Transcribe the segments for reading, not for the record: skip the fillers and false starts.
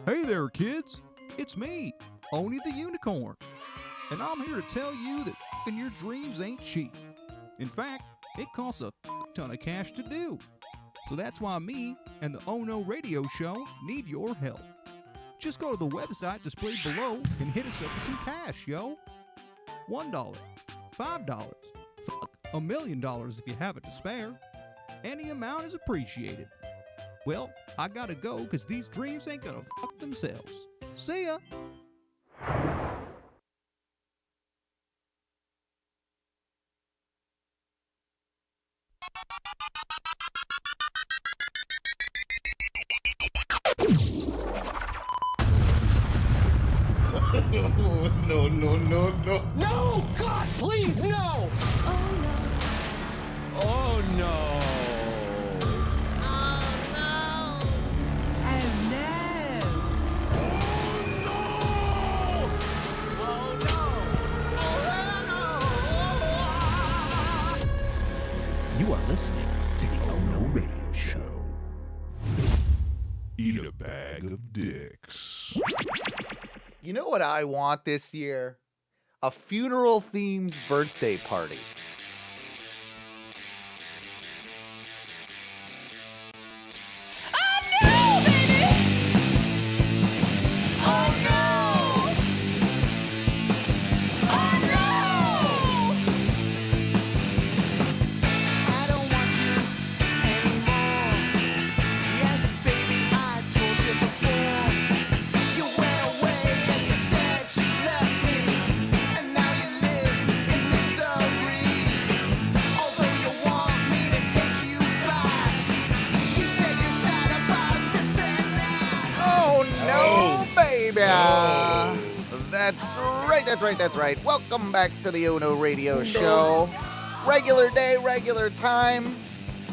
Hey there, kids. It's me, Oni the Unicorn. And I'm here to tell you that f***ing your dreams ain't cheap. In fact, it costs a ton of cash to do. So that's why me and the Oh No Radio Show need your help. Just go to the website displayed below and hit us up with some cash, yo. $1, $5, $1 million if you have it to spare. Any amount is appreciated. Well, I gotta go because these dreams ain't gonna fuck themselves. See ya! No, no, no, no. No! God, please, no! Oh, no. You are listening to the Oh No Radio Show. Eat a bag of dicks. You know what I want this year? A funeral-themed birthday party. That's right. Welcome back to the Ono Radio Show. Regular day, regular time,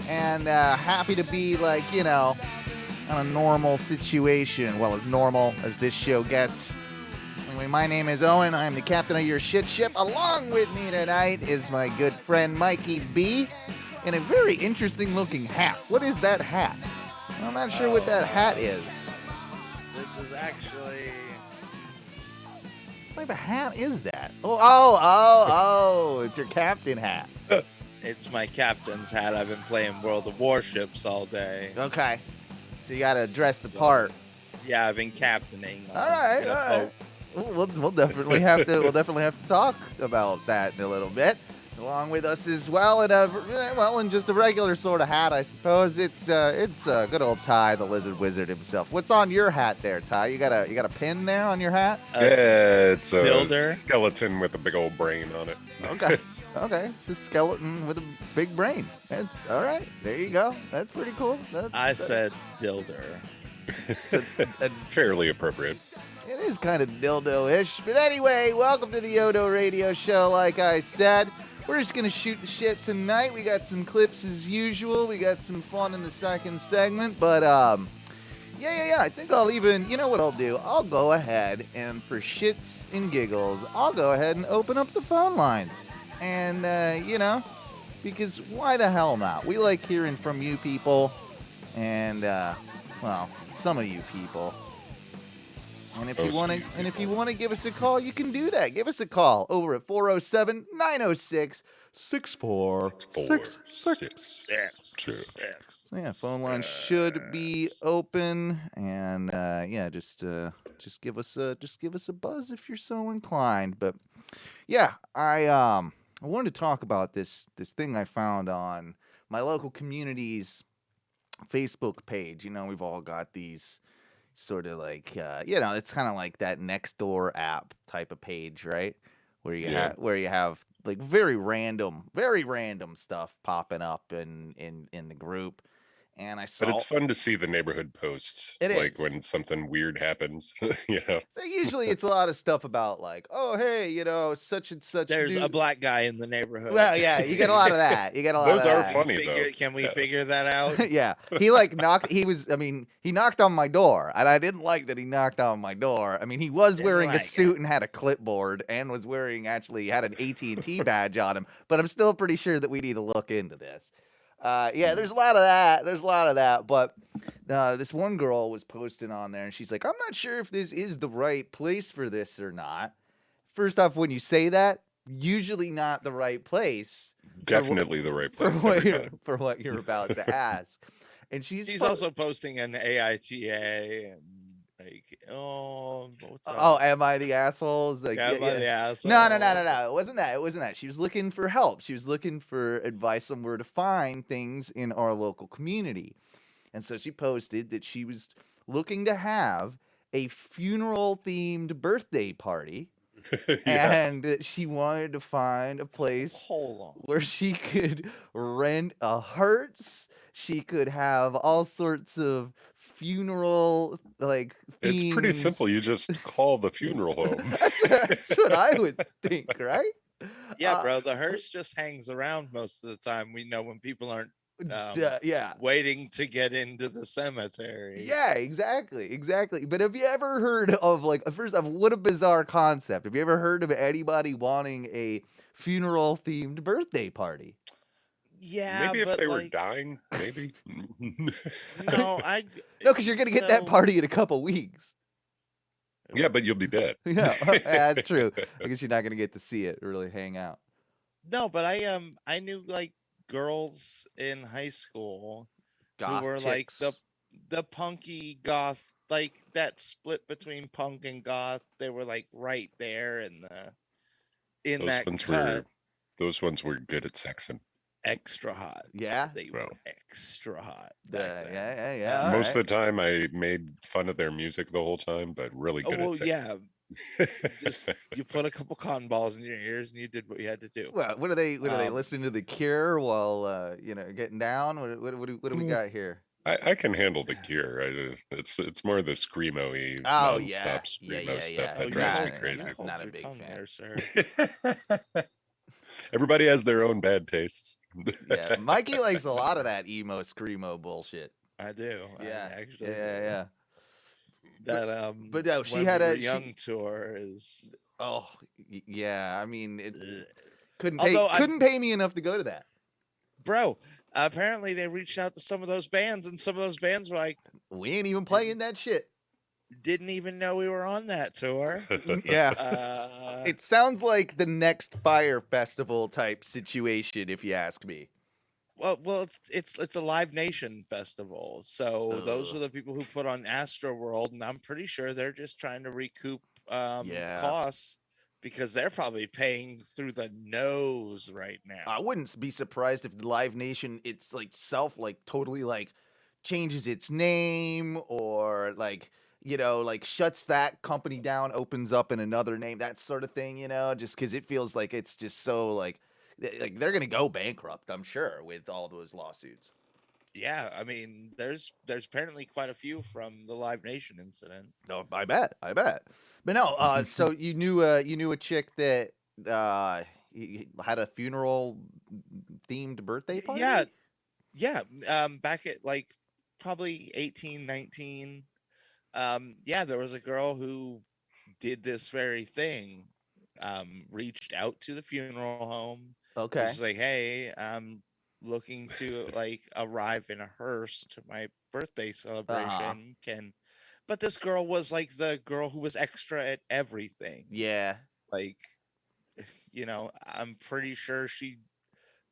and happy to be on a normal situation. Well, as normal as this show gets. Anyway, my name is Owen. I'm the captain of your shit ship. Along with me tonight is my good friend Mikey B. in a very interesting looking hat. What is that hat? I'm not sure what that hat is. This is actually... What type of hat is that? Oh, it's your captain hat. It's my captain's hat. I've been playing World of Warships all day. Okay. So you gotta dress the part. Yeah, I've been captaining. All right. We'll definitely have to talk about that in a little bit. Along with us as well, in just a regular sort of hat, I suppose. It's good old Ty, the lizard wizard himself. What's on your hat there, Ty? You got a pin there on your hat? Yeah, it's a Dilder? skeleton with a big old brain on it. Okay. Okay, it's a skeleton with a big brain. That's all right. There you go. That's pretty cool. I said dilder. It's a Fairly appropriate. It is kind of dildo-ish. But anyway, welcome to the Odo Radio Show. Like I said, we're just going to shoot the shit tonight. We got some clips as usual. We got some fun in the second segment. But, yeah. I think I'll even, you know what I'll do? I'll go ahead and for shits and giggles, I'll go ahead and open up the phone lines. And, because why the hell not? We like hearing from you people. And, some of you people. And if you want to give us a call, you can do that. Give us a call over at 407-906-6466. So yeah, phone line should be open, and just give us a buzz if you're so inclined. But yeah, I wanted to talk about this thing I found on my local community's Facebook page. We've all got these sort of like, it's kind of like that Nextdoor app type of page, right? Where you have like very random stuff popping up in the group. And I saw. But it's fun to see the neighborhood posts. It like is. when something weird happens. So usually it's a lot of stuff about like, oh hey, such and such. There's a black guy in the neighborhood. Well, yeah, you get a lot of that. Those are funny though. Can we figure that out? Yeah, he knocked on my door, and I didn't like that he knocked on my door. I mean, he was wearing a suit and had a clipboard, and was wearing had an AT&T badge on him. But I'm still pretty sure that we need to look into this. Yeah, there's a lot of that. There's a lot of that. But this one girl was posting on there, and she's like, I'm not sure if this is the right place for this or not. First off, when you say that, usually not the right place. Definitely the right place For what you're about to ask. And she's also posting an AITA and like, what's up? Oh, am I the asshole? Like, Am I the asshole? No. It wasn't that. It wasn't that. She was looking for help. She was looking for advice on where to find things in our local community. And so she posted that she was looking to have a funeral-themed birthday party. And that she wanted to find a place where she could rent a hearse. She could have all sorts of funeral themes. It's pretty simple. You just call the funeral home. That's what I would think, right? Yeah, bro. The hearse just hangs around most of the time. We know when people aren't waiting to get into the cemetery. Yeah, exactly. But have you ever heard of first off, what a bizarre concept. Have you ever heard of anybody wanting a funeral themed birthday party? Yeah, maybe if they were dying, maybe. No, because you're gonna get that party in a couple weeks. Yeah, but you'll be dead. Yeah, that's true. I guess you're not gonna get to see it or really hang out. No, but I knew girls in high school goth who were chicks. the punky goth, that split between punk and goth. They were right there in that cut. Those ones were good at sexing. Extra hot. Yeah, they were extra hot. Yeah. Most of the time, I made fun of their music the whole time, but really good at sexing. You put a couple cotton balls in your ears and you did what you had to do. Well, what are they listening to The Cure while getting down? What do we got here? I can handle The Cure. It's more the screamo-y, non-stop screamo stuff that drives me crazy. Not a big fan, there, sir. Everybody has their own bad tastes. Yeah, Mikey likes a lot of that emo screamo bullshit. I do. Yeah, I actually. Yeah. That but no, she when had we a were young tour is. Oh yeah, I mean it couldn't pay me enough to go to that, bro. Apparently they reached out to some of those bands, and some of those bands were like, "We ain't even playing that shit." Didn't even know we were on that tour. Yeah, it sounds like the next Fire Festival type situation, if you ask me. Well, it's a Live Nation festival, so those are the people who put on Astro World, and I'm pretty sure they're just trying to recoup costs because they're probably paying through the nose right now. I wouldn't be surprised if Live Nation totally changes its name or shuts that company down, opens up in another name, that sort of thing, just because it feels like it's just so they're gonna go bankrupt, I'm sure, with all those lawsuits. Yeah, I mean, there's apparently quite a few from the Live Nation incident. No, I bet. But no, so you knew a chick that had a funeral themed birthday party? Yeah. Back at probably 18, 19. There was a girl who did this very thing. Reached out to the funeral home. Okay. She's like, hey, I'm looking to arrive in a hearse to my birthday celebration. But this girl was the girl who was extra at everything. Yeah. I'm pretty sure she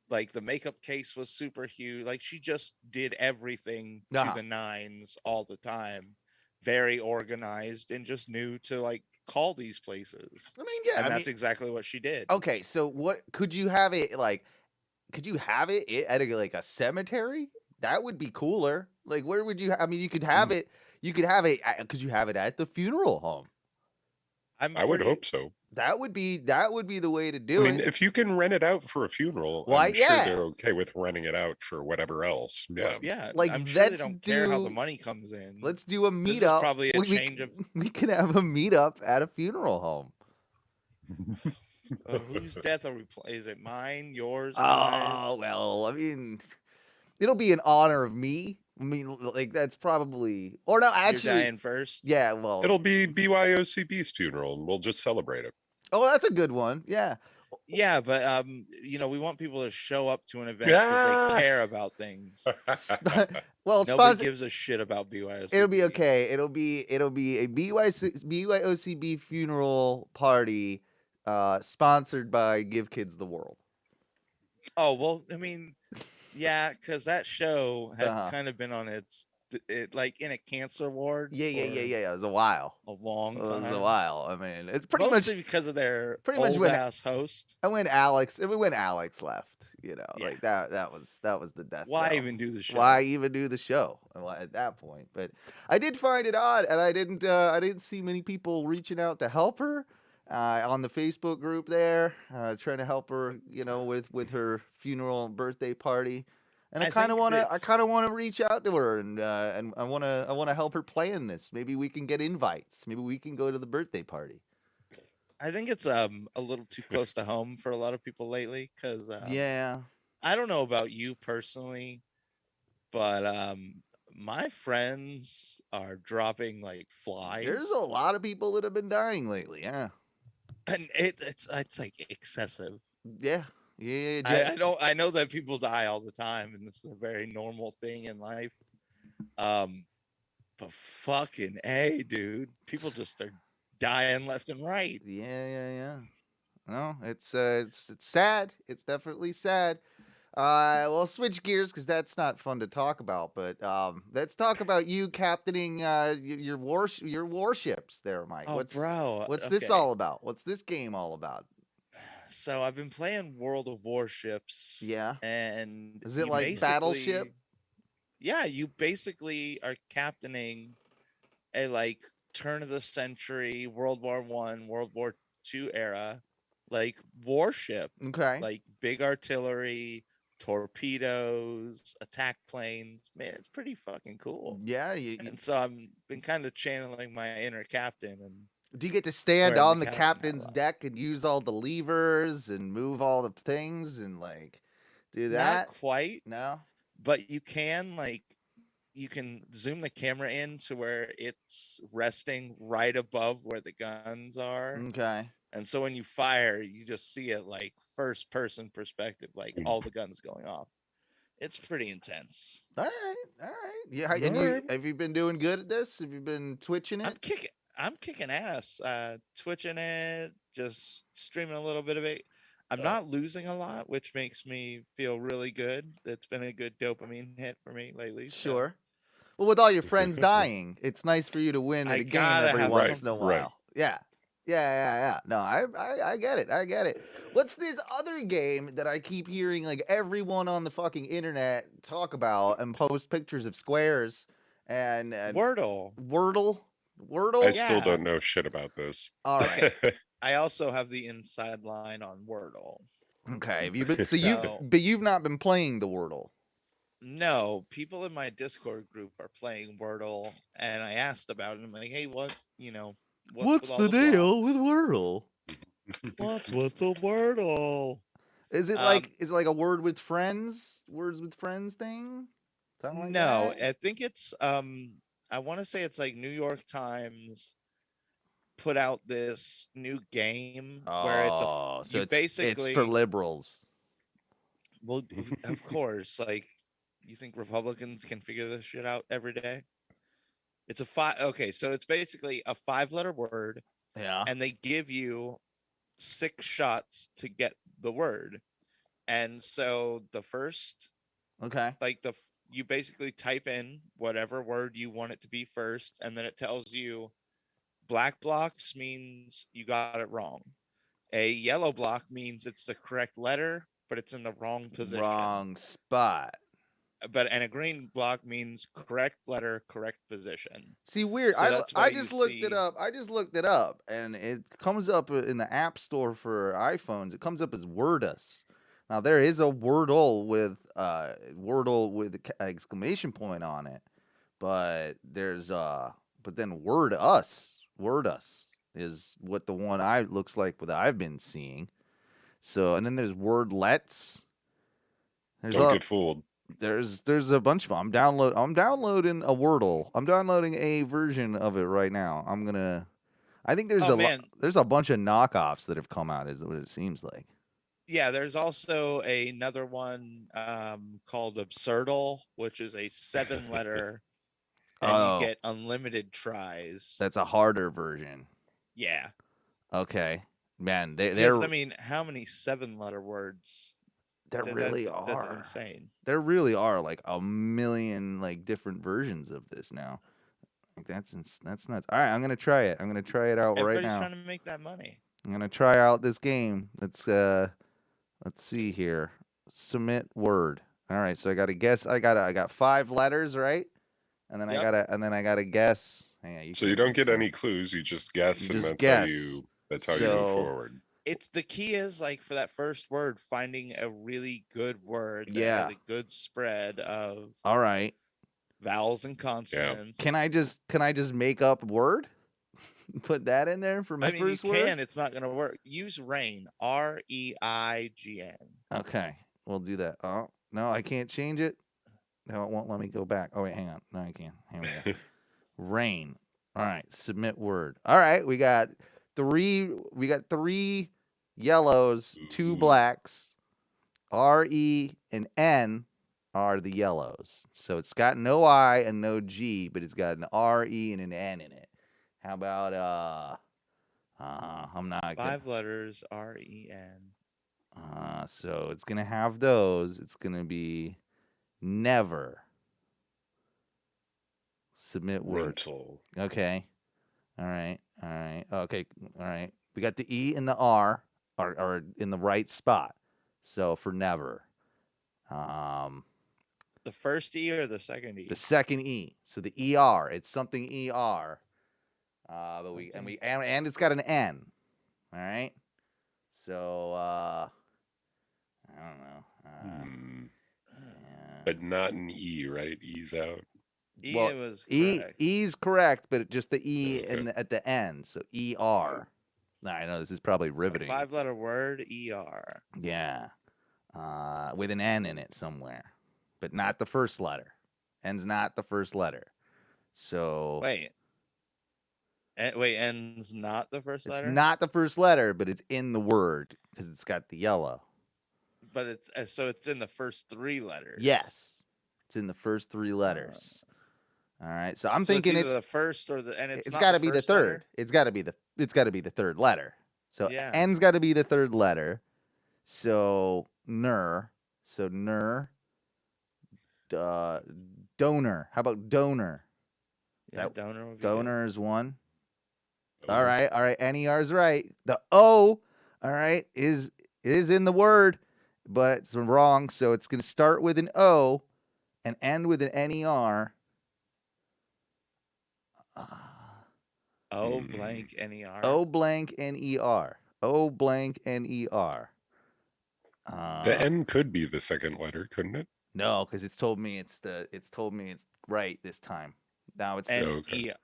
the makeup case was super huge. She just did everything to the nines all the time. Very organized and just knew to call these places. I mean, yeah, that's exactly what she did. Okay, so what could you have it could you have it at a cemetery? That would be cooler. Where would you? I mean, you could have it. You could have it. Could you have it at the funeral home? I would hope so. That would be the way to do it. I mean, if you can rent it out for a funeral, I'm sure they're okay with renting it out for whatever else. Yeah. Yeah. I'm sure they don't care how the money comes in. Let's do a meetup. Probably a change of. We can have a meetup at a funeral home. Whose death are we playing? Is it mine? Yours? Oh, well, I mean, it'll be in honor of me. I mean, that's probably, or no, actually, you're dying first. Yeah, well, it'll be BYOCB's funeral, and we'll just celebrate it. Oh, that's a good one. Yeah. Yeah, but we want people to show up to an event because they care about things. Well, nobody gives a shit about BYOCB. It'll be okay. It'll be a BYOCB funeral party, sponsored by Give Kids the World. Oh well, I mean, yeah, because that show had kind of been on like in a cancer ward. Yeah. It was a while. A long time. It was a while. I mean, it's pretty mostly much because of their pretty old much ass host. And when Alex left, like that was the death. Why even do the show? Why even do the show at that point? But I did find it odd, and I didn't see many people reaching out to help her on the Facebook group there, trying to help her, with her funeral and birthday party. And I kind of want to reach out to her, and I want to help her plan this. Maybe we can get invites. Maybe we can go to the birthday party. I think it's a little too close to home for a lot of people lately, because I don't know about you personally, but my friends are dropping like flies. There's a lot of people that have been dying lately, yeah. And it's like excessive. Yeah. I know that people die all the time, and this is a very normal thing in life. But fucking A, dude, people just are dying left and right. Yeah. No, it's sad. It's definitely sad. We'll switch gears because that's not fun to talk about. But let's talk about you captaining your warships there, Mike. Oh, bro, what's this all about? What's this game all about? So I've been playing World of Warships. Yeah. And is it like Battleship? Yeah, you basically are captaining a like turn of the century World War I, World War II era like warship. Okay. Like big artillery, torpedoes, attack planes. Man, it's pretty fucking cool. Yeah. And so I've been kind of channeling my inner captain. And do you get to stand on the captain's deck and use all the levers and move all the things and like do that? Not quite. No. But you can you can zoom the camera in to where it's resting right above where the guns are. Okay. And so when you fire, you just see it like first person perspective, like all the guns going off. It's pretty intense. All right. Yeah. And have you been doing good at this? Have you been twitching it? I'm kicking ass, twitching it, just streaming a little bit of it. I'm not losing a lot, which makes me feel really good. It's been a good dopamine hit for me lately. Sure. Well, with all your friends dying, it's nice for you to win at a game every once in a while. Right. Yeah. No, I get it. What's this other game that I keep hearing like everyone on the fucking internet talk about and post pictures of squares and Wordle. I still don't know shit about this. All right. I also have the inside line on Wordle. Okay. Have you been you've not been playing the Wordle? No, people in my Discord group are playing Wordle, and I asked about it. I'm like, hey, what's the deal with Wordle? What's with the Wordle? Is it like a words with friends thing? Something like no, that? I think it's I want to say it's like New York Times put out this new game where it's for liberals. Well, of course, like you think Republicans can figure this shit out every day? It's so it's basically a 5-letter word. Yeah. And they give you 6 shots to get the word. And so the first you basically type in whatever word you want it to be first, and then it tells you black blocks means you got it wrong. A yellow block means it's the correct letter, but it's in the wrong position. Wrong spot. And a green block means correct letter, correct position. See, weird. So I just looked it up. And it comes up in the App Store for iPhones. It comes up as Wordus. Now there is a Wordle with exclamation point on it, but then Wordus is what the one looks like what I've been seeing. So, and then there's Wordlets. Don't get fooled. There's a bunch of them. I'm downloading a Wordle. I'm downloading a version of it right now. I think there's a bunch of knockoffs that have come out, is what it seems like. Yeah, there's also another one called Absurdal, which is a 7-letter, and you get unlimited tries. That's a harder version. Yeah. Okay. Man, I mean, how many 7-letter words? There really are. That's insane. There really are like a million like different versions of this now. Like that's nuts. All right, I'm gonna try it. I'm gonna try it out right now. Everybody's trying to make that money. I'm gonna try out this game. Let's see here. Submit word. All right, so I gotta guess. I got 5 letters, right? And then I gotta guess. So you don't get any clues. You just guess, and that's how you move forward. It's the key is like for that first word, finding a really good word that has a good spread of all right vowels and consonants. Can I just make up word? Put that in there for my first word? You can. It's not gonna work. Use reign. REIGN. Okay, we'll do that. Oh no, I can't change it. No, it won't let me go back. Oh wait, hang on. No, I can. Here we go. Rain. All right, submit word. All right, we got 3 yellows, 2 blacks. R-E and N are the yellows. So it's got no I and no G, but it's got an R-E and an N in it. How about I'm not 5 letters, R-E-N. So it's gonna have those. It's gonna be never. Submit word. Rental. Okay. All right. Okay. All right. We got the E and the R are in the right spot. So for never. The first E or the second E? The second E. So the ER. It's something ER. But and it's got an N. All right. So I don't know. But not an E, right? E's out. Was correct. E's correct, but just the E at the end. So ER. I know this is probably riveting. 5-letter word, ER. Yeah. With an N in it somewhere, but not the first letter. N's not the first letter. So wait, N's not the first letter? It's not the first letter, but it's in the word because it's got the yellow. But it's in the first 3 letters. Yes, it's in the first 3 letters. All right, so I'm thinking it's the first or the and it's got to be the third. Letter? It's got to be the third letter. So N's got to be the third letter. So ner. So ner. Donor. How about donor? Yeah, donor. Donor is 1. All right. NER is right. The O, all right, is in the word, but it's wrong. So it's going to start with an O and end with an NER. O blank NER. O blank NER. O blank NER. The N could be the second letter, couldn't it? No, because it's told me it's right this time. Now it's the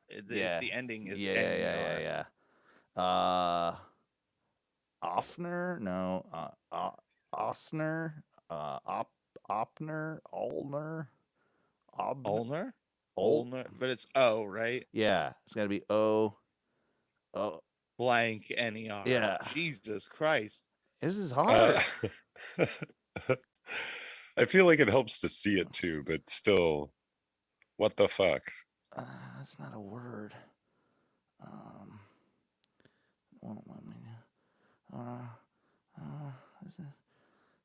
ending is yeah. Offner? No. Osner? Opner? Olner? Olner? But it's O, right? Yeah. It's got to be O. Blank NER. Yeah. Jesus Christ. This is hard. I feel like it helps to see it too, but still, what the fuck? That's not a word.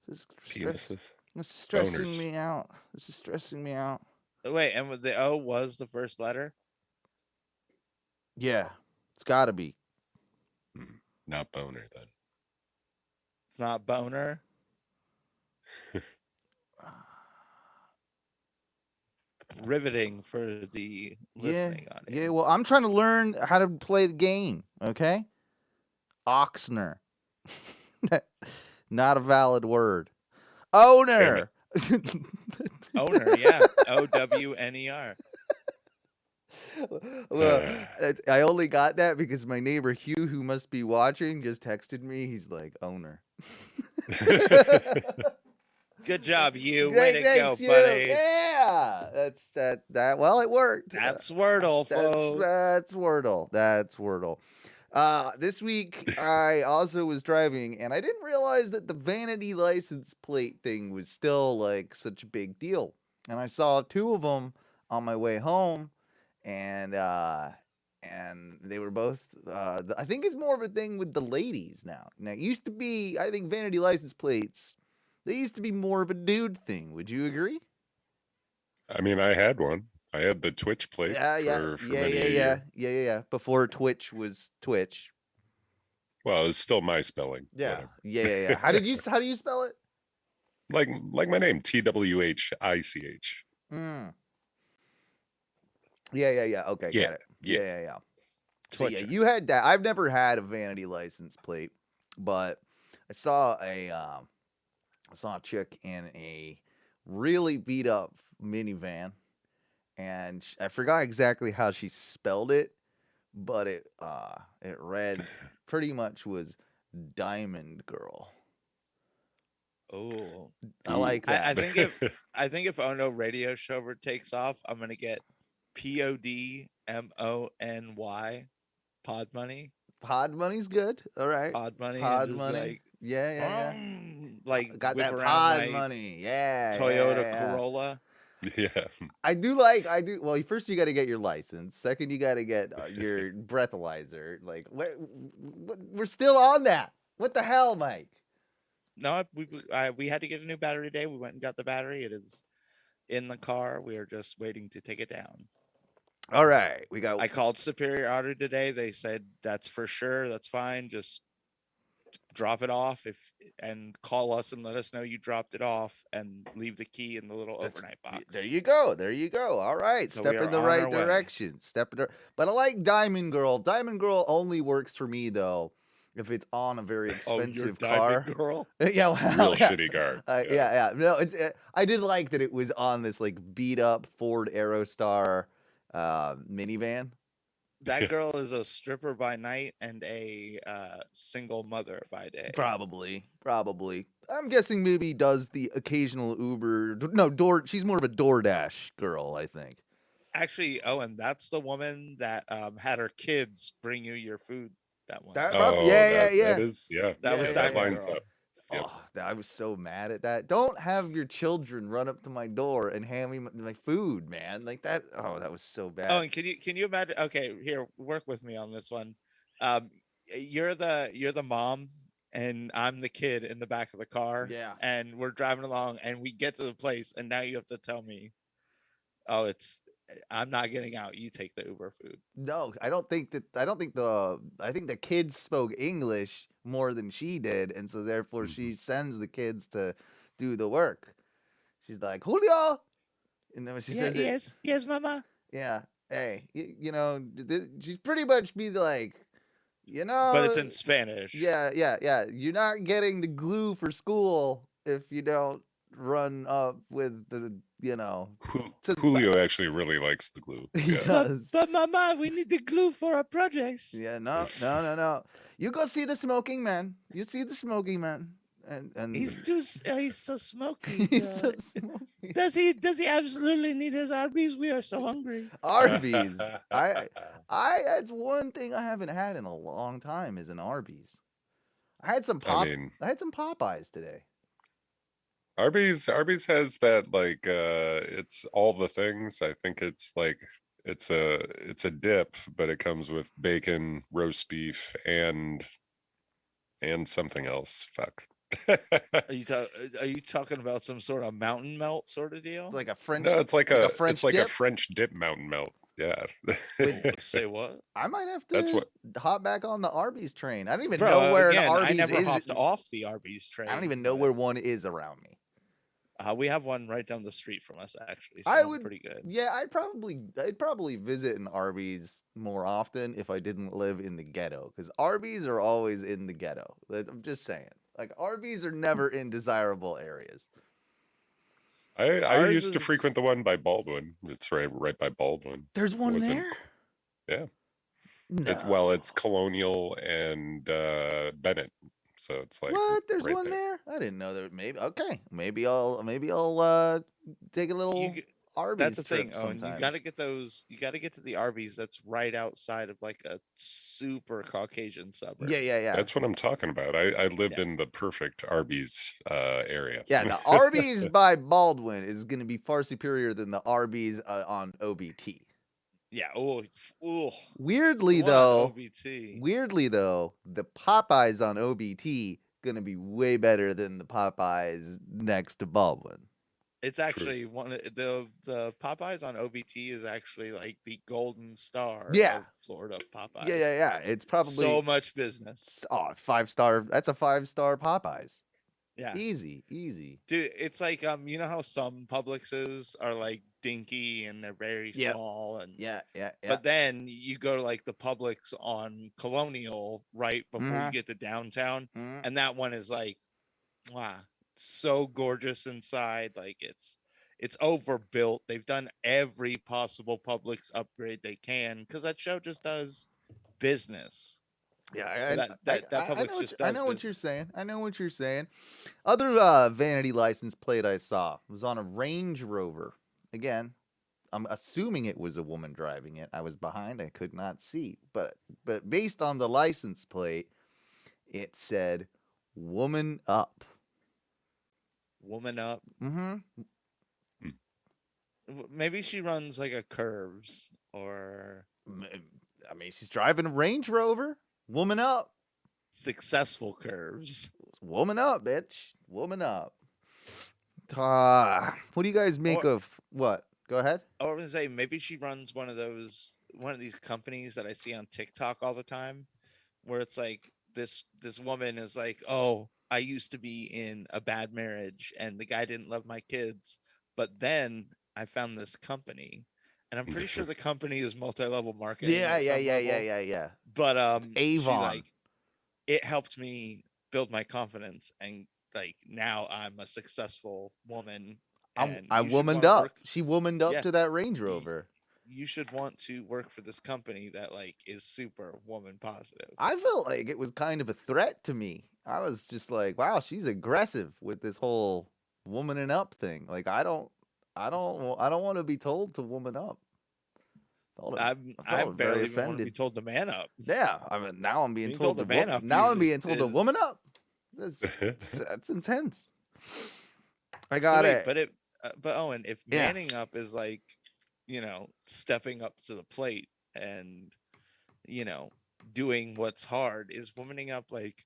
This is stressing me out. This is stressing me out. Wait, and the O was the first letter? Yeah, it's got to be. Not boner then. It's not boner. Riveting for the listening audience. Yeah, well, I'm trying to learn how to play the game, okay? Oxner. Not a valid word. Owner. Owner, yeah. OWNER. Well, I only got that because my neighbor Hugh, who must be watching, just texted me. He's like, owner. Good job, you. Way to go, buddy. Yeah, that's that. Well, it worked. That's Wordle, folks. That's Wordle. That's Wordle. This week I also was driving, and I didn't realize that the vanity license plate thing was still like such a big deal. And I saw two of them on my way home, and they were both. I think it's more of a thing with the ladies now. Now it used to be, I think, vanity license plates. They used to be more of a dude thing. Would you agree? I mean, I had one. I had the Twitch plate for many a year. Yeah. Before Twitch was Twitch. Well, it's still my spelling. Yeah. How do you spell it? Like my name, TWHICH. Yeah. Okay, Yeah, got it. yeah. Yeah. So yeah, you had that. I've never had a vanity license plate, but I saw a chick in a really beat up minivan, and I forgot exactly how she spelled it, but it read pretty much was Diamond Girl. Oh, I like that. I think if Oh No Radio Show ever takes off, I'm gonna get PODMONY pod money. Pod money's good. All right. Pod money. Pod and just money. Like, yeah. Like Got whip that around pod my money. Yeah. Toyota yeah. Corolla. Yeah. I do. Well, first you got to get your license. Second, you got to get your breathalyzer. Like, we're still on that. What the hell, Mike? No, we had to get a new battery today. We went and got the battery. It is in the car. We are just waiting to take it down. All right, I called Superior Auto today. They said that's for sure. That's fine. Just drop it off and call us and let us know you dropped it off and leave the key in the little overnight box. There you go. All right, So step in the right direction. But I like Diamond Girl. Diamond Girl only works for me though if it's on a very expensive car. Diamond Girl. Yeah, Real shitty car. Yeah. No, I did like that it was on this like beat up Ford Aerostar minivan. That girl is a stripper by night and a single mother by day. Probably. I'm guessing maybe does the occasional Uber. No, she's more of a DoorDash girl, I think. Actually, Owen, that's the woman that had her kids bring you your food that one. That is, yeah. That was that Diamond lines Girl. up. Yep. Oh, I was so mad at that. Don't have your children run up to my door and hand me my food, man. Like that. Oh, that was so bad. Oh, and can you imagine? Okay, here, work with me on this one. You're the mom, and I'm the kid in the back of the car. Yeah. And we're driving along, and we get to the place, and now you have to tell me, oh, I'm not getting out. You take the Uber food. No, I think the kids spoke English more than she did, and so therefore she sends the kids to do the work. She's like, Julio, and then she says yes, mama. Yeah, hey, she's pretty much be like, but it's in Spanish. Yeah. You're not getting the glue for school if you don't run up with the. Julio actually really likes the glue. He does. But mama, we need the glue for our projects. Yeah, no. You go see the smoking man. You see the smoking man. And he's so smoky. He's so smoky. Does he absolutely need his Arby's? We are so hungry. Arby's. I that's one thing I haven't had in a long time is an Arby's. I had some Popeyes today. Arby's has that like it's all the things. I think it's like it's a dip, but it comes with bacon, roast beef, and something else. Fuck. Are you talking about some sort of mountain melt sort of deal? Like a French? No, it's like a French dip? A French dip mountain melt. Yeah. Say what? I might have to hop back on the Arby's train. I don't even know where an Arby's I never is. hopped off the Arby's train. I don't even know where one is around me. We have one right down the street from us, actually. So pretty good. Yeah, I'd probably visit an Arby's more often if I didn't live in the ghetto, because Arby's are always in the ghetto. I'm just saying, like Arby's are never in desirable areas. I used to frequent the one by Baldwin. It's right by Baldwin. There's one there. Yeah. No. It's Colonial and Bennett. So it's like what? There's one there. I didn't know there. Maybe I'll take a little Arby's That's the thing. trip Oh, and sometime. you got to get those. You got to get to the Arby's that's right outside of like a super Caucasian suburb. Yeah. That's what I'm talking about. I lived in the perfect Arby's area. Yeah, the Arby's by Baldwin is going to be far superior than the Arby's on OBT. Yeah. Oh. Weirdly though, the Popeyes on OBT going to be way better than the Popeyes next to Baldwin. It's actually one of the Popeyes on OBT is actually like the golden star of Florida Popeyes. Yeah. It's probably so much business. Oh, 5-star. That's a 5-star Popeyes. Yeah. Easy. Dude, it's like you know how some Publixes are like dinky and they're very small and yeah. But then you go to like the Publix on Colonial right before you get to downtown, and that one is like, wow, so gorgeous inside. Like it's overbuilt. They've done every possible Publix upgrade they can because that show just does business. Yeah, I know what you're saying. Other vanity license plate I saw was on a Range Rover. Again, I'm assuming it was a woman driving it. I was behind, I could not see. But based on the license plate, it said "Woman Up." Woman Up. Mm-hmm. Maybe she runs like a Curves or. I mean, she's driving a Range Rover. Woman up. Successful Curves. Woman up, bitch. Woman up. What do you guys make of what? Go ahead. I was gonna say maybe she runs one of these companies that I see on TikTok all the time, where it's like this woman is like, oh, I used to be in a bad marriage and the guy didn't love my kids, but then I found this company. And I'm pretty sure the company is multi-level marketing. Yeah. But it's Avon. It helped me build my confidence, and like now I'm a successful woman. I womaned up. She womaned up to that Range Rover. You should want to work for this company that like is super woman positive. I felt like it was kind of a threat to me. I was just like, wow, she's aggressive with this whole womaning up thing. Like I don't want to be told to woman up. I barely even want to be told to man up. Yeah, I mean now I'm being told to man up. Now I'm being told to woman up. That's intense. I got it. But Owen, if manning up is like, stepping up to the plate and doing what's hard, is womaning up like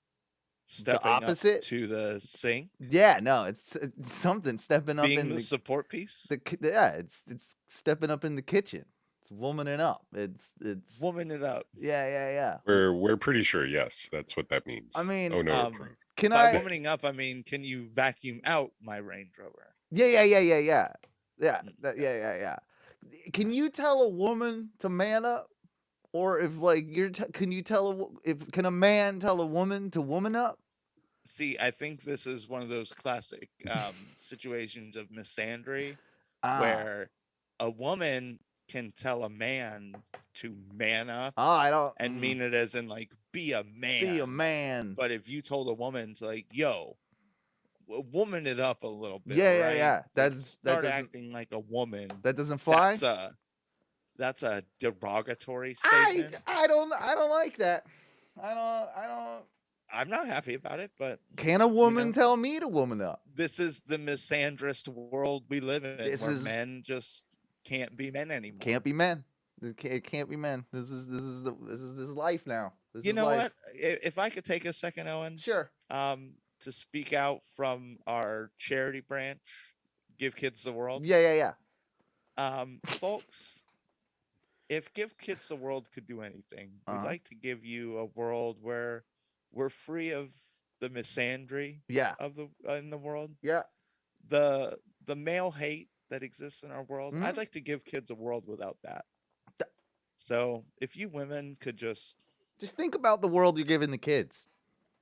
stepping the opposite up to the sink? Yeah, no, it's something stepping up in the support piece. It's stepping up in the kitchen. It's womaning up. It's woman it up. Yeah. We're pretty sure. Yes, that's what that means. I mean, approved. By womaning up, I mean, can you vacuum out my Range Rover? Yeah. Can you tell a woman to man up, or if like can a man tell a woman to woman up? See, I think this is one of those classic situations of misandry, where a woman can tell a man to man up. And mean it as in like be a man. Be a man. But if you told a woman to like, yo, woman it up a little bit. Yeah. That doesn't acting like a woman. That doesn't fly. That's a derogatory statement. I don't like that. I don't. I'm not happy about it, but can a woman tell me to woman up? This is the misandrist world we live in, where men just can't be men anymore. Can't be men. It can't be men. This is life now. You know what? If I could take a second, Owen. Sure. To speak out from our charity branch, Give Kids the World. Yeah. Folks, if Give Kids the World could do anything, we'd like to give you a world where we're free of the misandry of in the world. Yeah. The male hate that exists in our world. I'd like to give kids a world without that. So if you women could just think about the world you're giving the kids.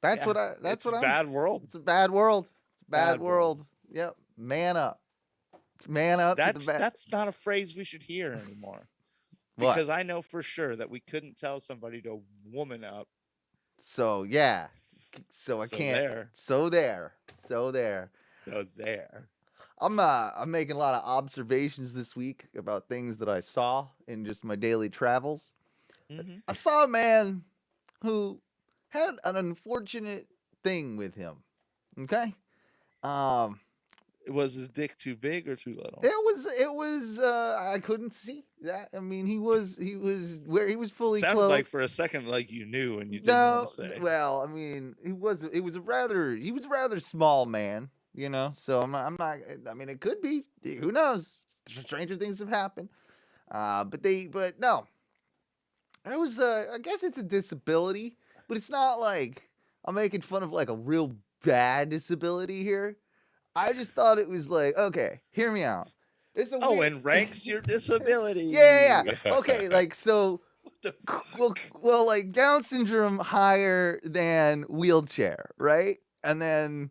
That's what I'm. It's a bad world. It's a bad world. It's a bad world. Yep. Man up. It's man up. That's not a phrase we should hear anymore. Because I know for sure that we couldn't tell somebody to woman up. So yeah. So I can't. There. So there. I'm making a lot of observations this week about things that I saw in just my daily travels. Mm-hmm. I saw a man who had an unfortunate thing with him. Okay? Was his dick too big or too little? It was I couldn't see that. I mean, he was fully Sounded clothed. like for a second like you knew and you didn't want to say. Well, I mean, he was a rather small man, you know. So I'm not I mean, it could be, who knows? Stranger things have happened. But no. I guess it's a disability, but it's not like I'm making fun of like a real bad disability here. I just thought it was like, okay, hear me out. And ranks your disability. Yeah. Okay, like, so, well, like Down syndrome higher than wheelchair, right? And then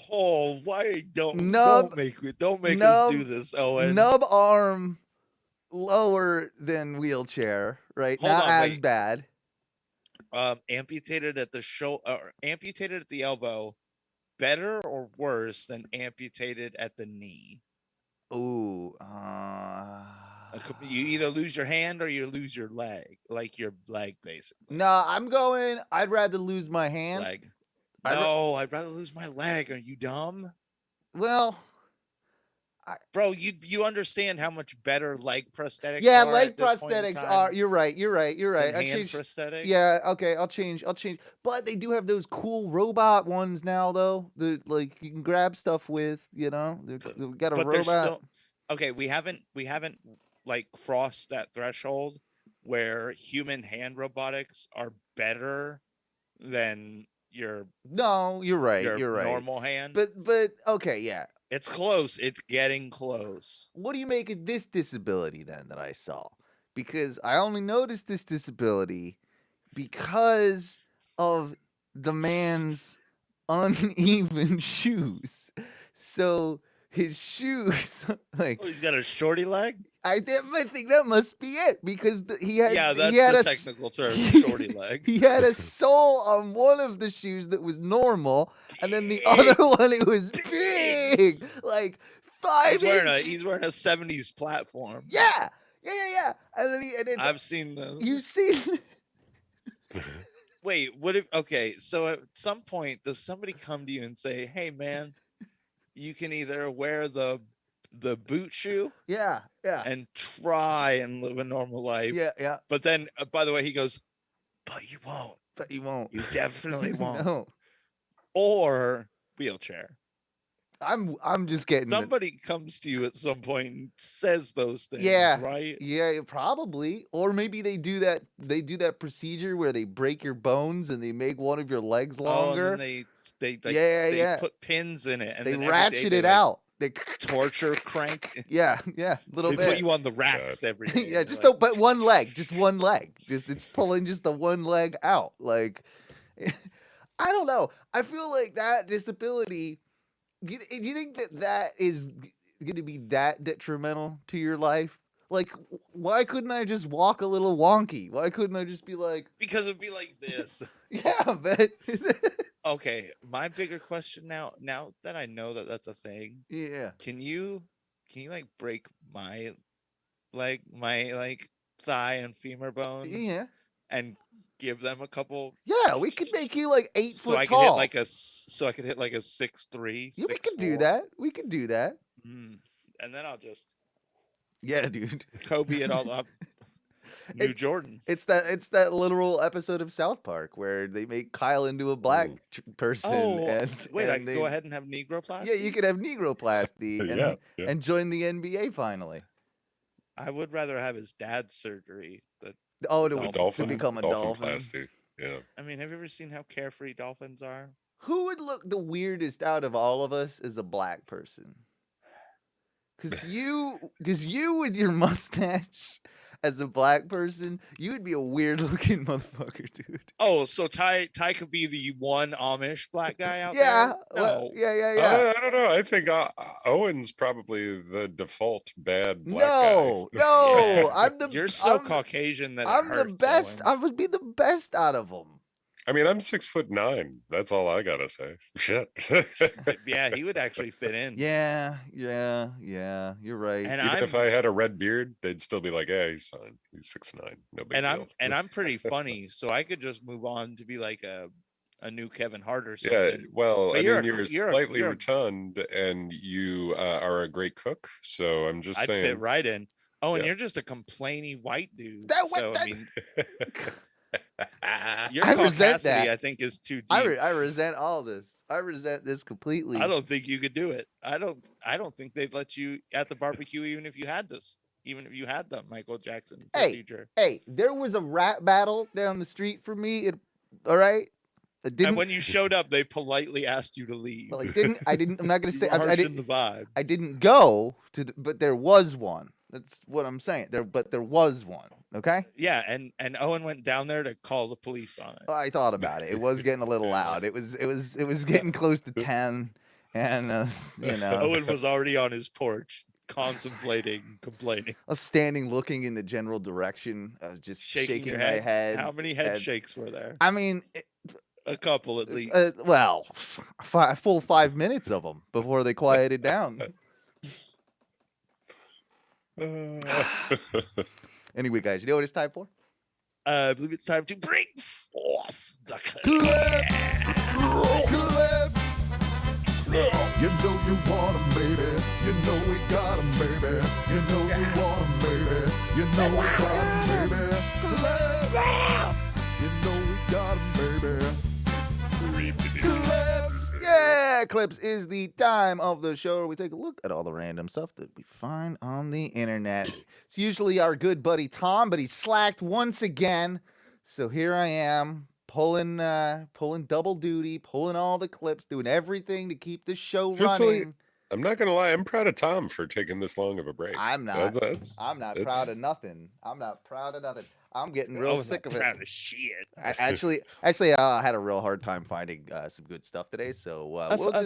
why don't make us do this, Owen? Nub arm lower than wheelchair, right? Not as bad. Amputated at the amputated at the elbow. Better or worse than amputated at the knee? Ooh. You either lose your hand or you lose your leg, like your leg, basically. No, I'd rather lose my hand. Leg. No, I'd rather lose my leg. Are you dumb? Well, bro, you understand how much better leg prosthetics are? Yeah, leg prosthetics are. You're right. I changed prosthetics. Yeah, okay, I'll change. But they do have those cool robot ones now, though. Like you can grab stuff with. You know, they've got a robot. Still, okay, we haven't like crossed that threshold where human hand robotics are better than your. No, you're right. You're right. Normal hand. But okay, yeah. It's close. It's getting close. What do you make of this disability then that I saw? Because I only noticed this disability because of the man's uneven shoes. So his shoes, like, he's got a shorty leg. I think that must be it because he had the technical term, shorty leg. He had a sole on one of the shoes that was normal, and then the other one it was big, like 5 inches. He's wearing a 70s platform. Yeah. I've seen those. You've seen. Wait, okay, so at some point does somebody come to you and say, "Hey, man, you can either wear the boot shoe, and try and live a normal life, but then by the way he goes, but you won't, you definitely won't, No. or wheelchair." I'm just getting somebody comes to you at some point and says those things, right? Yeah, probably. Or maybe they do that procedure where they break your bones and they make one of your legs longer. And then they put pins in it and they then ratchet it out. They torture crank. Yeah, little they bit. Put you on the racks every day. Yeah, but one leg, just one leg. It's pulling just the one leg out. Like, I don't know. I feel like that disability. Do you think that is going to be that detrimental to your life? Like, why couldn't I just walk a little wonky? Why couldn't I just be like? Because it'd be like this. Yeah, but. Okay, my bigger question now that I know that that's a thing. Yeah. Can you like break my leg, my like thigh and femur bones? Yeah. And give them a couple. Yeah, we could make you like 8 foot I tall. So I could hit like a 6'3". Yeah, we could do that. We could do that. And then I'll just. Yeah, dude. Kobe it all up. Jordan. It's that literal episode of South Park where they make Kyle into a black person. I can go ahead and have negroplasty. Yeah, you could have negroplasty and join the NBA finally. I would rather have his dad's surgery. To become a dolphin. Yeah. I mean, have you ever seen how carefree dolphins are? Who would look the weirdest out of all of us as a black person? Because you with your mustache as a black person, you would be a weird looking motherfucker, dude. Oh, so Ty could be the one Amish black guy out there? No. Yeah. I don't know. I think Owen's probably the default bad black guy. No. You're so Caucasian that I'm it hurts, the best. Owen. I would be the best out of them. I mean, I'm 6'9". That's all I gotta say. Shit. Yeah, he would actually fit in. Yeah. You're right. And Even if I had a red beard, they'd still be like, "Yeah, he's fine. He's 6'9". No big deal." I'm pretty funny, so I could just move on to be like a new Kevin Hart or Yeah, something. well, But I mean, you're slightly a- rotund, and you are a great cook. So I'm just I'd saying. fit right in. Oh, and Yeah. you're just a complaining white dude. That- so that- I mean, your I resent capacity, that. I think, is too deep. I resent all this. I resent this completely. I don't think you could do it. I don't think they'd let you at the barbecue even if you had this. Even if you had the Michael Jackson procedure. Hey, there was a rap battle down the street from me. All right. And when you showed up, they politely asked you to leave. Well, I'm not gonna say. You were I harshing didn't. the vibe. I didn't go to, but there was one. That's what I'm saying. But there was one. Okay. Yeah, and Owen went down there to call the police on it. I thought about it. It was getting a little loud. It was getting close to 10, and Owen was already on his porch, contemplating, complaining, I was standing, looking in the general direction. I was just shaking your my head. How many head shakes were there? I mean, A couple at least. well, a full 5 minutes of them before they quieted down. Anyway, guys, you know what it's time for? I believe it's time to bring forth the Clips. You know you want 'em, baby. You know we got 'em, baby. You know you want 'em, baby. You know we got 'em, baby. Clips. You know we got 'em, baby. Clips. Yeah, Clips is the time of the show where we take a look at all the random stuff that we find on the internet. It's usually our good buddy Tom, but he's slacked once again. So here I am, pulling double duty, pulling all the clips, doing everything to keep the show Truthfully, running. I'm not gonna lie. I'm proud of Tom for taking this long of a break. I'm not. That's- I'm not it's- proud of nothing. I'm not proud of nothing. I'm getting real sick of it. Proud of shit. Actually, I had a real hard time finding some good stuff today. So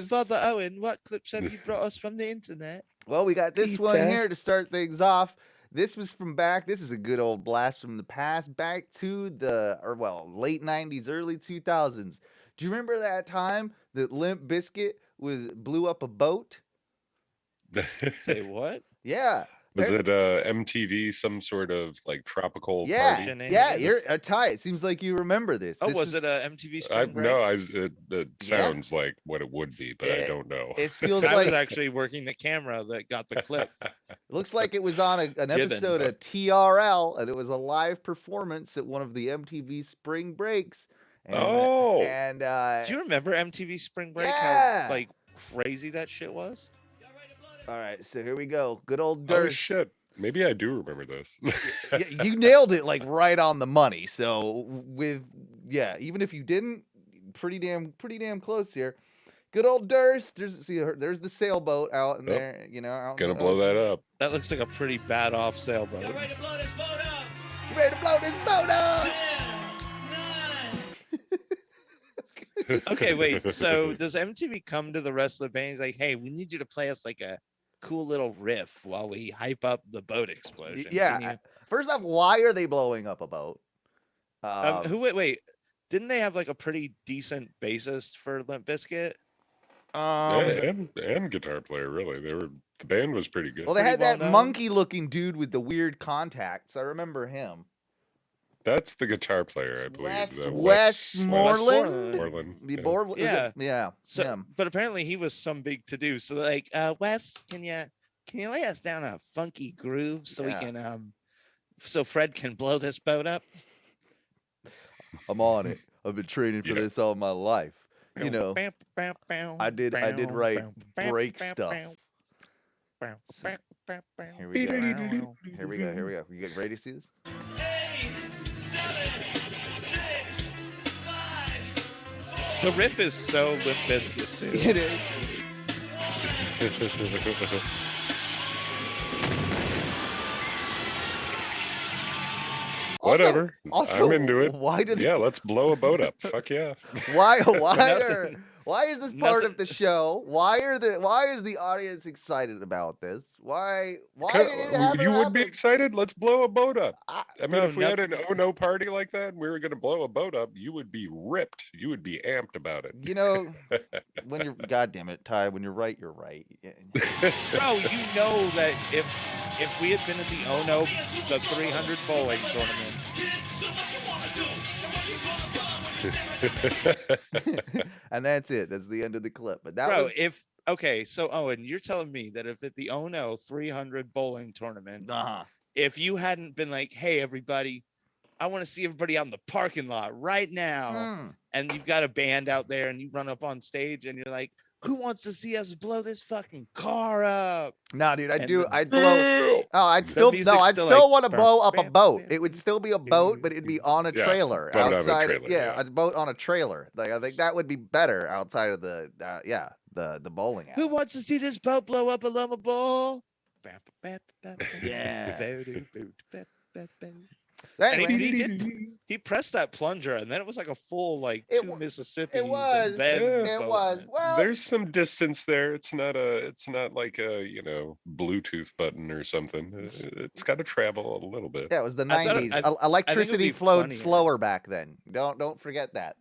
Father Owen, what clips have you brought us from the internet? Well, we got this one Pizza. here to start things off. This was from back. This is a good old blast from the past, back to late 90s, early 2000s. Do you remember that time that Limp Bizkit blew up a boat? Say what? Yeah. Was it MTV, some sort of like tropical Yeah, party? yeah, you're tight. It seems like you remember this. Oh, This was it a MTV I Spring Break? no, it sounds like what it would be, but I don't know. It feels I like was actually working the camera that got the clip. it looks like it was on an episode of TRL, and it was a live performance at one of the MTV Spring Breaks. And, Oh. and Do you remember MTV Spring Break? Yeah. How like crazy that shit was? all right, so here we go. Good old Oh Durst. shit! Maybe I do remember this. You nailed it like right on the money. So even if you didn't, pretty damn close here. Good old Durst. There's the sailboat out in there. Out Gonna in the blow that ocean. up. That looks like a pretty bad off sailboat. You ready to blow this boat up? Okay, wait. So does MTV come to the rest of the band? He's like, hey, we need you to play us like a cool little riff while we hype up the boat explosion. Yeah. Can you- First off, why are they blowing up a boat? wait. Didn't they have like a pretty decent bassist for Limp Bizkit? And guitar player, really. The band was pretty good. Well, they had pretty that well known. monkey-looking dude with the weird contacts. I remember him. That's the guitar player, I believe. Wes Moreland. Moreland. The Yeah. board, is Yeah. it? Yeah. So, him. but apparently he was some big to do. So like, Wes, can you lay us down a funky groove so Yeah. we can so Fred can blow this boat up? I'm on it. I've been training for Yeah. this all my life. I did write break stuff. So, Here we go. Here we go. You get ready to see this? The riff is so Limp Bizkit too. It is. Whatever. Also, I'm into it. Why do they? Yeah, let's blow a boat up. Fuck yeah. Why Why is this part of the show? Why is the audience excited about this? Why did it happen? You would be excited? Let's blow a boat up. I mean, if we had an oh no party like that and we were going to blow a boat up, you would be ripped. You would be amped about it. You know, when you're, God damn it, Ty, when you're right, you're right. Bro, you know that if we had been at the Oh No, the 300 bowling tournament. And that's it. That's the end of the clip. But that Bro, was... so Owen, you're telling me that if at the Oh No 300 bowling tournament, Uh-huh. if you hadn't been like, hey, everybody, I want to see everybody out in the parking lot right now. And you've got a band out there and you run up on stage and you're like, who wants to see us blow this fucking car up? No, dude, I'd still like, want to blow up a boat. It would still be a boat, but it'd be on a trailer outside. A boat on a trailer. Like, I think that would be better outside of the bowling alley. Who wants to see this boat blow up a llama ball? Yeah. Anyway, he pressed that plunger, and then it was like a full two Mississippi. It was. Well, there's some distance there. It's not like a Bluetooth button or something. It's got to travel a little bit. Yeah, it was the 90s. Electricity flowed slower back then. Don't forget that.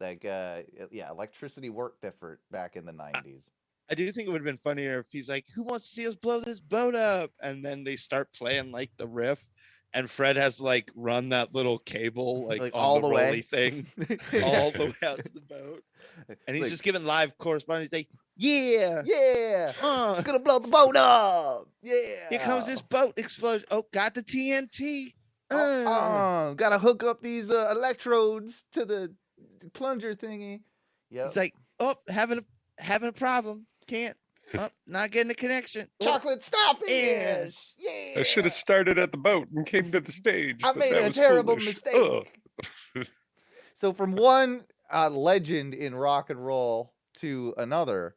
Electricity worked different back in the 90s. I do think it would have been funnier if he's like, "Who wants to see us blow this boat up?" And then they start playing like the riff. And Fred has to run that little cable on all the way thing all the way out to the boat. And he's just giving live correspondence. He's like, yeah, gonna blow the boat up. Yeah. Here comes this boat explosion. Oh, got the TNT. Gotta hook up these electrodes to the plunger thingy. Yeah. He's like, oh, having a problem. Can't. Oh, not getting a connection. Chocolate starfish. Yeah. I should have started at the boat and came to the stage. I made a terrible mistake. So from one legend in rock and roll to another,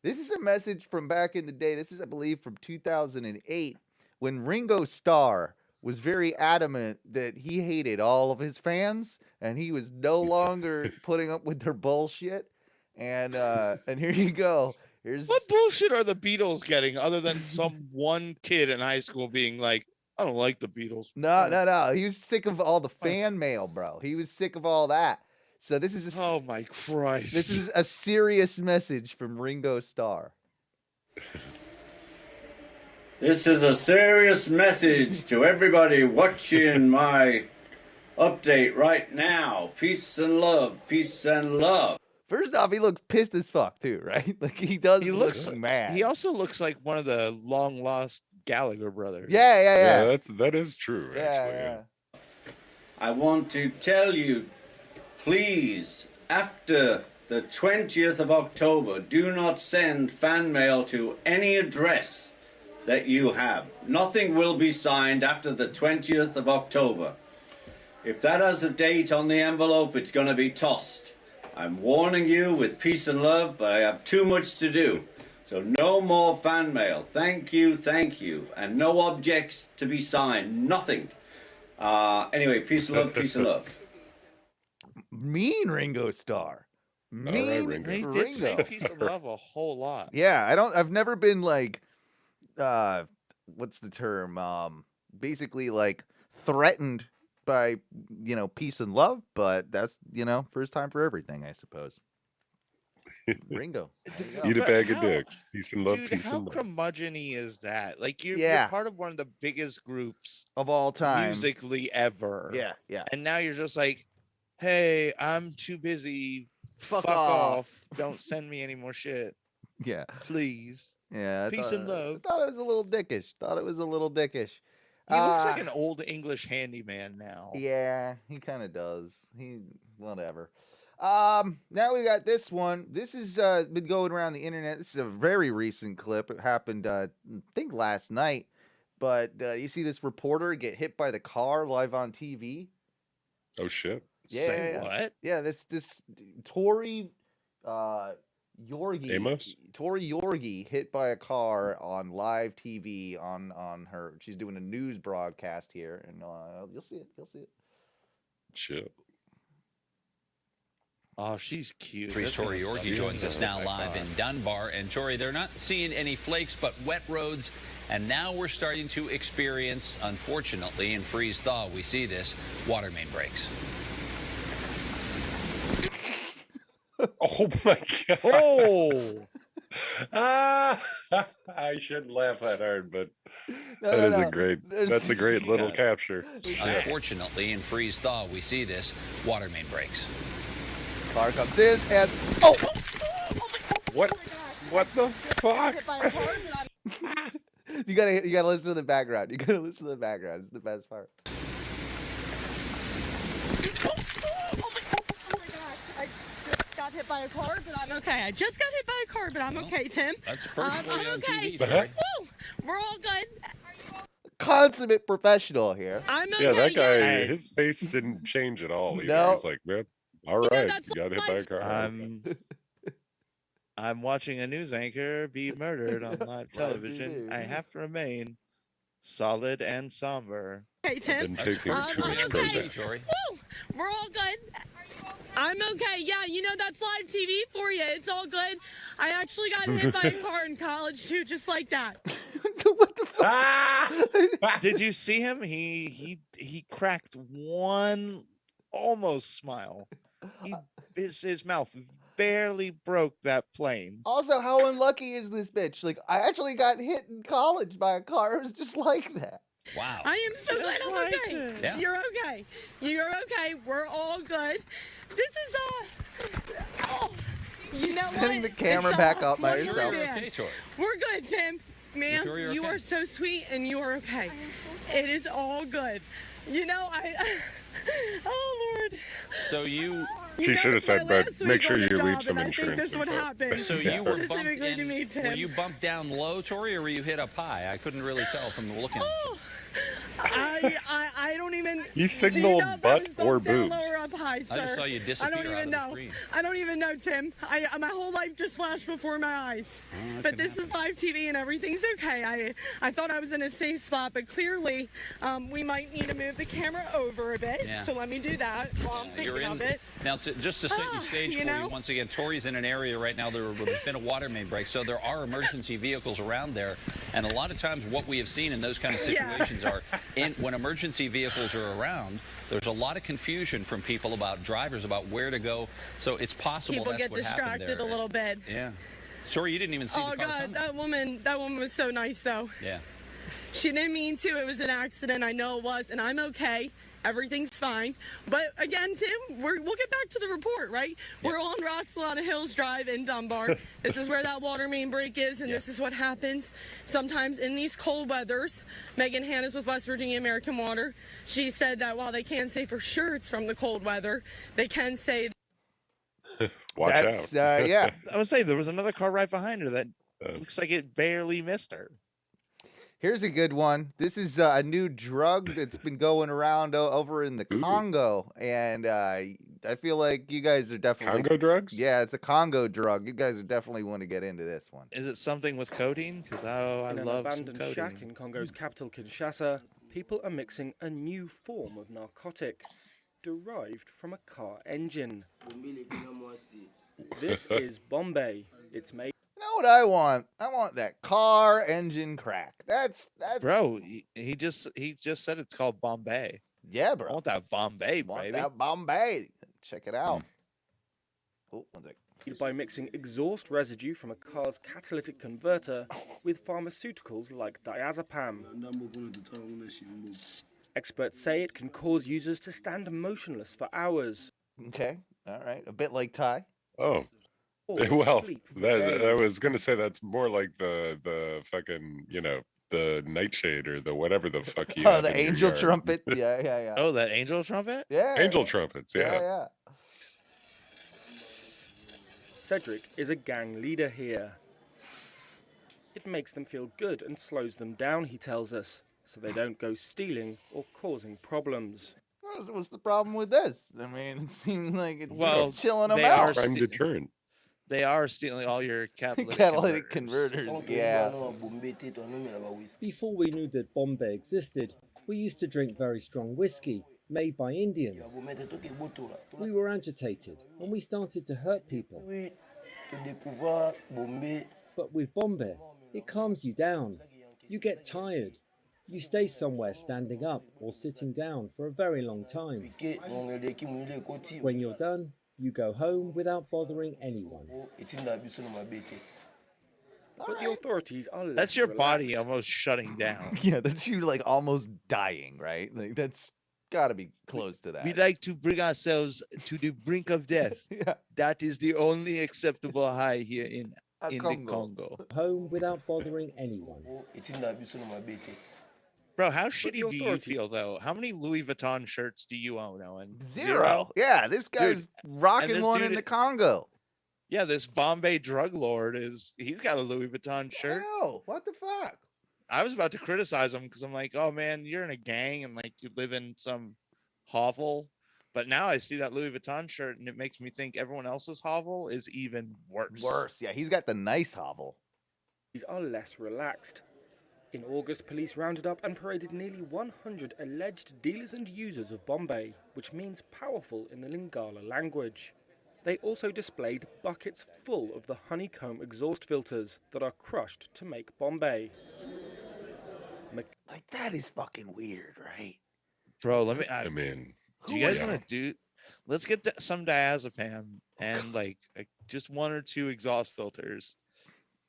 this is a message from back in the day. This is, I believe, from 2008, when Ringo Starr was very adamant that he hated all of his fans and he was no longer putting up with their bullshit. And here you go. What bullshit are the Beatles getting other than some one kid in high school being like, I don't like the Beatles? No. He was sick of all the fan mail, bro. He was sick of all that. So this is oh my Christ. This is a serious message from Ringo Starr. This is a serious message to everybody watching my update right now. Peace and love. Peace and love. First off, he looks pissed as fuck too, right? Like he looks mad. He also looks like one of the long lost Gallagher brothers. Yeah. That is true. Actually, yeah. I want to tell you, please, after the 20th of October, do not send fan mail to any address that you have. Nothing will be signed after the 20th of October. If that has a date on the envelope, it's going to be tossed. I'm warning you with peace and love, but I have too much to do. So no more fan mail. Thank you. And no objects to be signed. Nothing. Anyway, peace and love, peace and love. Mean Ringo Starr. Mean Ringo. He did say peace and love a whole lot. Yeah, I've never been like, what's the term? Basically like threatened by peace and love, but that's first time for everything, I suppose. Ringo, eat a bag of dicks. Peace and love. Dude, peace how and love. curmudgeon-y is that? Like you're part of one of the biggest groups of all time musically ever. Yeah. And now you're just like, hey, I'm too busy. Fuck off. Don't send me any more shit. Yeah, please. Yeah, peace and love. I thought it was a little dickish. He looks like an old English handyman now. Yeah, he kind of does. Whatever. Now we got this one. This has been going around the internet. This is a very recent clip. It happened, I think, last night. But you see this reporter get hit by the car live on TV. Oh shit! Yeah. Say what? Yeah, this Tori Yorgi hit by a car on live TV on her. She's doing a news broadcast here, and you'll see it. Shit. Oh, she's cute. Priest Tori Yorkie joins us now live in Dunbar. And Tori, they're not seeing any flakes, but wet roads. And now we're starting to experience, unfortunately, in freeze thaw, we see this, water main breaks. Oh my god. Oh. I shouldn't laugh that hard, but that's a great little capture. Unfortunately, in freeze thaw, we see this, water main breaks. Car comes in and What the fuck? you gotta listen to the background. You gotta listen to the background. It's the best part. Got hit by a car, but I'm okay. I just got hit by a car, but I'm okay, Tim. That's the first for you on okay. TV, Tori. Woo! We're all good. Consummate professional here. I'm okay. Yeah, that guy, his face didn't change at all. Either. No. He's like, man, all right, you got hit by a car. I'm watching a news anchor be murdered on live television. I have to remain solid and somber. Okay, Tim. Been taking too much Prozac. Tori. Woo! We're all good. I'm okay. Yeah, that's live TV for you. It's all good. I actually got hit by a car in college too, just like that. What the fuck? Did you see him? He cracked one almost smile. His mouth barely broke that plane. Also, how unlucky is this bitch? Like, I actually got hit in college by a car. It was just like that. Wow. I am so glad I'm okay. Yeah. You're okay. You're okay. We're all good. This is you know Setting what? the camera It's, back up by we're yourself. good. Okay, Tori. We're good, Tim. Man, sure you're you okay? are so sweet and you are okay. It is all good. Oh Lord. So you She should have said, but make sure you leave some I insurance. think this would info. happen. So you were bumped Specifically to in, me, Tim. were you bumped down low, Tori, or were you hit up high? I couldn't really tell from the looking. Oh, I don't even. He Do signaled you know if I butt was or bumped down boobs. low or up high, sir? I just saw you disappear I don't out even of the know. screen. I don't even know, Tim. My whole life just flashed before my eyes. But this is live TV and everything's okay. I thought I was in a safe spot, but clearly we might need to move the camera over a bit. Yeah. So let me do that while I'm You're thinking in. of it. Now, just to set you stage you for know? you once again, Tori's in an area right now there's been a water main break, so there are emergency vehicles around there, and a lot of times what we have seen in those kind of situations are when emergency vehicles are around, there's a lot of confusion from people about drivers about where to go. So it's possible People that's get what happened distracted there. a little bit. Yeah. Sorry, you didn't even see Oh the car God, coming. that woman was so nice though. Yeah. She didn't mean to. It was an accident. I know it was, and I'm okay. Everything's fine. But again, Tim, we'll get back to the report, right? Yeah. We're on Roxalana Hills Drive in Dunbar. This is where that water main break is, and this is what happens sometimes in these cold weathers. Megan Hanna's with West Virginia American Water. She said that while they can't say for sure it's from the cold weather, they can say. Watch That's, out. yeah. I was saying there was another car right behind her that looks like it barely missed her. Here's a good one. This is a new drug that's been going around over in the Congo, and I feel like you guys are definitely Congo drugs? Yeah, it's a Congo drug. You guys are definitely want to get into this one. Is it something with codeine? Because I In an love some abandoned codeine. shack in Congo's capital, Kinshasa, people are mixing a new form of narcotic derived from a car engine. This is Bombay. It's made. You know what I want? I want that car engine crack. That's Bro, he just said it's called Bombay. Yeah, I bro. want that Bombay, Want baby. that Bombay. Check it out. Oh, one sec. by mixing exhaust residue from a car's catalytic converter with pharmaceuticals like diazepam. Experts say it can cause users to stand motionless for hours. Okay, all right. A bit like Ty. Oh. Well, I was going to say that's more like the fucking, the nightshade or the whatever the fuck you have the in your angel yard. trumpet. Yeah. Oh, that angel trumpet? Yeah. Angel trumpets, Yeah. Cedric is a gang leader here. It makes them feel good and slows them down, he tells us, so they don't go stealing or causing problems. What's the problem with this? I mean, it seems like it's chilling them they out. Crime deterrent. They are stealing all your catalytic converters. Yeah. Before we knew that Bombay existed, we used to drink very strong whiskey. made by Indians. We were agitated and we started to hurt people. But with Bombay, it calms you down. You get tired. You stay somewhere standing up or sitting down for a very long time. When you're done, you go home without bothering anyone. But the authorities are less That's your relaxed. body almost shutting down. Yeah, that's you like almost dying, right? Like that's got to be close to that. We like to bring ourselves to the brink of death. Yeah. That is the only acceptable high here in the Congo. Home without bothering anyone. Bro, how shitty do you feel though? How many Louis Vuitton shirts do you own, Owen? Zero. Yeah, this guy's rocking one in the Congo. Yeah, this Bombay drug lord he's got a Louis Vuitton shirt. No, what the fuck? I was about to criticize him because I'm like, oh man, you're in a gang and like you live in some hovel. But now I see that Louis Vuitton shirt and it makes me think everyone else's hovel is even worse. Worse, yeah. He's got the nice hovel. These are less relaxed. In August, police rounded up and paraded nearly 100 alleged dealers and users of Bombay, which means powerful in the Lingala language. They also displayed buckets full of the honeycomb exhaust filters that are crushed to make Bombay. Like, that is fucking weird, right? Bro, I mean, do you guys want to do? Let's get some diazepam and like just one or two exhaust filters.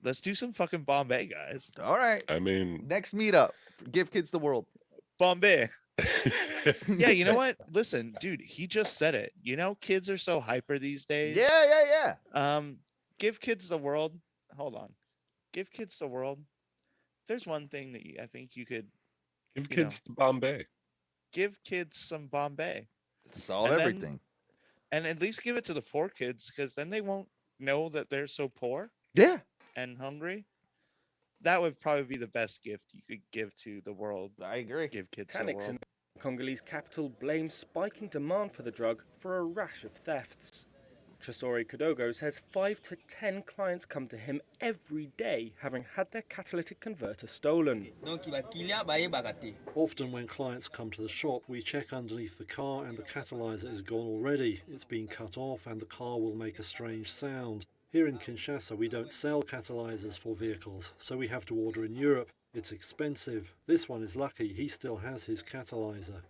Let's do some fucking Bombay, guys. All right. I mean, next meetup, give kids the world. Bombay. Yeah, you know what? Listen, dude, he just said it. You know, kids are so hyper these days. Yeah. Give kids the world. Hold on. Give kids the world. There's one thing that I think you could give kids the Bombay. Give kids some Bombay. Solve everything. And at least give it to the poor kids, because then they won't know that they're so poor. Yeah. And hungry. That would probably be the best gift you could give to the world. I agree. Give kids the Mechanics world. in the Congolese capital blame spiking demand for the drug for a rash of thefts. Chisori Kodogo says 5 to 10 clients come to him every day having had their catalytic converter stolen. Often when clients come to the shop, we check underneath the car and the catalyzer is gone already. It's been cut off and the car will make a strange sound. Here in Kinshasa, we don't sell catalyzers for vehicles, so we have to order in Europe. It's expensive. This one is lucky, he still has his catalyzer.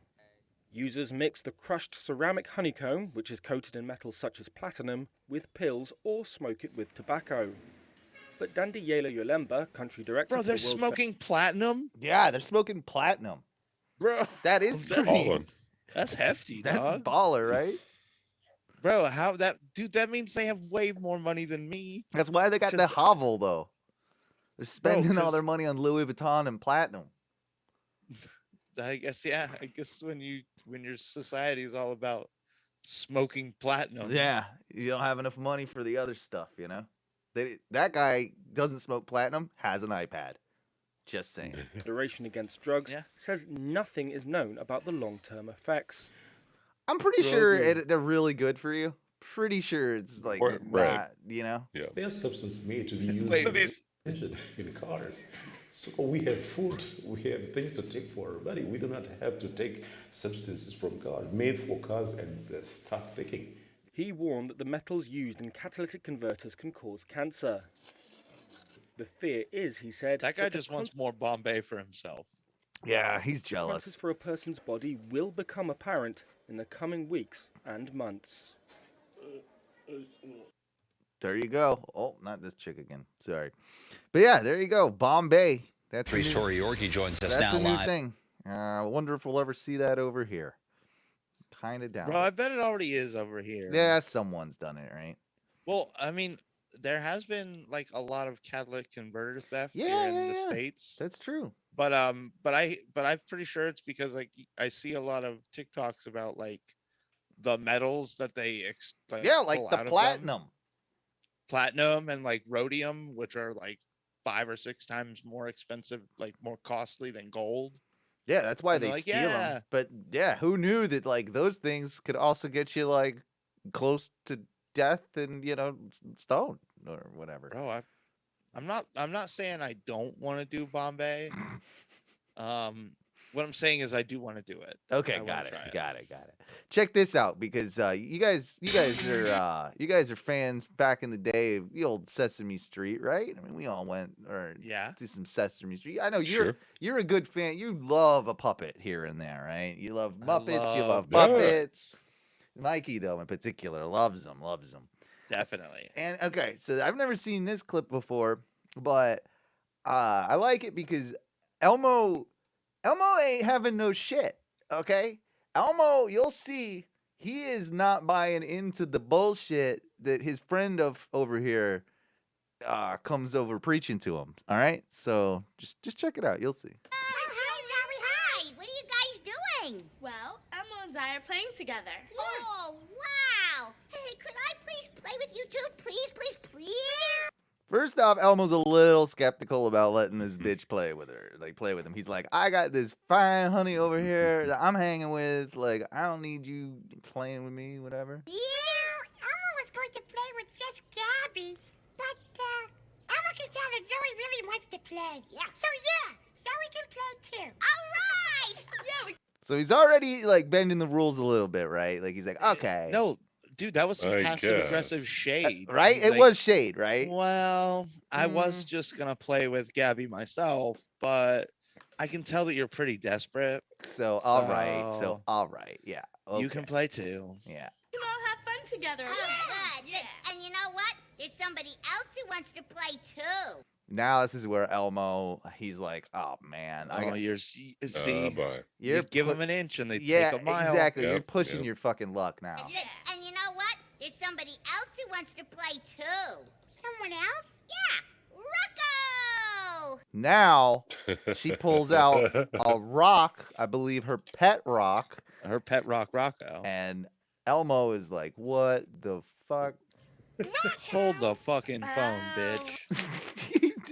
Users mix the crushed ceramic honeycomb, which is coated in metals such as platinum, with pills or smoke it with tobacco. But Dandiyela Yolemba, country director... Bro, they're smoking platinum? Yeah, they're smoking platinum. Bro. That is pretty... That's hefty, That's dog. baller, right? Bro, that means they have way more money than me. That's why they got the hovel, though. They're spending all their money on Louis Vuitton and platinum. I guess when your society is all about smoking platinum. Yeah, you don't have enough money for the other stuff, you know? That guy doesn't smoke platinum, has an iPad. Just saying. Federation Against Drugs says nothing is known about the long-term effects. I'm pretty sure they're really good for you. Pretty sure it's like not, you know? Yeah. There's substance made to be used in cars. So we have food, we have things to take for our body. We do not have to take substances from cars, made for cars, and start taking. He warned that the metals used in catalytic converters can cause cancer. The fear is, he said... That guy just wants more Bombay for himself. Yeah, he's jealous. Consequences for a person's body will become apparent in the coming weeks and months. There you go. Oh, not this chick again. Sorry. But yeah, there you go. Bombay. That's Three-story Yorkie joins us that's now a new live. thing. I wonder if we'll ever see that over here. Kind of down. Bro, I bet it already is over here. Yeah, someone's done it, right? Well, I mean, there has been like a lot of catalytic converter theft here in the States. That's true. But I'm pretty sure it's because like I see a lot of TikToks about like the metals that they like pull the out of platinum. Platinum and like rhodium, which are like 5 or 6 times more expensive, like more costly than gold. Yeah, that's why And they they're like, steal yeah. them. But yeah, who knew that like those things could also get you like close to death and stoned or whatever. Bro, I'm not saying I don't want to do Bombay. what I'm saying is I do want to do it. Okay, I got wanna it, try it. got it, got it. Check this out because you guys are fans back in the day of the old Sesame Street, right? I mean, we all went to some Sesame Street. I know you're a good fan. You love a puppet here and there, right? You love Muppets, you love puppets. Mikey though, in particular, loves them. Definitely. And okay, so I've never seen this clip before, but I like it because Elmo ain't having no shit, okay? Elmo, you'll see, he is not buying into the bullshit that his friend over here comes over preaching to him, all right? So just check it out. You'll see. Hi. What are you guys doing? Well, Emma and I are playing together. Oh, wow. Hey, could I please play with you too? Please? First off, Elmo's a little skeptical about letting this bitch play with him. He's like, I got this fine honey over here that I'm hanging with. Like, I don't need you playing with me, whatever. Yeah, Elmo was going to play with just Gabby, but Elmo can tell that Zoe really wants to play. Yeah. So yeah, Zoe can play too. All right. Yeah. So he's already like bending the rules a little bit, right? Like he's like, okay. No, dude, that was some passive aggressive shade. Right? He's It like, was shade, right? Well, I was just gonna play with Gabby myself, but I can tell that you're pretty desperate. So all right. Yeah. You can play too. Yeah. We can all have fun together. Oh, good. And you know what? There's somebody else who wants to play too. Now this is where Elmo, he's like, oh man. See, boy. you give them an inch and they yeah, take a mile. exactly. You're pushing your fucking luck now. And you know what? There's somebody else who wants to play too. Someone else? Yeah, Rocco! Now she pulls out a rock, I believe her pet rock. Her pet rock, Rocco. And Elmo is like, what the fuck? Hold the fucking phone, bitch.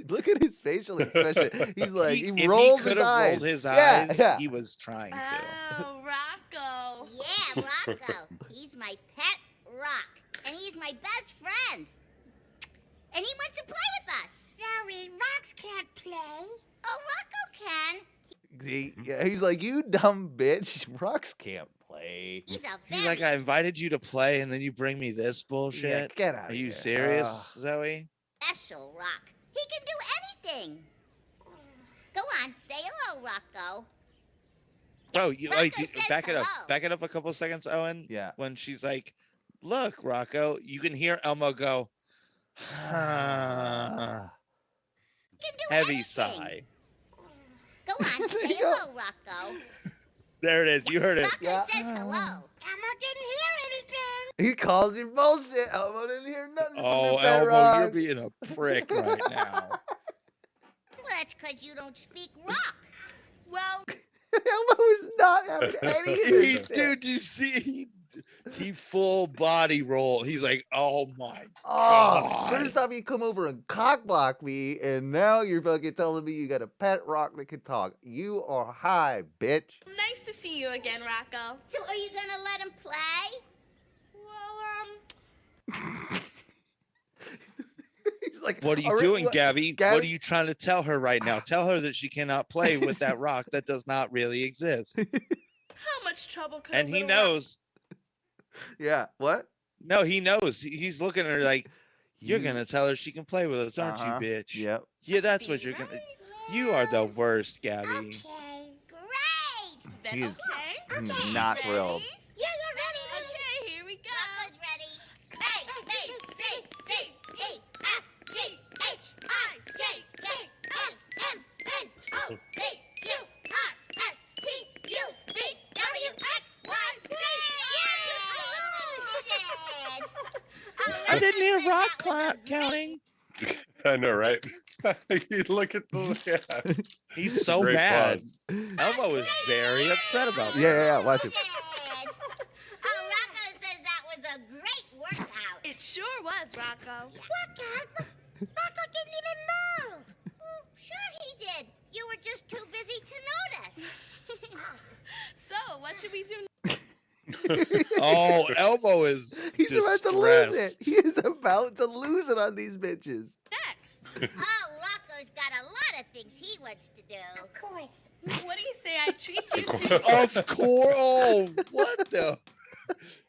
Look at his facial expression. He's like, he if rolls he his could've eyes. rolled his eyes, Yeah. he was trying to. Oh, Rocco. Yeah, Rocco. He's my pet rock. And he's my best friend. And he wants to play with us. Zoe, rocks can't play. Oh, Rocco can. See, yeah, he's like, you dumb bitch. Rocks can't play. He's He's like, I invited you to play, and then you bring me this bullshit. Yeah, get out Are of you here. serious, Zoe? special rock. He can do anything. Go on, say hello, Rocco. Oh, you Rocco like says back it up. hello. Back it up a couple seconds, Owen. Yeah. When she's like, "Look, Rocco," you can hear Elmo go, heavy sigh. Go on, say hello, Rocco. There it is. You heard it. Rocco says hello. Elmo didn't hear anything. He calls you bullshit. Elmo didn't hear nothing. Oh, from that Elmo, rock. you're being a prick right now. Well, that's because you don't speak rock. Well, Elmo is not having any of this. Dude, you see, he full body roll. He's like, oh my Oh, God. first off, you come over and cockblock me, and now you're fucking telling me you got a pet rock that can talk. You are high, bitch. nice to see you again, Rocco. So are you gonna let him play? Well, He's like, What are you "All right, doing, what- Gabby? Gabby?" What are you trying to tell her right now? Tell her that she cannot play with that rock that does not really exist. how much trouble could a And he little knows. Yeah, what? No, he knows. He's looking at her like, you're going to tell her she can play with us, aren't Uh-huh. you, bitch? Yep. Yeah, that's what you're going to. You are the worst, Gabby. Okay, great. Then He is- okay. He's not thrilled. Yeah, you're ready. Okay, here we go. Rocco's ready. A, B, C, D, E, F, G, H, I, J, K, L, M, N, O, P, Q, R, S, T, U, V, W, X, Y, Z. I didn't hear rock counting. I know, right? You look at the. Yeah. He's so Great mad. pause. Elmo is very upset about that. Yeah, watch him. Oh, Rocco says that was a great workout. It sure was, Rocco. Workout? Rocco didn't even move. Sure he did. You were just too busy to notice. So, what should we do Oh, Elmo is He's about to lose it. distressed. He is about to lose it on these bitches. next? Oh, Rocco's got a lot of things he wants to do. Of course. What do you say I treat you to? Of course. Oh, what the?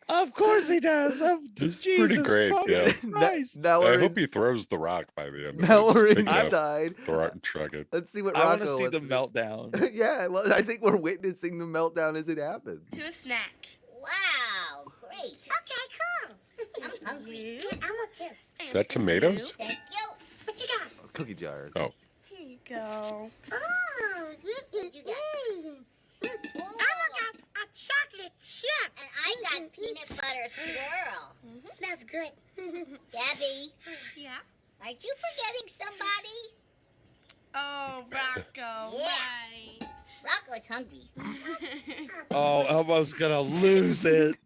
Of course he does. This is Jesus pretty great. fucking Yeah. Christ. Now I we're hope he throws the rock by the end. Now of it. we're Pick it up, inside. throw it and truck it. Let's see what I want Rocco to see wants the to do. meltdown. Yeah, well, I think we're witnessing the meltdown as it happens. To a snack. Wow, great. Okay, cool. I'm hungry. Yeah, I'm okay. Is that tomatoes? Thank you. What you got? It's cookie jar. Oh. Here you go. Oh, you got. I got a chocolate chip. And I got peanut butter swirl. Smells good. Gabby, Yeah. aren't you forgetting somebody? Oh, Rocco. Yeah. Right. Rocco's hungry. Oh, Elmo's gonna lose it.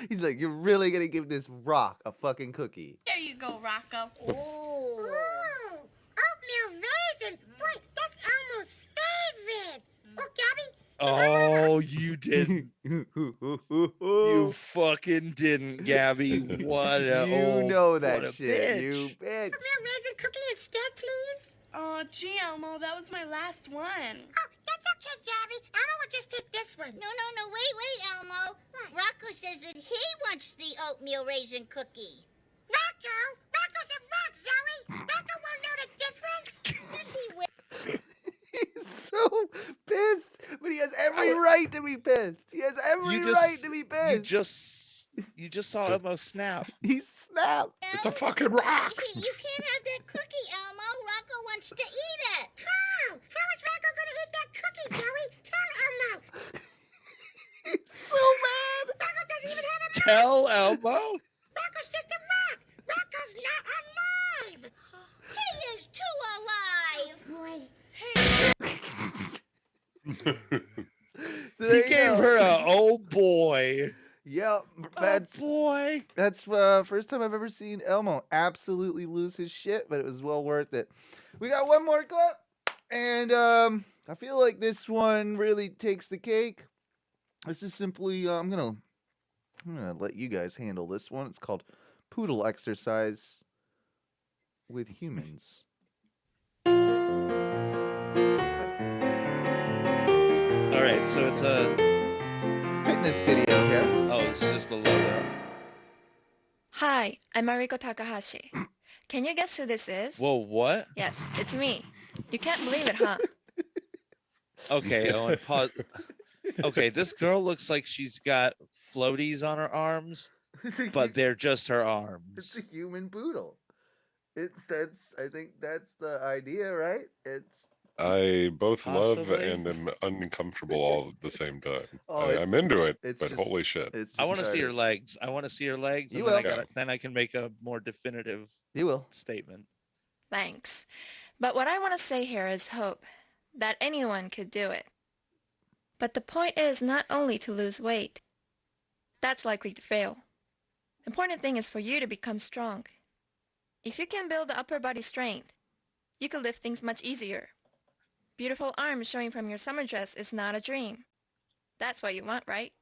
He's like, you're really gonna give this rock a fucking cookie? There you go, Rocco. Ooh, oatmeal raisin. Boy, that's Elmo's favorite. Oh, Gabby. Oh, you didn't. You fucking didn't, Gabby. What a You know what that a shit, bitch. you bitch. Oatmeal raisin cookie instead, please. Oh, gee, Elmo, that was my last one. Oh, that's okay, Gabby. Elmo will just take this one. No, wait, Elmo. Rocco says that he wants the oatmeal raisin cookie. Rocco? Rocco's a rock, Zoe. Rocco won't know the difference. Yes, he will. He's so pissed, but he has every right to be pissed. He has every right to be pissed. You just saw Elmo snap. He snapped. It's a fucking rock. You can't have that cookie, Elmo. Rocco wants to eat it. How? How is Rocco going to eat that cookie, Zoe? Tell Elmo. He's so mad. Rocco doesn't even have a mouth. Tell Elmo. Rocco's just a rock. Rocco's not alive. He is too alive. Boy. So He there you gave go. her a oh boy. Yep, that's boy. That's first time I've ever seen Elmo absolutely lose his shit, but it was well worth it. We got one more clip, and I feel like this one really takes the cake. This is simply I'm gonna let you guys handle this one. It's called Poodle Exercise with Humans. All right, so it's a fitness video here. Oh, this is just the logo. Hi, I'm Mariko Takahashi. Can you guess who this is? Whoa, what? Yes, it's me. You can't believe it, huh? Okay, Owen, pause. Okay, this girl looks like she's got floaties on her arms, but they're just her arms. It's a human poodle. I think that's the idea, right? I both love Possibly. and am uncomfortable all at the same time. Oh, I'm into it, it's but just- holy shit. I want to see her legs. I want to see her legs. You and will. then I can make a more definitive You will. statement. Thanks. But what I want to say here is hope that anyone could do it. But the point is not only to lose weight. That's likely to fail. The important thing is for you to become strong. If you can build the upper body strength, you can lift things much easier. Beautiful arms showing from your summer dress is not a dream. That's what you want, right?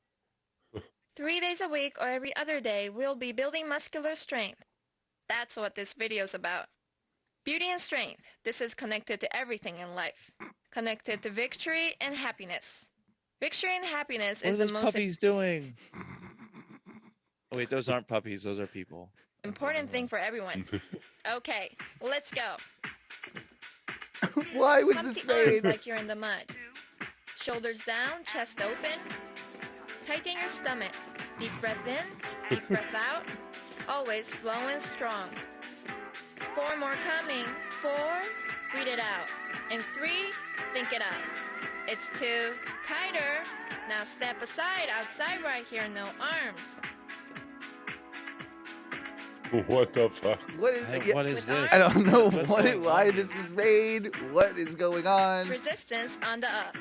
3 days a week or every other day, we'll be building muscular strength. That's what this video's about. Beauty and strength. This is connected to everything in life. Connected to victory and happiness. Victory and happiness What are is the those most puppies doing? Oh, wait, those aren't puppies. Those are people. important thing for everyone. Okay, let's go. Why was Pump this the arms made? like you're in the mud. Shoulders down, chest open. Tighten your stomach. Deep breath in, deep breath out. Always slow and strong. 4 more coming. 4, breathe it out. And 3, think it out. It's 2, tighter. Now step aside, outside right here, no arms. What the fuck? What is, What is this? I don't know What's what going why on? this was made. What is going on? Resistance on the up.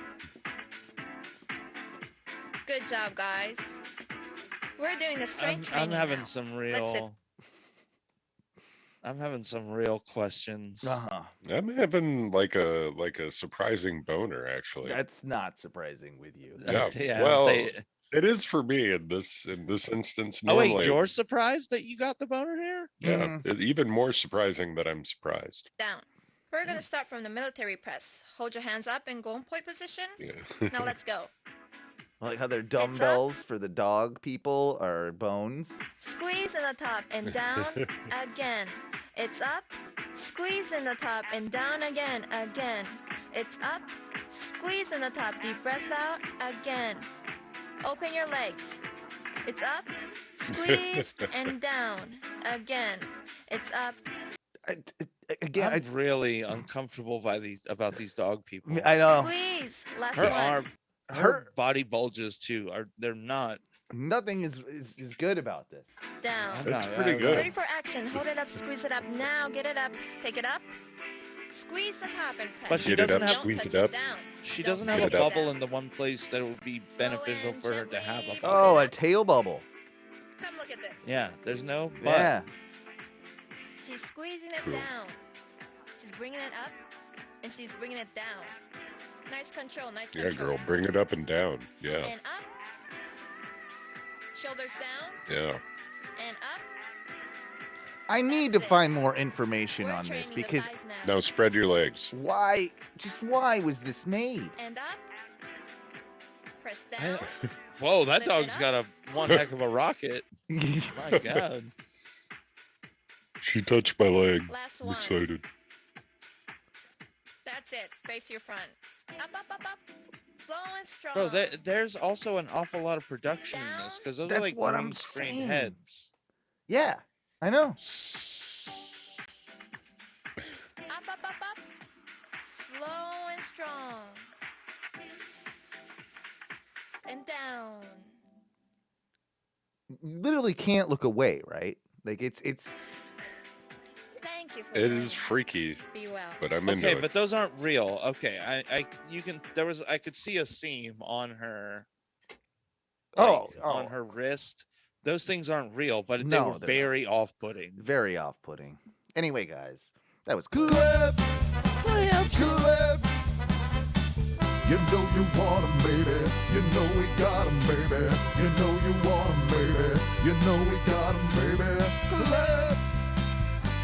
Good job, guys. We're doing the strength I'm training having now. some Let's sit. real. I'm having some real questions. Uh-huh. I'm having like a surprising boner, actually. That's not surprising with you. Yeah. Yeah, well, say- it is for me in this instance. Oh wait, Normally, you're surprised that you got the boner here? yeah, even more surprising that I'm surprised. Down. We're gonna start from the military press. Hold your hands up in gun point position. Yeah. Now let's go. Like how their dumbbells for the dog people are bones. Squeeze in the top and down again. It's up. Squeeze in the top and down again. It's up. Squeeze in the top. Deep breath out again. Open your legs. It's up. Squeeze and down again. It's up. Again, I'm really uncomfortable about these dog people. I know. Squeeze. Last Her one. arm, her body bulges too. They're not. Nothing is good about this. Down. That's pretty good. Ready for action. Hold it up. Squeeze it up. Now get it up. Take it up. Squeeze the top and press. But she Get it doesn't up, have. squeeze it up. She Don't doesn't have touch a it up. bubble in the one place that would be beneficial for her to have a bubble. Oh, a tail bubble. Come look at this. Yeah, there's no. But Yeah. She's squeezing it True. down. She's bringing it up, and she's bringing it down. Nice control, nice Yeah, control. girl, bring it up and down. Yeah. And up. Shoulders down, Yeah. and up. I need to find more information on this because Now spread your legs. why was this made? And up. Press down. Whoa, that Lift it dog's up. got one heck of a rocket. My God. She touched my leg. Last I'm one. excited. That's it. Face your front. Up, up, up, up. Slow and strong. Bro, there's also an awful lot of production in this because those That's are like what green I'm screen saying. heads. Yeah, I know. Up, up, up, up. Slow and strong. And down. You literally can't look away, right? Like it's Thank you for It joining is us. freaky, Be well. but I'm into Okay, it. but those aren't real. Okay, I could see a seam on her. On her wrist. Those things aren't real, but they No, were they're very off-putting. very off-putting. Anyway, guys, that was cool. Clips. You know you want 'em, baby. You know we got 'em, baby. You know you want 'em, baby. You know we got 'em, baby. Clips.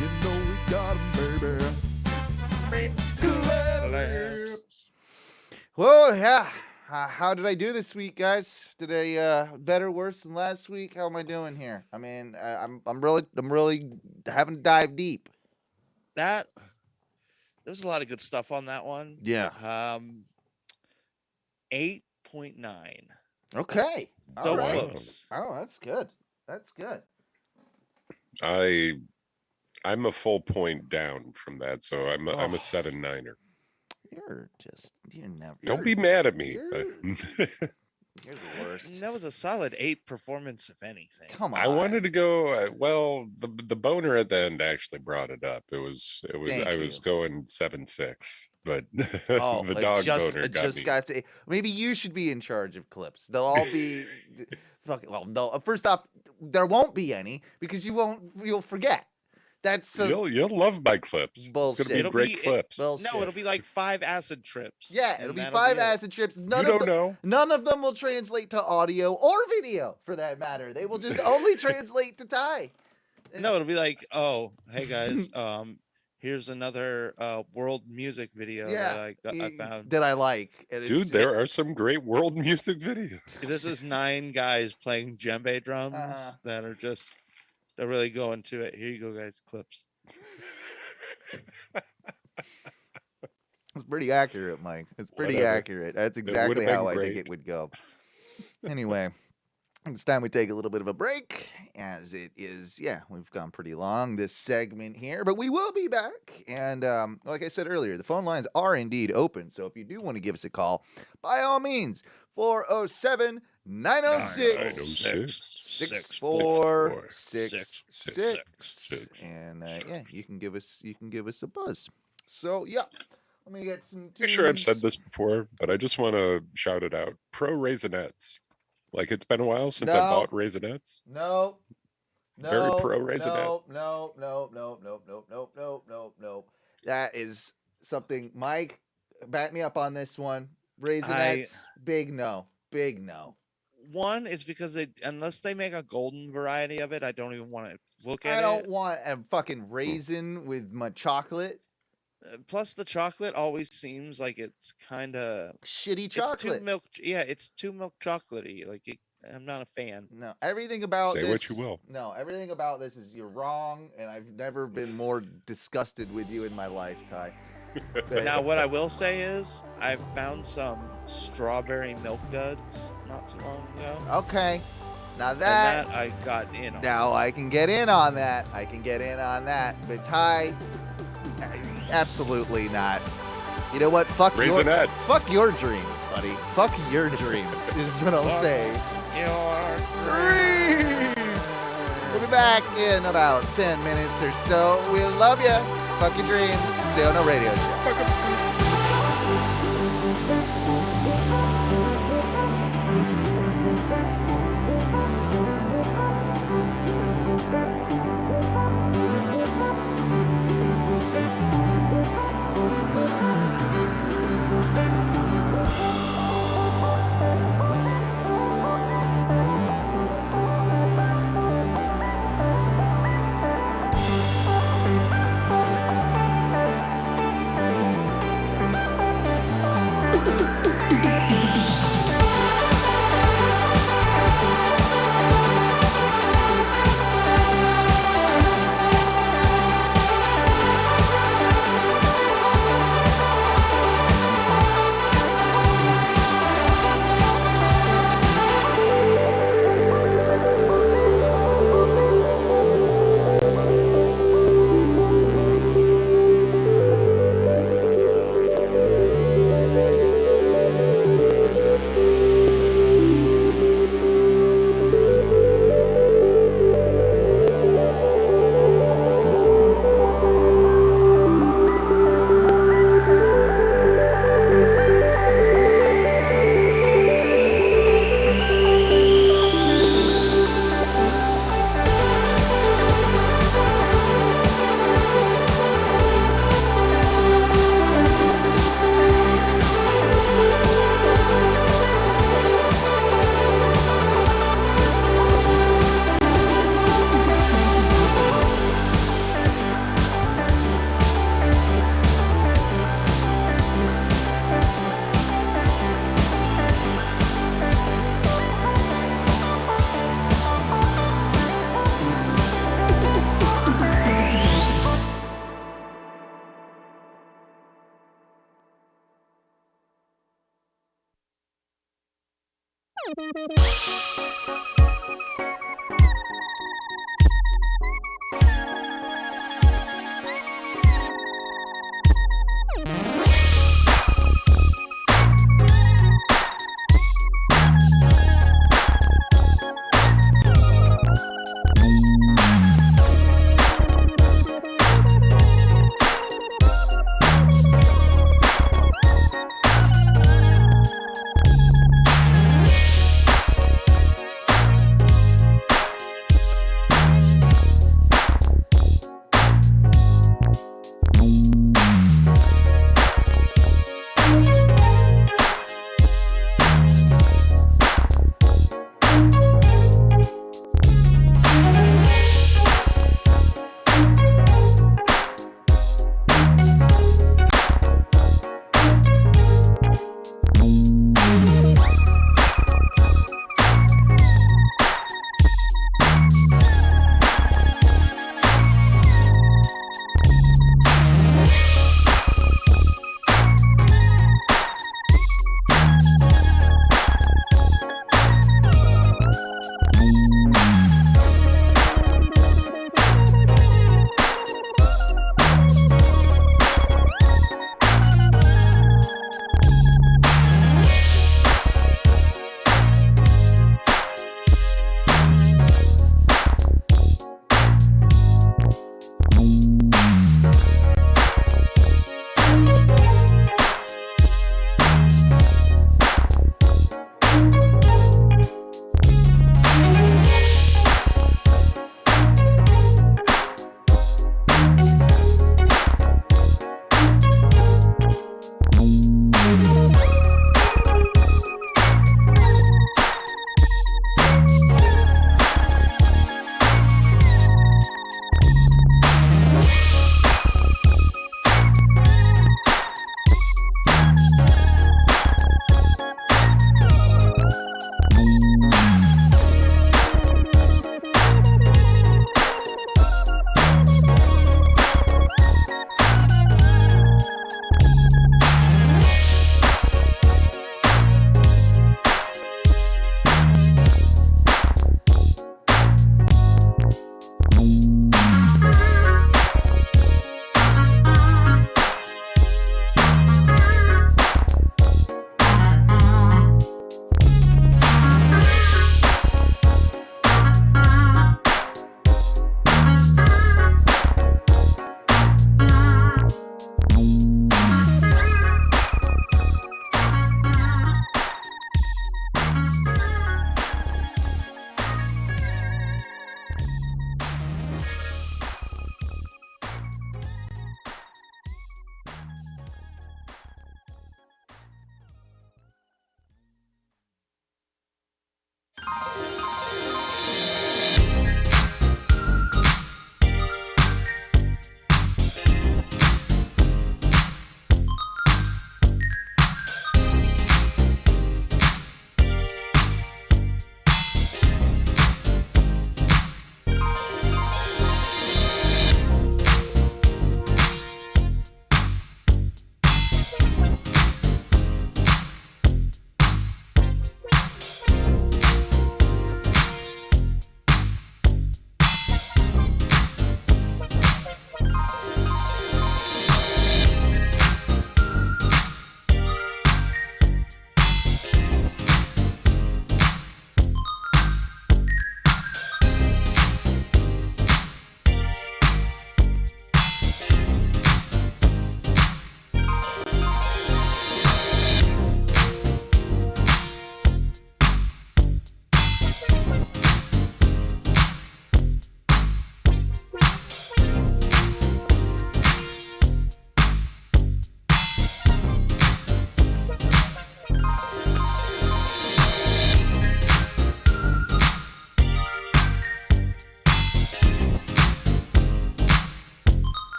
You know we got 'em, baby. Clips. Whoa, yeah. How did I do this week, guys? Did I better, worse than last week? How am I doing here? I mean, I'm really having to dive deep. There's a lot of good stuff on that one. Yeah. 8.9. Okay. So All right. close. Oh, that's good. That's good. I'm a full point down from that, so I'm a Oh. 7-9er. You're never. Don't be mad at me. You're the worst. That was a solid 8 performance, if anything. Come on. I wanted to go. Well, the boner at the end actually brought it up. It was. Thank I you. was going 7-6, but Oh, the it dog just, boner it got just me. got to. Maybe you should be in charge of clips. They'll all be. Fucking. Well, no. First off, there won't be any because you'll forget. That's You'll love my clips. bullshit. It's gonna be great clips. Bullshit. No, it'll be like 5 acid trips. Yeah, and it'll be that'll 5 it. acid trips. None You of don't know. None of them will translate to audio or video, for that matter. They will just only translate to Thai. No, it'll be like, oh, hey guys, here's another world music video Yeah, that I found. that I like. And it's Dude, just- there are some great world music videos. This is 9 guys playing djembe drums Uh-huh. that are they're really going to it. Here you go, guys, clips. It's pretty accurate, Mike. It's pretty Whatever. accurate. That's would've exactly been how I think great. it would go. Anyway, it's time we take a little bit of a break, as it is, we've gone pretty long this segment here, but we will be back. And like I said earlier, the phone lines are indeed open. So if you do want to give us a call, by all means, 407 906 6466. And you can give us a buzz. So let me get some. I'm sure I've tunes. said this before, but I just want to shout it out. Pro Raisinets. Like, it's been a while since I No. bought Raisinets. No. Very pro Raisinette. No. That is something. Mike, back me up on this one. Raisinets, big no. Big no. One is because unless they make a golden variety of it, I don't even want to look at I it. don't want a fucking raisin with my chocolate. Plus, the chocolate always seems like it's kind of shitty chocolate. It's too milk. Yeah, it's too milk chocolatey. Like I'm not a fan. No, everything about Say this. what you will. No, everything about this is you're wrong, and I've never been more disgusted with you in my life, Ty. Now, what I will say is I've found some strawberry milk duds not too long ago. Okay. Now And that I got in on. now I can get in on that. But Ty, absolutely not. You know what? Fuck your dreams, buddy. Fuck your dreams is what I'll say. Your dreams. We'll be back in about 10 minutes or so. We love you. Fuck your dreams. It's the Ono Radio Show.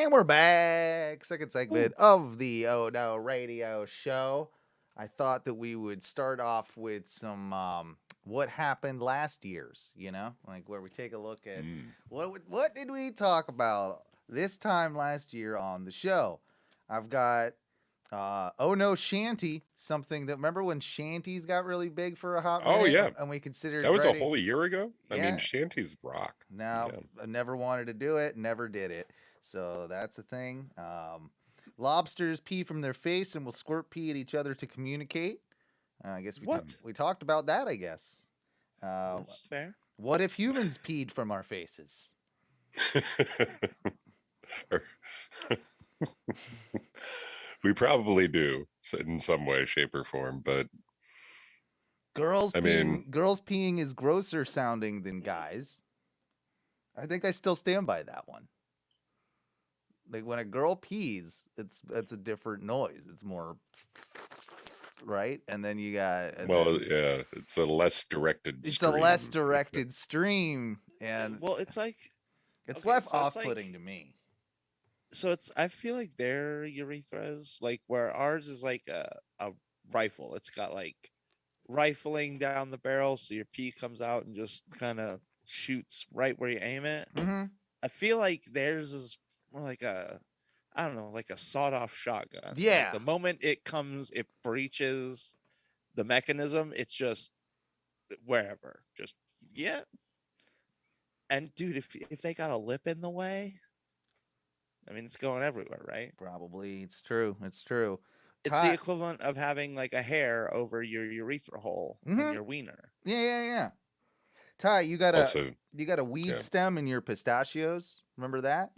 And we're back. Second segment of the Oh No Radio Show. I thought that we would start off with some what happened last year's, like where we take a look at what did we talk about this time last year on the show. I've got Oh No Shanty, something that, remember when shanties got really big for a hot minute? Oh yeah, and we considered that was writing... a whole year ago. Yeah. I mean, shanties rock. No, I never wanted to do it, never did it. So that's a thing. Lobsters pee from their face and will squirt pee at each other to communicate. I guess we talked about that, I guess. That's fair. What if humans peed from our faces? We probably do in some way, shape, or form, but girls peeing is grosser sounding than guys. I think I still stand by that one. Like when a girl pees, it's a different noise. It's more right, and then you got it's a less directed. It's stream. A less directed stream, and it's like it's less off-putting to me. So I feel like their urethras, like where ours is like a rifle. It's got like rifling down the barrel, so your pee comes out and just kind of shoots right where you aim it. Mm-hmm. I feel like theirs is more like like a sawed-off shotgun. Yeah. Like the moment it comes, it breaches the mechanism. It's just wherever, just yeah. And dude, if they got a lip in the way, I mean, it's going everywhere, right? Probably. It's true. It's true. It's the equivalent of having like a hair over your urethra hole in your wiener. Yeah. Ty, you got a weed stem in your pistachios. Remember that?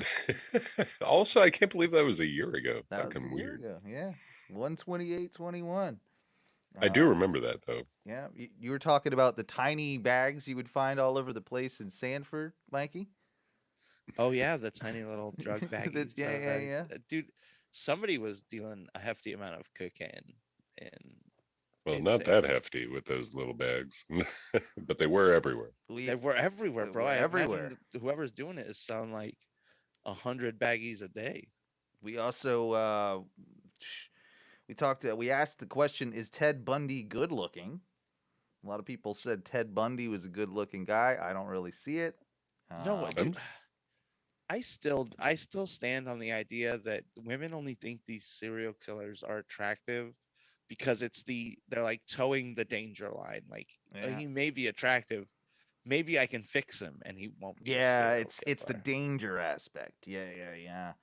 Also, I can't believe that was a year ago. That Fucking was a year weird. ago. Yeah, 1/28/21. I do remember that though. Yeah, you were talking about the tiny bags you would find all over the place in Sanford, Mikey. Oh yeah, the tiny little drug baggies. Yeah. Dude, somebody was dealing a hefty amount of cocaine Well, not that hefty with those little bags, but they were everywhere. They were everywhere, bro. Everywhere. Whoever's doing it is selling like 100 baggies a day. We also we asked the question: is Ted Bundy good looking? A lot of people said Ted Bundy was a good looking guy. I don't really see it. No, dude. I still stand on the idea that women only think these serial killers are attractive because they're like towing the danger line. Like he may be attractive, maybe I can fix him and he won't be. Yeah, it's the danger aspect. Yeah.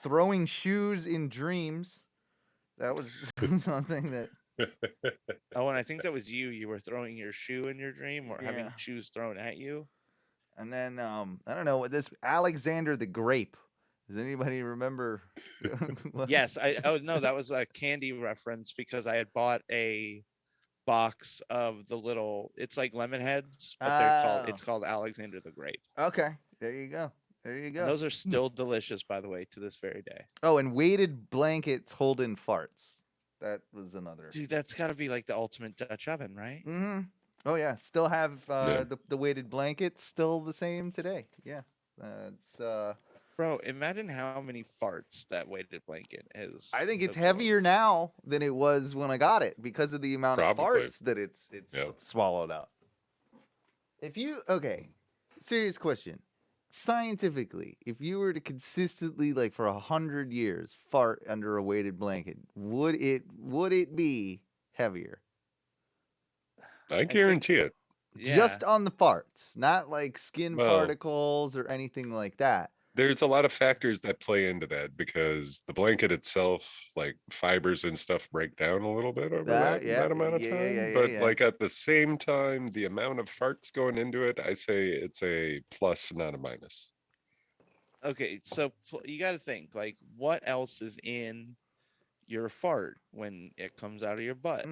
Throwing shoes in dreams. That was something that. Oh, and I think that was you. You were throwing your shoe in your dream, or having shoes thrown at you. And then I don't know, this Alexander the Grape. Does anybody remember? Yes, no, that was a candy reference because I had bought a box of the little. It's like lemon heads, but it's called Alexander the Grape. Okay, there you go. And those are still delicious, by the way, to this very day. Oh, and weighted blankets hold in farts. That was another. Dude, that's got to be like the ultimate Dutch oven, right? Mm-hmm. Oh yeah, still have the weighted blanket still the same today. Yeah, it's bro. Imagine how many farts that weighted blanket is. I think it's heavier now than it was when I got it because of the amount of farts that it's swallowed up. Serious question. Scientifically, if you were to consistently, like for 100 years, fart under a weighted blanket, would it be heavier? I guarantee it. Just on the farts, not like skin particles or anything like that. There's a lot of factors that play into that because the blanket itself, like fibers and stuff, break down a little bit over that amount of time. But like at the same time, the amount of farts going into it, I say it's a plus, not a minus. Okay, so you got to think, like, what else is in your fart when it comes out of your butt?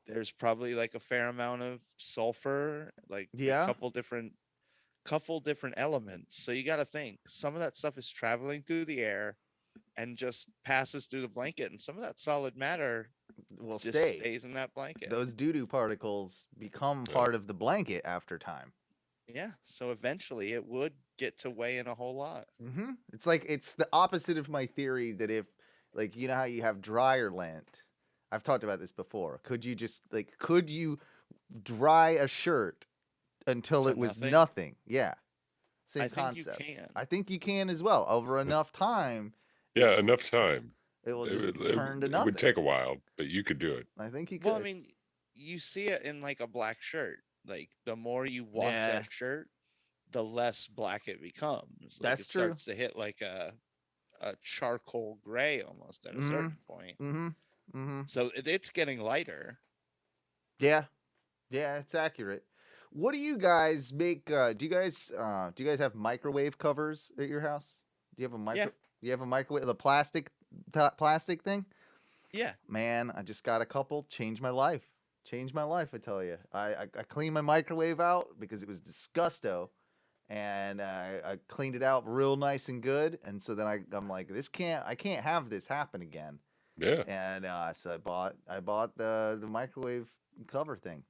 There's probably like a fair amount of sulfur, like a couple different elements. So you got to think some of that stuff is traveling through the air and just passes through the blanket, and some of that solid matter will stays in that blanket. Those doo-doo particles become part of the blanket after time. Yeah. So eventually it would get to weigh in a whole lot. Mm-hmm. It's the opposite of my theory that if, like, you know how you have dryer lint. I've talked about this before. Could you dry a shirt until To it was nothing? nothing? Yeah. Same I think you concept. can. I think you can as well. Over enough time, Yeah, enough time. it will just It turn to would nothing. take a while, but you could do it. I think you could. Well, I mean, you see it in like a black shirt. Like the more you wash Yeah. that shirt, the less black it becomes. Like, That's it true. starts to hit like a charcoal gray almost at a certain point. Mm-hmm. Mm-hmm. So it's getting lighter. Yeah. Yeah, it's accurate. What do you guys make? Do you guys have microwave covers at your house? Do you have a micro? Yeah. You have a microwave, the plastic thing? Yeah. Man, I just got a couple. Changed my life. Changed my life. I tell you. I cleaned my microwave out because it was disgusto, and I cleaned it out real nice and good. And so then I'm like, I can't have this happen again. Yeah. And so I bought the microwave cover thing.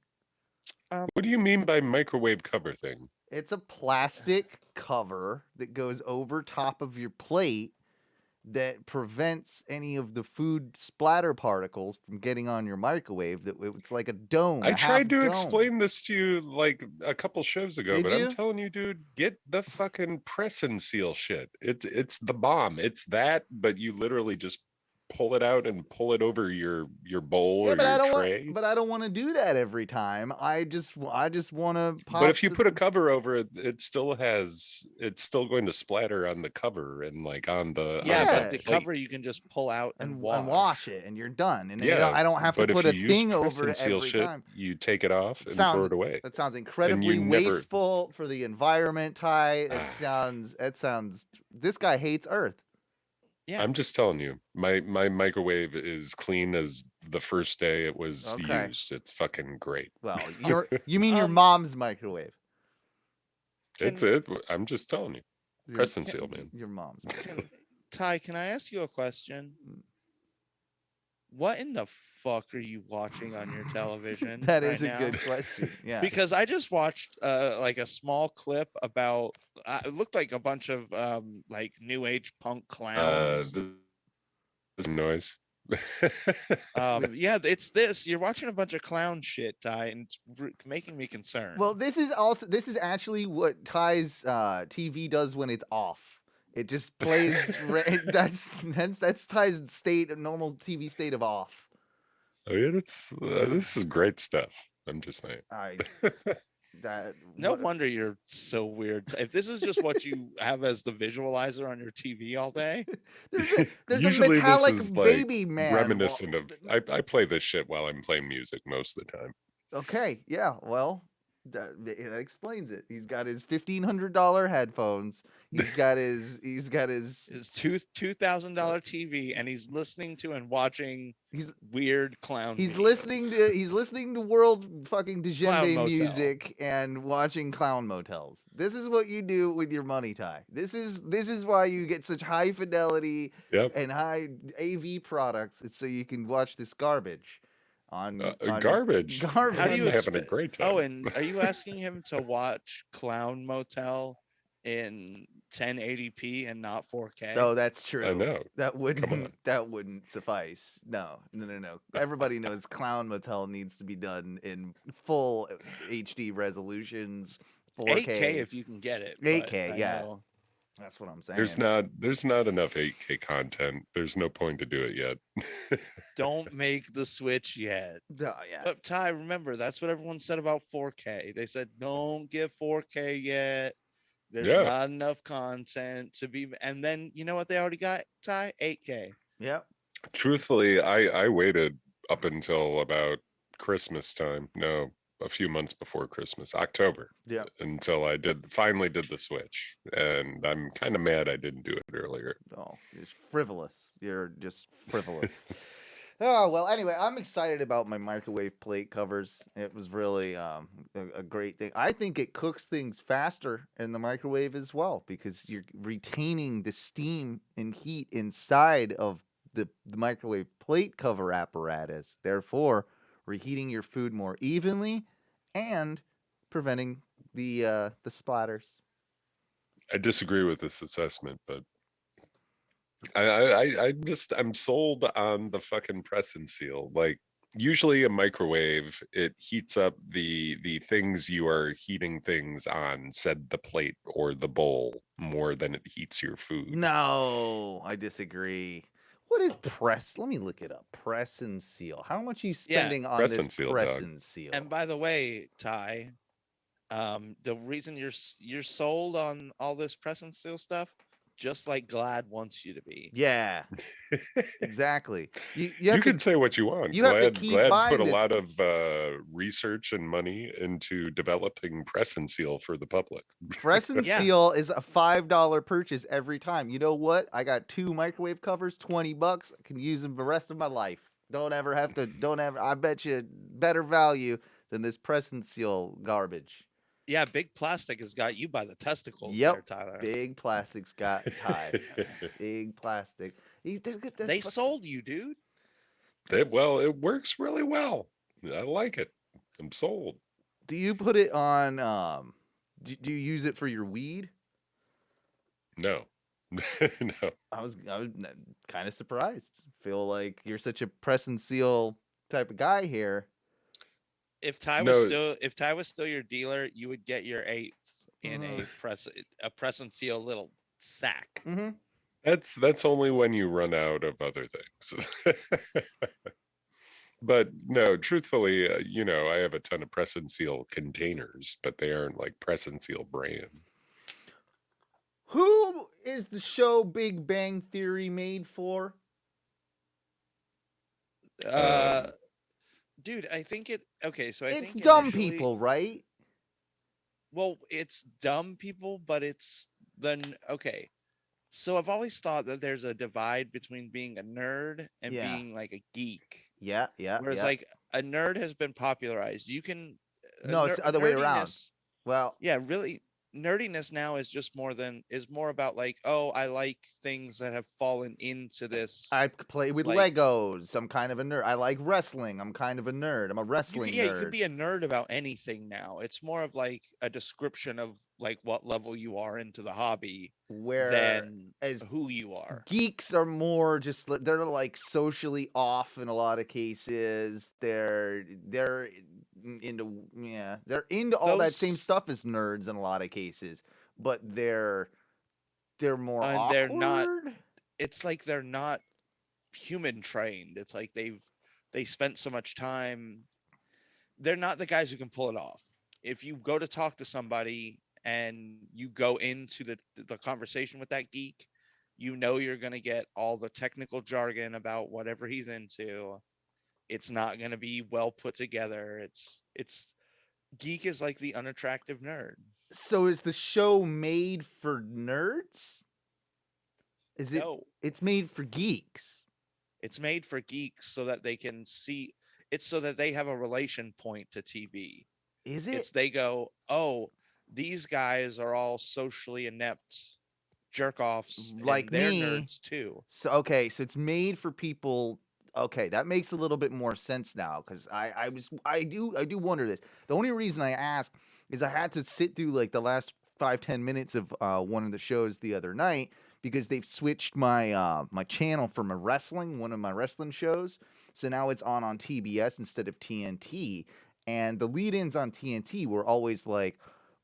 What do you mean by microwave cover thing? It's a plastic cover that goes over top of your plate that prevents any of the food splatter particles from getting on your microwave. It's like a dome. I tried to dome. explain this to you like a couple shows ago, Did but you? I'm telling you, dude, get the fucking press and seal shit. It's the bomb. It's that, but you literally just pull it out and pull it over your bowl or but your tray. but I don't want to do that every time. I just want to pop. But if you put a cover over it, it's still going to splatter on the cover and like on the but the plate. cover you can just pull out and wash it, and you're done. And Yeah, I don't have to but put if a you thing use press over and it seal every shit, time. you take it off and throw it away. That sounds incredibly wasteful for the environment, Ty. It sounds. This guy hates Earth. Yeah. I'm just telling you, my microwave is clean as the first day it was used. It's fucking great. Well, you mean your mom's microwave? I'm just telling you. Press and seal, man. Your mom's. Ty, can I ask you a question? What in the fuck are you watching on your television? That is right a now? good question. Yeah. Because I just watched like a small clip about it looked like a bunch of like new age punk clowns. This noise. Yeah, it's this. You're watching a bunch of clown shit, Ty, and it's making me concerned. Well, this is actually what Ty's TV does when it's off. It just plays. That's Ty's normal TV state of off. Oh yeah, this is great stuff. I'm just saying. No wonder you're so weird. If this is just what you have as the visualizer on your TV all day, there's Usually a metallic this is baby like man. reminiscent of. I play this shit while I'm playing music most of the time. Okay, yeah, well, that explains it. He's got his $1,500 headphones. He's got his $2,000 TV, and he's listening to and watching weird clown. He's videos. listening to world fucking Clown djembe Motel. music and watching clown motels. This is what you do with your money, Ty. This is why you get such high fidelity and high AV products. It's so you can watch this garbage. On garbage. How do you having a great time? Oh, and are you asking him to watch Clown Motel in 1080p and not 4K? Oh, that's true. I know. That wouldn't suffice. No. Everybody knows Clown Motel needs to be done in full HD resolutions, 4K. 8K if you can get it. 8K, yeah. That's what I'm saying. There's not enough 8K content. There's no point to do it yet. Don't make the switch yet. Yeah. But Ty, remember, that's what everyone said about 4K. They said, don't get 4K yet. There's not enough content to be. And then, you know what they already got, Ty? 8K. Yep. Truthfully, I waited up until about Christmas time. No, a few months before Christmas, October. Yeah. Until I finally did the switch, and I'm kind of mad I didn't do it earlier. Oh, you're frivolous. You're just frivolous. Oh, well, anyway, I'm excited about my microwave plate covers. It was really a great thing. I think it cooks things faster in the microwave as well because you're retaining the steam and heat inside of the microwave plate cover apparatus, therefore reheating your food more evenly and preventing the splatters. I disagree with this assessment, but I'm sold on the fucking press and seal. Like, usually a microwave, it heats up the things you are heating things on, said the plate or the bowl, more than it heats your food. No, I disagree. What is press? Let me look it up. Press and seal. How much are you spending on Press this and seal, press dog. and seal? And by the way, Ty, the reason you're sold on all this press and seal stuff, just like Glad wants you to be. Yeah, exactly. You have can say what you want. You have to keep Glad buying put a this. lot of research and money into developing press and seal for the public. Press and seal is a $5 purchase every time. You know what? I got 2 microwave covers, $20. I can use them the rest of my life. Don't ever. I bet you better value than this press and seal garbage. Yeah, Big Plastic has got you by the testicles. Yep, there, Tyler. Big Plastic's got Ty. Big Plastic. They sold you, dude. Well, it works really well. I like it. I'm sold. Do you put it on? Do you use it for your weed? No. No. I was kind of surprised. Feel like you're such a press and seal type of guy here. If Ty was still your dealer, you would get your 8th in a press and seal little sack. Mm-hmm. That's only when you run out of other things. But no, truthfully, I have a ton of press and seal containers, but they aren't like press and seal brand. Who is the show Big Bang Theory made for? Dude, I think it. Okay, so it's think dumb people, right? Well, it's dumb people, but it's okay. So I've always thought that there's a divide between being a nerd and being like a geek. Yeah. Whereas like a nerd has been popularized. You can. No, it's the other way around. Well, yeah, really. Nerdiness now is just more about like, oh, I like things that have fallen into this. I play with Legos. I'm kind of a nerd. I like wrestling. I'm kind of a nerd. I'm a wrestling nerd. You can be a nerd about anything now. It's more of like a description of like what level you are into the hobby than who you are. Geeks are more just they're like socially off in a lot of cases. They're into all that same stuff as nerds in a lot of cases, but they're more awkward. They're not. It's like they're not human trained. It's like they spent so much time. They're not the guys who can pull it off. If you go to talk to somebody and you go into the conversation with that geek, you're going to get all the technical jargon about whatever he's into. It's not going to be well put together. It's geek is like the unattractive nerd. So is the show made for nerds? No. It's made for geeks. It's made for geeks so that they can see. It's so that they have a relation point to TV. Is it? They go, oh, these guys are all socially inept jerk offs, like they're me. Nerds too. So so it's made for people. Okay, that makes a little bit more sense now because I do wonder this. The only reason I ask is I had to sit through like the last 5-10 minutes of one of the shows the other night because they've switched my my channel from one of my wrestling shows. So now it's on TBS instead of TNT, and the lead-ins on TNT were always like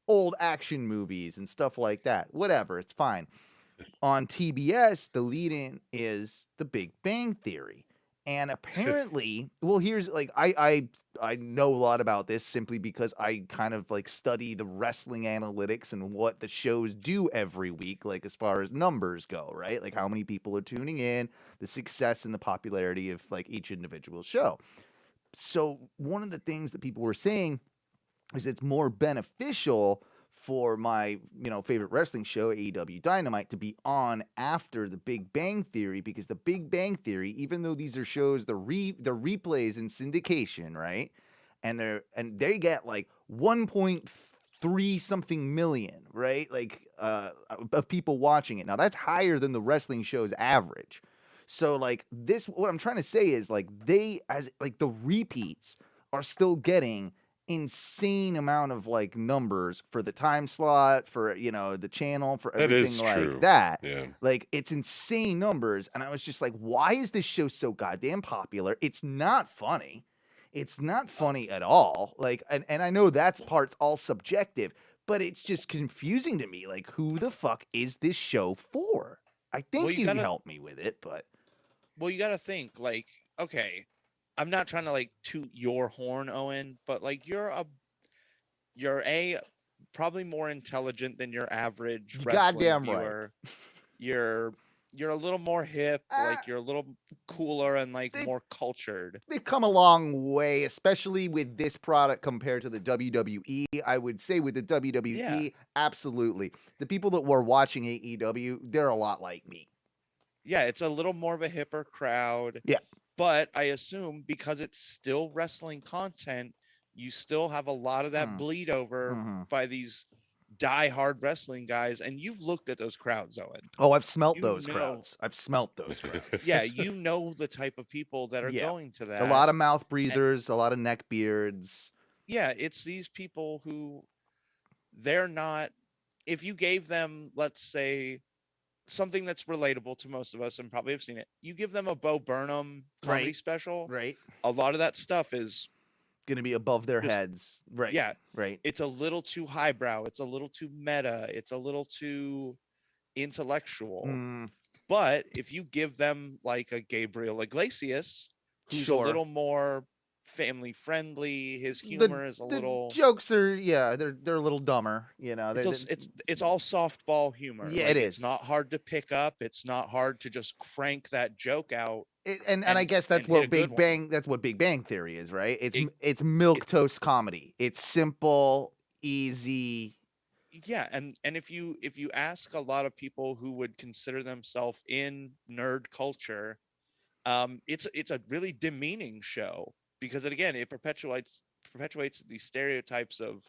old action movies and stuff like that. Whatever, it's fine. On TBS, the lead-in is The Big Bang Theory. And apparently, well, here's like I know a lot about this simply because I kind of like study the wrestling analytics and what the shows do every week, like as far as numbers go, right? Like how many people are tuning in, the success and the popularity of like each individual show. So one of the things that people were saying is it's more beneficial for my, favorite wrestling show, AEW Dynamite, to be on after The Big Bang Theory, because The Big Bang Theory, even though these are shows, the replays in syndication, right? And they get like 1.3 something million, right? Like of people watching it. Now that's higher than the wrestling show's average. So like what I'm trying to say is like the repeats are still getting insane amount of like numbers for the time slot, for the channel, for That everything is like true. that. Yeah. Like it's insane numbers, and I was just like, why is this show so goddamn popular? It's not funny. It's not funny at all. Like, and I know that's part's all subjective, but it's just confusing to me. Like, who the fuck is this show for? I think Well, you can help me with it, but Well, you got to think like, okay, I'm not trying to like toot your horn, Owen, but like you're probably more intelligent than your average You wrestling goddamn right. viewer. You're a little more hip, like you're a little cooler and like more cultured. they've come a long way, especially with this product compared to the WWE. I would say with the WWE, absolutely. The people that were watching AEW, they're a lot like me. Yeah, it's a little more of a hipper crowd. Yeah. But I assume because it's still wrestling content, you still have a lot of that bleed over by these die-hard wrestling guys, and you've looked at those crowds, Owen. Oh, I've smelt those crowds. Yeah, you know the type of people that are going to that. A lot of mouth breathers, a lot of neck beards. Yeah, it's these people who they're not. If you gave them, let's say, something that's relatable to most of us and probably have seen it, you give them a Bo Burnham comedy special, right? A lot of that stuff is going to be above their heads, right? Yeah, right. It's a little too highbrow. It's a little too meta. It's a little too intellectual. But if you give them like a Gabriel Iglesias, who's a little more family friendly, his humor is a little. Jokes are they're a little dumber. It's all softball humor. Yeah, like, it is. It's not hard to pick up. It's not hard to just crank that joke out. And I guess that's what Big Bang. That's what Big Bang Theory is, right? It's milk toast comedy. It's simple, easy. Yeah, and if you ask a lot of people who would consider themselves in nerd culture, it's a really demeaning show because it perpetuates these stereotypes of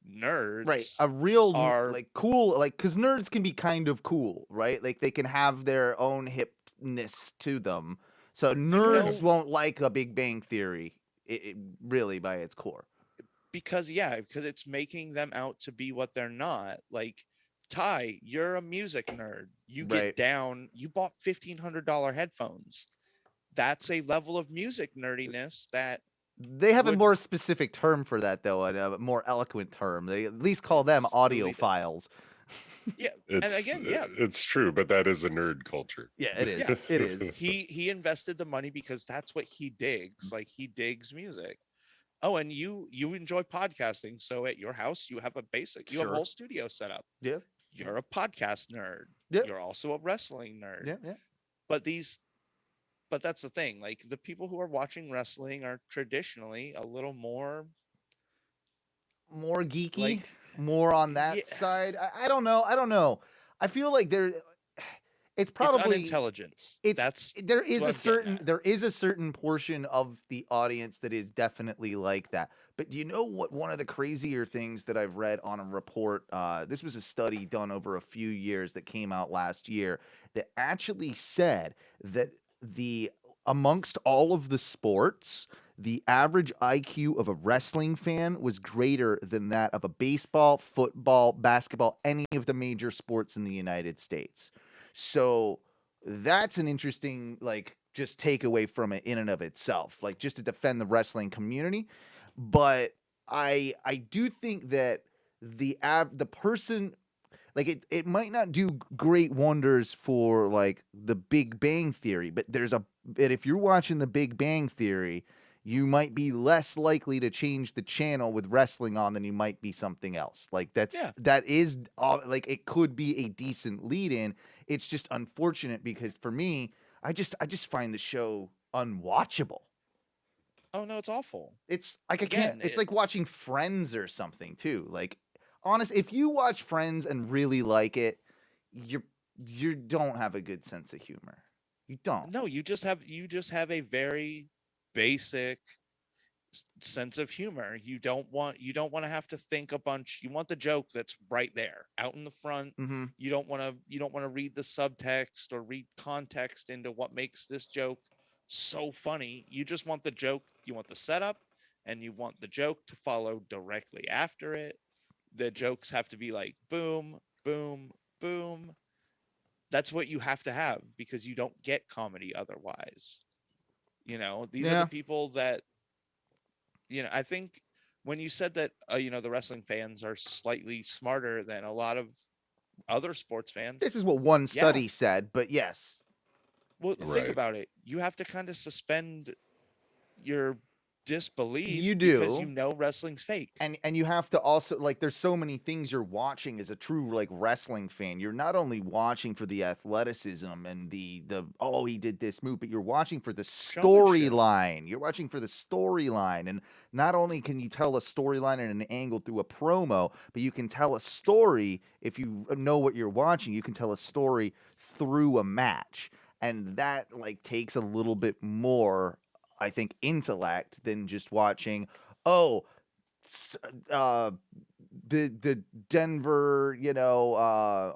nerds. Right, a real like cool, like because nerds can be kind of cool, right? Like they can have their own hipness to them. So nerds won't like a Big Bang Theory, it really by its core. Because it's making them out to be what they're not. Like, Ty, you're a music nerd. You get down. You bought $1,500 headphones. That's a level of music nerdiness that they have a more specific term for that, though, a more eloquent term. They at least call them audiophiles. Yeah, and again, it's true, but that is a nerd culture. Yeah, it is. It is. He invested the money because that's what he digs. Like he digs music. Oh, and you enjoy podcasting, so at your house you have you have a whole studio set up. Yeah, you're a podcast nerd. Yeah, you're also a wrestling nerd. Yeah. But that's the thing. Like the people who are watching wrestling are traditionally a little more geeky, more on that side. I don't know. I feel like it's probably intelligence. There is a certain portion of the audience that is definitely like that. But do you know what one of the crazier things that I've read on a report? This was a study done over a few years that came out last year that actually said that amongst all of the sports, the average IQ of a wrestling fan was greater than that of a baseball, football, basketball, any of the major sports in the United States. So that's an interesting, just takeaway from it in and of itself, just to defend the wrestling community. But I do think that the person, it might not do great wonders for the Big Bang Theory, but if you're watching the Big Bang Theory, you might be less likely to change the channel with wrestling on than you might be something else. That is it could be a decent lead in. It's just unfortunate because for me, I just find the show unwatchable. Oh no, it's awful. It's like it's like watching Friends or something too. Honest, if you watch Friends and really like it, you don't have a good sense of humor. You don't. No, you just have a very basic sense of humor. You don't want to have to think a bunch. You want the joke that's right there, out in the front. Mm-hmm. You don't want to read the subtext or read context into what makes this joke so funny. You just want the joke. You want the setup, and you want the joke to follow directly after it. The jokes have to be like boom, boom, boom. That's what you have to have because you don't get comedy otherwise. You know, these are the people that, you know, I think when you said that, you know, the wrestling fans are slightly smarter than a lot of other sports fans. This is what one study said, but yes. Well, think about it. You have to kind of suspend your disbelief because you know wrestling's fake. And you have to also, like, there's so many things you're watching as a true, like, wrestling fan. You're not only watching for the athleticism and the oh, he did this move, but you're watching for the storyline. You're watching for the storyline. And not only can you tell a storyline and an angle through a promo, but you can tell a story if you know what you're watching. You can tell a story through a match. And that, like, takes a little bit more, I think, intellect than just watching, the Denver, you know, I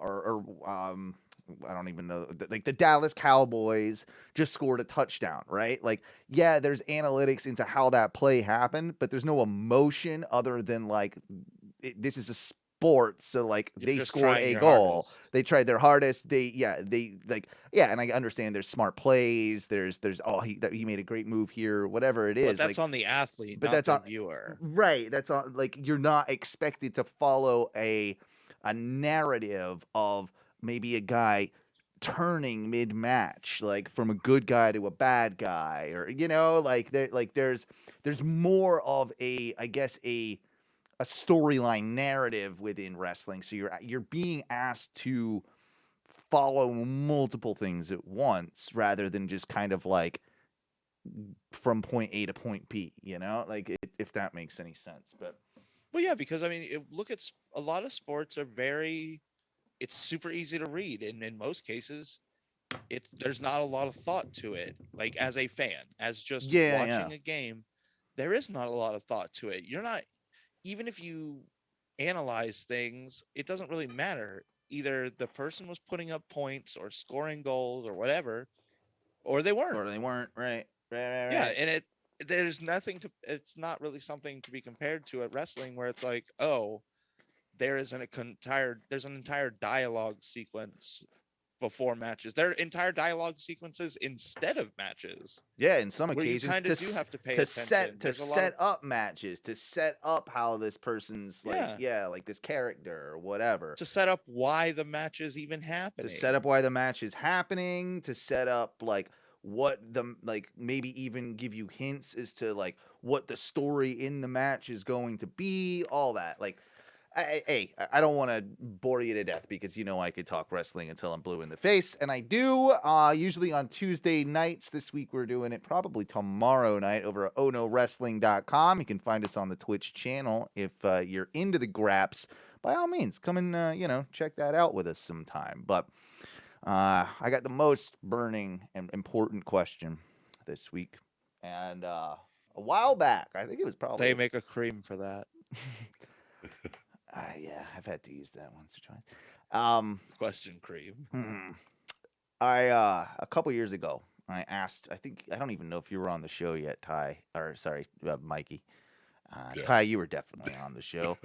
don't even know, like the Dallas Cowboys just scored a touchdown, right? Like, yeah, there's analytics into how that play happened, but there's no emotion other than like, this is a sport, so like they scored a goal. Hardest. They tried their hardest. And I understand there's smart plays. There's he made a great move here, whatever it is. But that's on the athlete, but that's on the viewer. Right. That's on, like, you're not expected to follow a narrative of maybe a guy turning mid-match, like from a good guy to a bad guy, or, you know, like there's more of a storyline narrative within wrestling. So you're being asked to follow multiple things at once rather than just kind of like from point A to point B, you know, like if that makes any sense. But well, yeah, because I mean, look at a lot of sports are it's super easy to read. And in most cases, there's not a lot of thought to it. Like as a fan, as just watching a game, there is not a lot of thought to it. You're not, even if you analyze things, it doesn't really matter. Either the person was putting up points or scoring goals or whatever, or they weren't. Right. Yeah, and there's nothing to. It's not really something to be compared to at wrestling, where it's like, oh, there's an entire dialogue sequence before matches. There are entire dialogue sequences instead of matches. Yeah, in some occasions do have to pay attention. to set up matches, to set up how this person's like like this character or whatever. To set up why the match is even happening. To set up why the match is happening, to set up like what the, like, maybe even give you hints as to like what the story in the match is going to be, all that. Like, I don't want to bore you to death because, you know, I could talk wrestling until I'm blue in the face, and I do, usually on Tuesday nights. This week we're doing it probably tomorrow night over at onowrestling.com. You can find us on the Twitch channel. If you're into the graps, by all means, come and, check that out with us sometime. But I got the most burning and important question this week, and a while back, I think it was probably... They make a cream for that. Yeah, I've had to use that once or twice. Question cream. A couple years ago, I asked, I don't even know if you were on the show yet, Mikey. Ty, you were definitely on the show.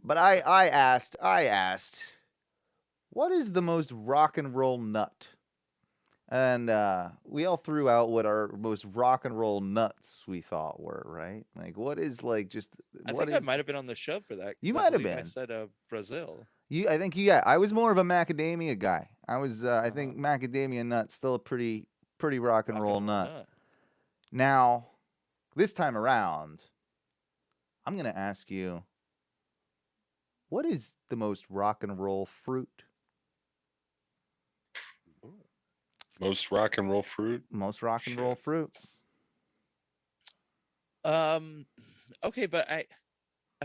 But I asked, what is the most rock and roll nut? And we all threw out what our most rock and roll nuts we thought were, right? Like, what is, like, just... I might have been on the show for that. You might have been. I said Brazil. I was more of a macadamia guy. I think macadamia nut's still a pretty rock and roll nut. Now, this time around, I'm going to ask you, what is the most rock and roll fruit? Most rock and roll fruit? Most rock and roll fruit. Okay, but I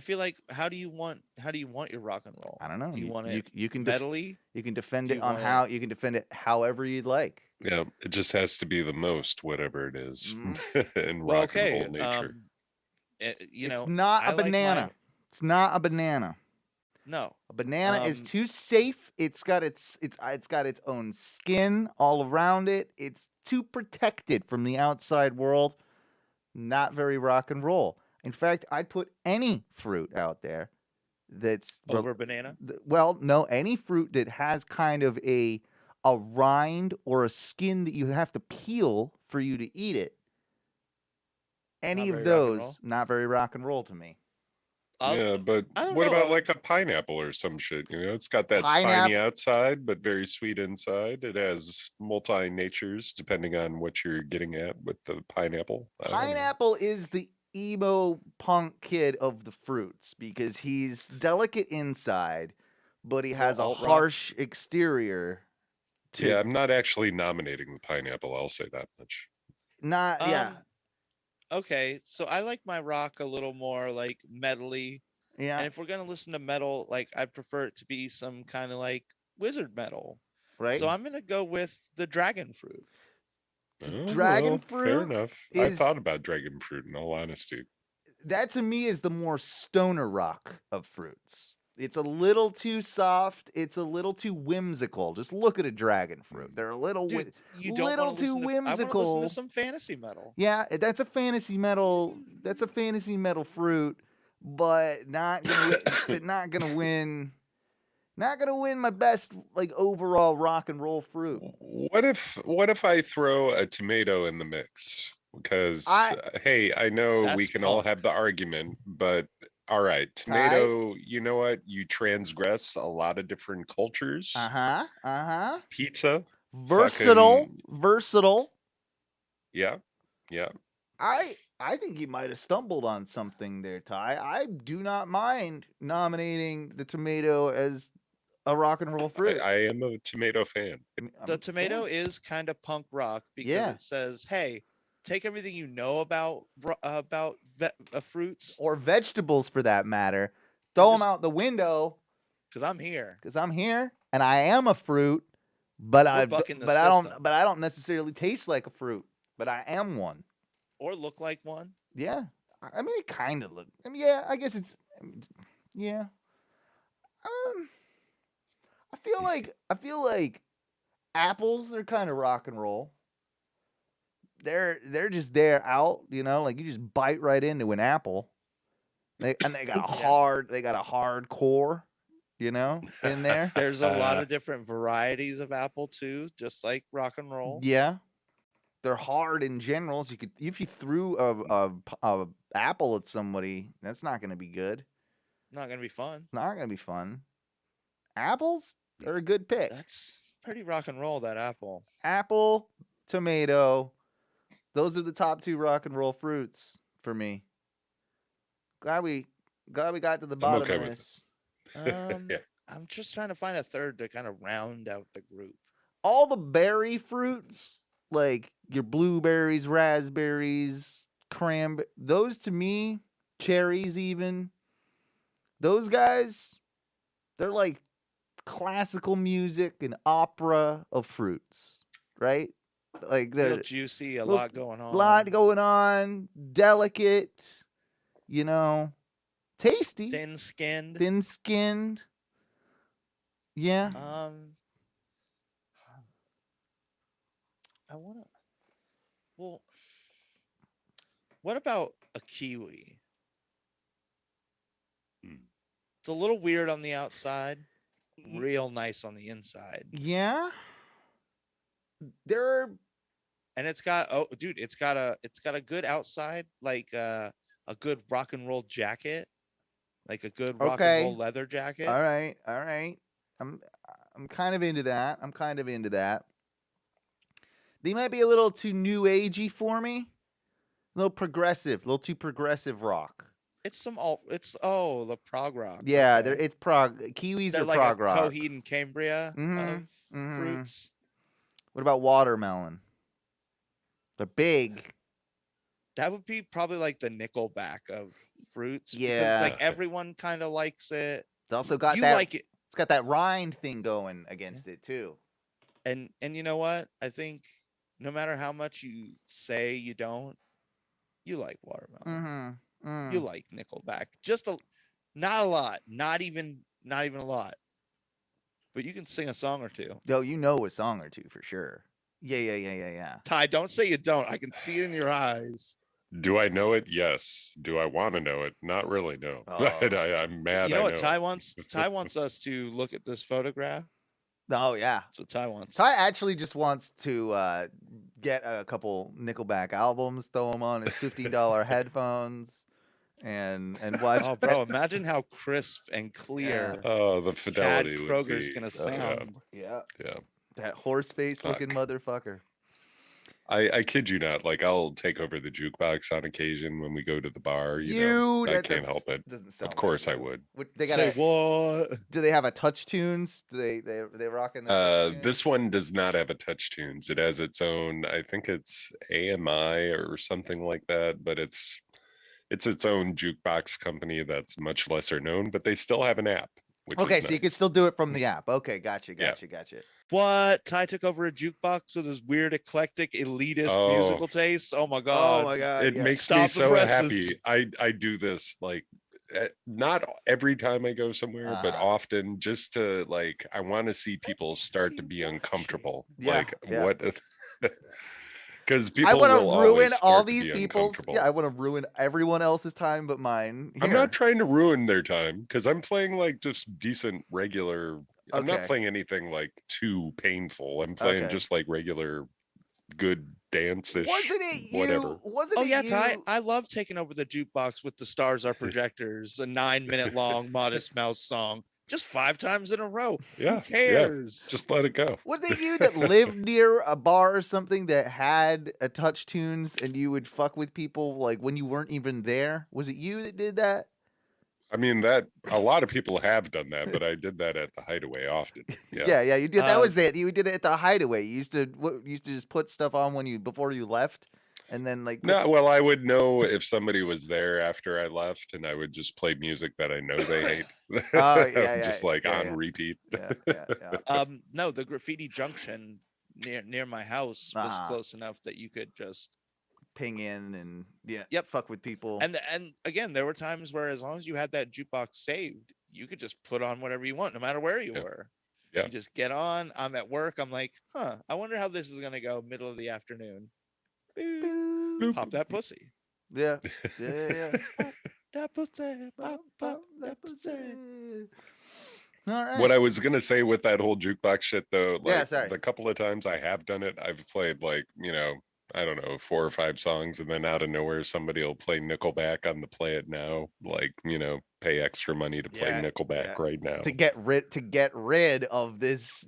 feel like how do you want your rock and roll? I don't know. Do you want it you can metally? You can defend it on how you can defend it however you'd like. Yeah, it just has to be the most, whatever it is, in rock and roll nature. It's not a banana. It's not a banana. No, a banana is too safe. It's got its own skin all around it. It's too protected from the outside world. Not very rock and roll. In fact, I'd put any fruit out there that's over banana. Well, no, any fruit that has kind of a rind or a skin that you have to peel for you to eat it. Any of those, not very rock and roll to me. Yeah, but what about like a pineapple or some shit? You know, it's got that spiny outside, but very sweet inside. It has multi-natures depending on what you're getting at with the pineapple. Pineapple is the emo punk kid of the fruits because he's delicate inside, but he has a harsh exterior. Yeah, I'm not actually nominating the pineapple. I'll say that much. Okay, so I like my rock a little more like metally. Yeah. And if we're gonna listen to metal, like I prefer it to be some kind of like wizard metal. Right. So I'm gonna go with the dragon fruit. Dragon fruit. Fair enough. I thought about dragon fruit in all honesty. That to me is the more stoner rock of fruits. It's a little too soft. It's a little too whimsical. Just look at a dragon fruit. They're a little too whimsical. I want to listen to some fantasy metal. Yeah, that's a fantasy metal. That's a fantasy metal fruit, but not gonna win. Not gonna win my best like overall rock and roll fruit. What if I throw a tomato in the mix? Because hey, I know we can all have the argument, but all right, tomato, you know what? You transgress a lot of different cultures. Pizza. Versatile. Yeah. I think you might have stumbled on something there, Ty. I do not mind nominating the tomato as a rock and roll fruit. I am a tomato fan. The tomato is kind of punk rock because it says, "Hey, take everything you know about fruits or vegetables for that matter, throw them out the window because I'm here. And I am a fruit, but I don't necessarily taste like a fruit, but I am one or look like one. Yeah, I mean it kind of look. I mean, yeah, I guess it's yeah. I feel like apples are kind of rock and roll. They're just there out, you know, like you just bite right into an apple. They got a hard core, you know, in there. There's a lot of different varieties of apple too, just like rock and roll. Yeah. They're hard in general. So if you threw a apple at somebody, that's not going to be good. Not going to be fun. Not going to be fun. Apples are a good pick. That's pretty rock and roll, that apple. Apple, tomato. Those are the top two rock and roll fruits for me. Glad we got to the bottom of this. I'm just trying to find a third to kind of round out the group. All the berry fruits, like your blueberries, raspberries, cranberry, those to me, cherries even, those guys, they're like classical music and opera of fruits, right? Like they're real juicy, a lot going on, delicate, you know, tasty, thin-skinned. Yeah. What about a kiwi? It's a little weird on the outside, real nice on the inside. Yeah. And it's got it's got a good outside, like a good rock and roll jacket, like a good rock and roll leather jacket. All right. I'm kind of into that. They might be a little too new agey for me. A little too progressive rock. It's the prog rock. Yeah, it's prog. Kiwis are like prog rock. Coheed and Cambria of fruits. What about watermelon? They're big. That would be probably like the Nickelback of fruits. Yeah, it's like everyone kind of likes it. It's also got It's got that rind thing going against it too. And you know what? I think no matter how much you say you don't, you like watermelon. You like Nickelback. Not a lot. Not even a lot. But you can sing a song or two. No, you know a song or two for sure. Yeah. Ty, don't say you don't. I can see it in your eyes. Do I know it? Yes. Do I want to know it? Not really. No. I'm mad. You know I what know Ty it. wants? Ty wants us to look at this photograph. Oh yeah, that's what Ty wants. Ty actually just wants to get a couple Nickelback albums, throw them on his $15 headphones, and watch. Oh, bro, imagine how crisp and clear. Oh, the fidelity Chad would Kroger's be. gonna sound. Yeah. Yeah. That horse face looking motherfucker. I kid you not. Like, I'll take over the jukebox on occasion when we go to the bar. You know, I can't help it. Doesn't sound of course, I would. They got what? Do they have a touch tunes? Do they rocking the touch tunes? This one does not have a touch tunes. It has its own. I think it's AMI or something like that. But it's its own jukebox company that's much lesser known. But they still have an app. Okay, is so you nice. can still do it from the app. Okay, gotcha. What? Ty took over a jukebox with his weird, eclectic, elitist musical tastes. Oh my god! It makes me so happy. I do this like not every time I go somewhere, but often, just to like, I want to see people start to be uncomfortable. What? Because people I want to ruin all these these people's. Yeah, I want to ruin everyone else's time but mine. I'm not trying to ruin their time because I'm playing like just decent regular. I'm not Okay. playing anything like too painful. I'm playing just like regular good dance-ish. Wasn't it you? Whatever. Oh yeah, Ty. I love taking over the jukebox with the Stars Are Projectors, a 9-minute long Modest Mouse song, just 5 times in a row. Yeah. Who cares? Just let it go. Was it you that lived near a bar or something that had a touch tunes and you would fuck with people like when you weren't even there? Was it you that did that? I mean, that a lot of people have done that, but I did that at the Hideaway often. Yeah, you did. That was it. You did it at the Hideaway. You used to just put stuff on before you left, and then like. No, well, I would know if somebody was there after I left, and I would just play music that I know they hate. Oh yeah, just like on repeat. No, the Graffiti Junction near my house was close enough that you could just ping in and fuck with people. And again, there were times where as long as you had that jukebox saved, you could just put on whatever you want, no matter where you were. Yeah. You just get on. I'm at work. I'm like, I wonder how this is gonna go. Middle of the afternoon. Boop. Pop that pussy. Yeah. Pop that pussy. Pop that pussy. All right. What I was gonna say with that whole jukebox shit, though, like sorry. the couple of times I have done it, I've played like, I don't know, 4 or 5 songs, and then out of nowhere somebody will play Nickelback on the Play It Now, like, pay extra money to play Nickelback right now. To get rid of this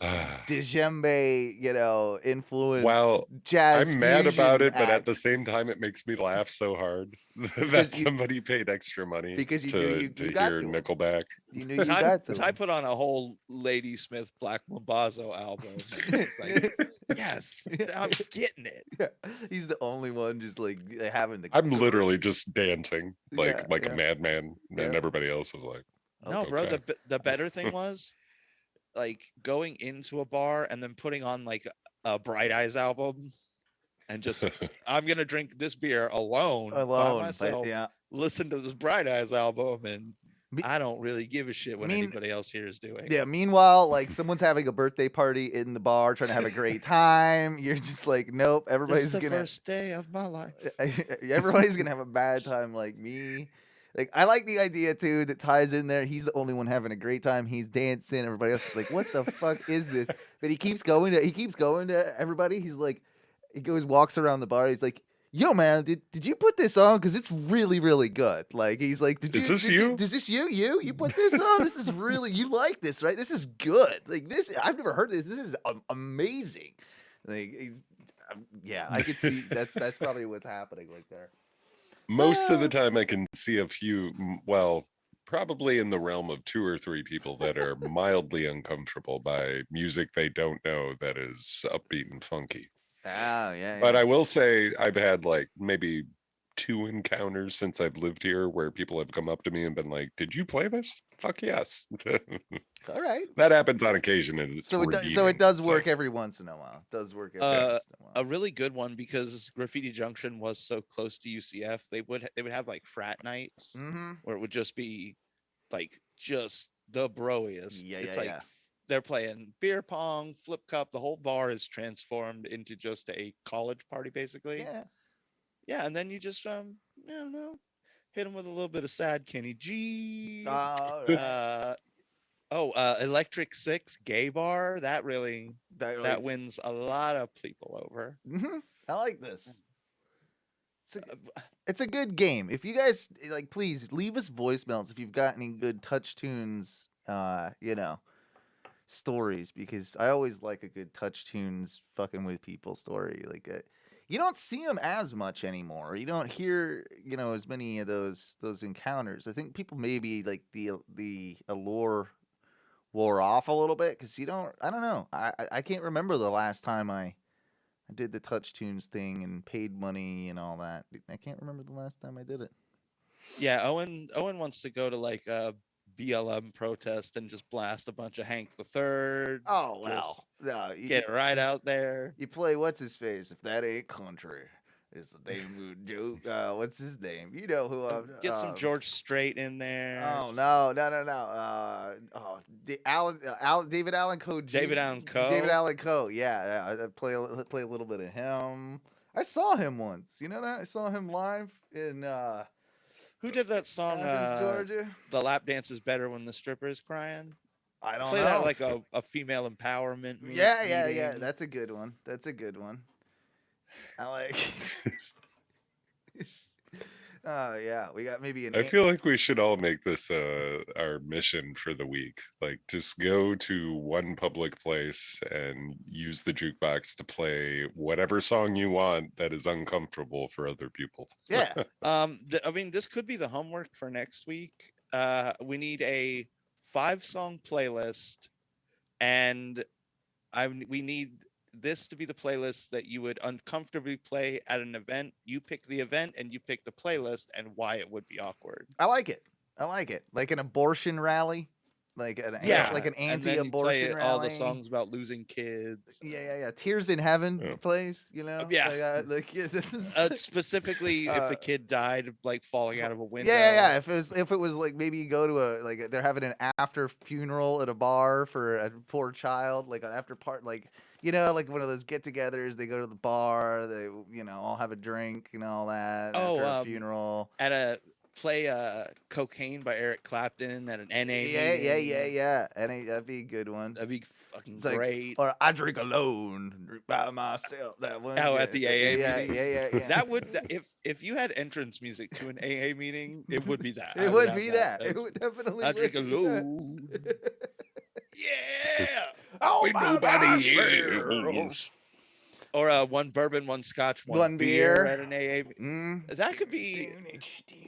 djembe, influence. Well, jazz. I'm mad about it, but act. at the same time, it makes me laugh so hard that somebody paid extra money because you to, knew you got hear to. Nickelback. You knew you got to. Ty put on a whole Lady Smith Black Mambazo album. It's like, yes, I'm getting it. Yeah. He's the only one just like having the. I'm literally just dancing like Yeah, a madman, and everybody else is like, no, bro. okay. The better thing was like going into a bar and then putting on like a Bright Eyes album and just I'm gonna drink this beer alone by myself. Listen to this Bright Eyes album, and I don't really give a shit what anybody else here is doing. Yeah. Meanwhile, like someone's having a birthday party in the bar, trying to have a great time. You're just like, nope. Everybody's This is the gonna. first day of my life. Everybody's gonna have a bad time, like me. Like I like the idea too that Ty's in there. He's the only one having a great time. He's dancing. Everybody else is like, "What the fuck is this?" But he keeps going to everybody. He's like, walks around the bar. He's like, "Yo, man, did you put this on? Because it's really, really good." Like he's like, Is this you? Is this you? You put this on? This is really you like this, right? This is good. Like this, I've never heard this. This is amazing. Like, yeah, I could see that's probably what's happening right there. Most of the time I can see a few, well, probably in the realm of 2 or 3 people that are mildly uncomfortable by music they don't know that is upbeat and funky. Oh, yeah. But I will say I've had like maybe 2 encounters since I've lived here where people have come up to me and been like, "Did you play this?" Fuck yes. All right. That happens on occasion. And it's So it does work every once in a while. It does work every once in a while. A really good one, because Graffiti Junction was so close to UCF, they would have like frat nights where it would just be like just the broiest. It's like they're playing beer pong, flip cup. The whole bar is transformed into just a college party, basically. Yeah. Yeah, and then you just I don't know, hit him with a little bit of sad Kenny G. Electric Six Gay Bar. That wins a lot of people over. I like this. It's a good game. If you guys like, please leave us voicemails if you've got any good Touch Tunes, stories, because I always like a good Touch Tunes fucking with people story. Like, you don't see them as much anymore. You don't hear, as many of those encounters. I think people maybe like the allure wore off a little bit because I don't know. I can't remember the last time I did the Touch Tunes thing and paid money and all that. I can't remember the last time I did it. Yeah, Owen wants to go to like a BLM protest and just blast a bunch of Hank the Third. Oh well, no, get it right out there. You play what's his face? If that ain't country, it's a damn good joke. What's his name? You know who I'm. Get some George Strait in there. Oh no! David Allen Coe. David Allen Coe. David Allen Coe. Yeah. I play a little bit of him. I saw him once. You know that? I saw him live in. Who did that song? Athens, Georgia. The lap dance is better when the stripper is crying. I don't play know. That like a female empowerment. Yeah. That's a good one. I like. Yeah, we got maybe an. I feel like we should all make this our mission for the week. Like, just go to one public place and use the jukebox to play whatever song you want that is uncomfortable for other people. Yeah. I mean, this could be the homework for next week. We need a 5-song playlist, and we need this to be the playlist that you would uncomfortably play at an event. You pick the event and you pick the playlist and why it would be awkward. I like it. Like an abortion rally, like an anti-abortion rally. All the songs about losing kids. Yeah. Tears in Heaven plays. Yeah. Specifically, if the kid died like falling out of a window. Yeah. If it was like, maybe you go to they're having an after funeral at a bar for a poor child, like an after part, like. Like one of those get-togethers. They go to the bar. They, all have a drink and all that after a funeral. Play Cocaine by Eric Clapton at an NA meeting. Yeah. That'd be a good one. That'd be fucking it's great. Or I drink alone, drink by myself. That one. Oh, at the AA meeting. Yeah. That would, if you had entrance music to an AA meeting, it would be that. It would be that. It would definitely. I drink alone. Yeah. Oh, nobody hears. Or one bourbon, one scotch, one beer at an AA. That could be.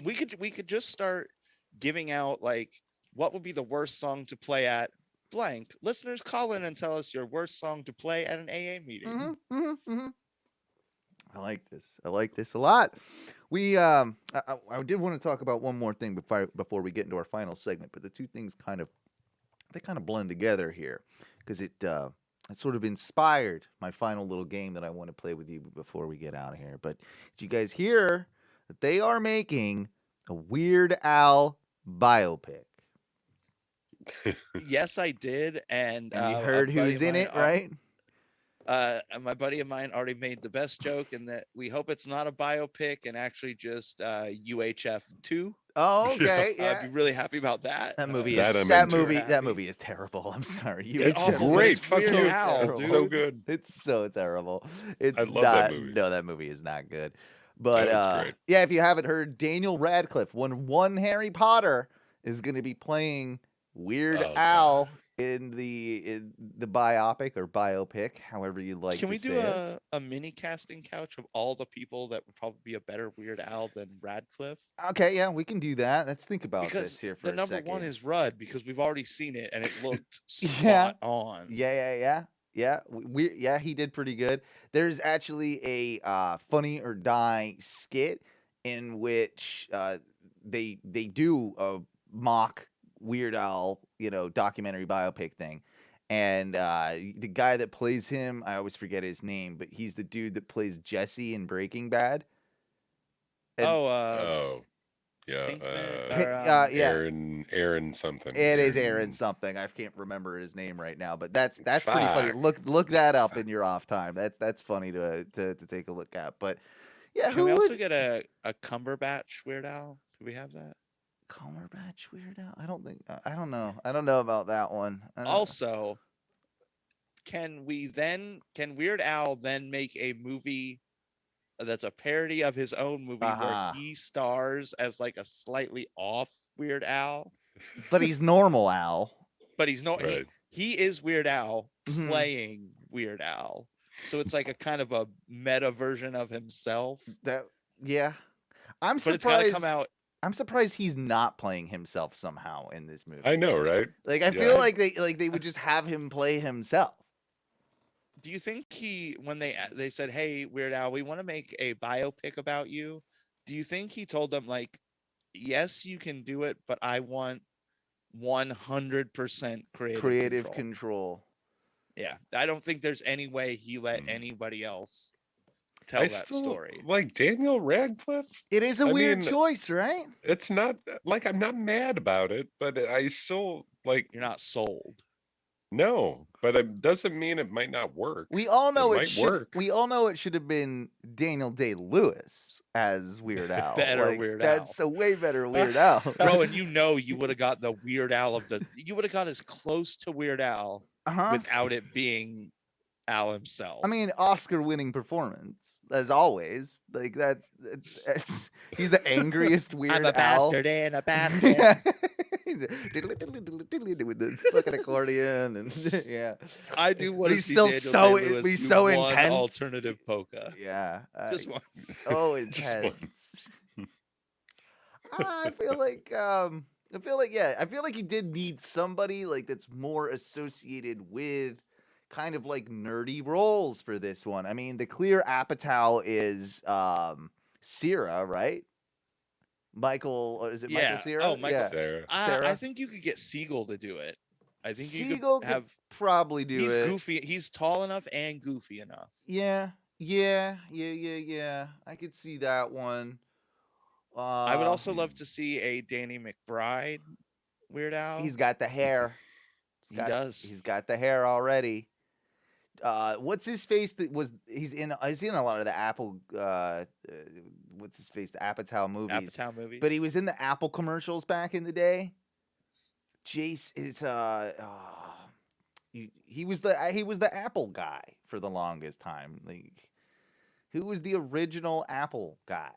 We could just start giving out like what would be the worst song to play at blank. Listeners, call in and tell us your worst song to play at an AA meeting. I like this. I like this a lot. We I did want to talk about one more thing before we get into our final segment, but the two things kind of blend together here because it sort of inspired my final little game that I want to play with you before we get out of here. But did you guys hear that they are making a Weird Al biopic? Yes, I did. And you heard who's in it, right? My buddy of mine already made the best joke in that we hope it's not a biopic and actually just UHF 2. Oh, okay. Yeah. I'd be really happy about that. That movie is terrible. I'm sorry. It's great. It's so good. It's so terrible. I love that movie. No, that movie is not good. But great. Yeah, if you haven't heard, Daniel Radcliffe, one Harry Potter, is going to be playing Weird Al in the biopic or biopic, however you like. Can we do a mini casting couch of all the people that would probably be a better Weird Al than Radcliffe? Okay, yeah, we can do the Let's think about this here for a second. The number one is Rudd because we've already seen it and it looked spot on. Yeah. He did pretty good. There's actually a Funny or Die skit in which they do a mock Weird Al, documentary biopic thing. And the guy that plays him, I always forget his name, but he's the dude that plays Jesse in Breaking Bad. And, Aaron something. It is Aaron something. I can't remember his name right now, but that's pretty funny. Look that up in your off time. That's funny to take a look at. But Yeah, Can who we would? also get a Cumberbatch Weird Al? Could we have that? Cumberbatch Weird Al? I don't think. I don't know. I don't know about that one. Also, can Weird Al then make a movie that's a parody of his own movie where he stars as like a slightly off Weird Al? But he's normal Al. But he's not. Right. He is Weird Al Mhm. playing Weird Al. So it's like a kind of a meta version of himself. Yeah. I'm But it's gotta surprised. come out. I'm surprised he's not playing himself somehow in this movie. I know, right? Like I feel like they would just have him play himself. Do you think when they said, "Hey, Weird Al, we want to make a biopic about you," do you think he told them like, "Yes, you can do it, but I want 100% creative control." Yeah, I don't think there's any way he let anybody else tell that story. Like Daniel Radcliffe. It is a weird choice, right? It's not like I'm not mad about it, but I still like. You're not sold. No, but it doesn't mean it might not work. We all know it might should. work. We all know it should have been Daniel Day-Lewis as Weird Al. Better Weird Al. That's a way better Weird Al. Bro, and you would have got the Weird Al you would have got as close to Weird Al without it being Al himself. I mean, Oscar-winning performance as always. Like that's he's the angriest Weird Al. I'm a bastard and a bastard. Yeah. With the fucking accordion and yeah. I do want to he's see still Daniel so Day-Lewis he's do so one intense. alternative polka. Yeah, just once. So intense. I feel like he did need somebody like that's more associated with kind of like nerdy roles for this one. I mean, the clear Apatow is Cera, right? Michael, or is it Michael Cera? Oh, Michael. Sarah. I think you could get Siegel to do it. I think Siegel you could have probably do he's it. Goofy. He's tall enough and goofy enough. Yeah. I could see that one. I would also love to see a Danny McBride Weird Al. He's got the hair. He does. He's got the hair already. What's his face? He's in a lot of the Apple. What's his face? The Apatow movies. But he was in the Apple commercials back in the day. Jace is he was the Apple guy for the longest time. Like, who was the original Apple guy?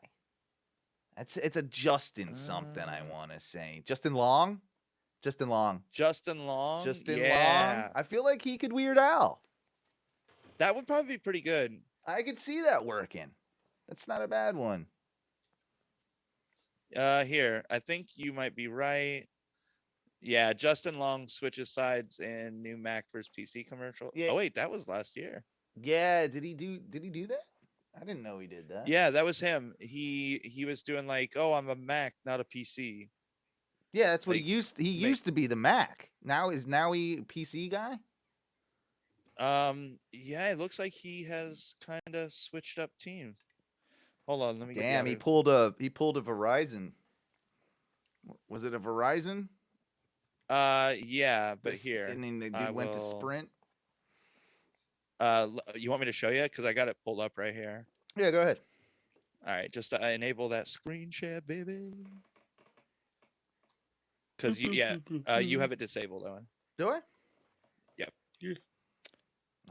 It's a Justin something, I want to say. Justin Long. Justin Long. Long. I feel like he could Weird Al. That would probably be pretty good. I could see that working. That's not a bad one. Here, I think you might be right. Yeah, Justin Long switches sides in new Mac versus PC commercial. Yeah. Oh wait, that was last year. Yeah, did he do that? I didn't know he did that. Yeah, that was him. He was doing like, "Oh, I'm a Mac, not a PC." Yeah, that's what he used to be, the Mac. Now he a PC guy? Yeah, it looks like he has kind of switched up teams. Hold on, let me Damn, get he pulled a Verizon. Was it a Verizon? Yeah, but here. And then the dude went to Sprint. You want me to show you? Because I got it pulled up right here. Yeah, go ahead. All right, just enable that screen share, baby. Because you have it disabled, Owen. Do I? Yep.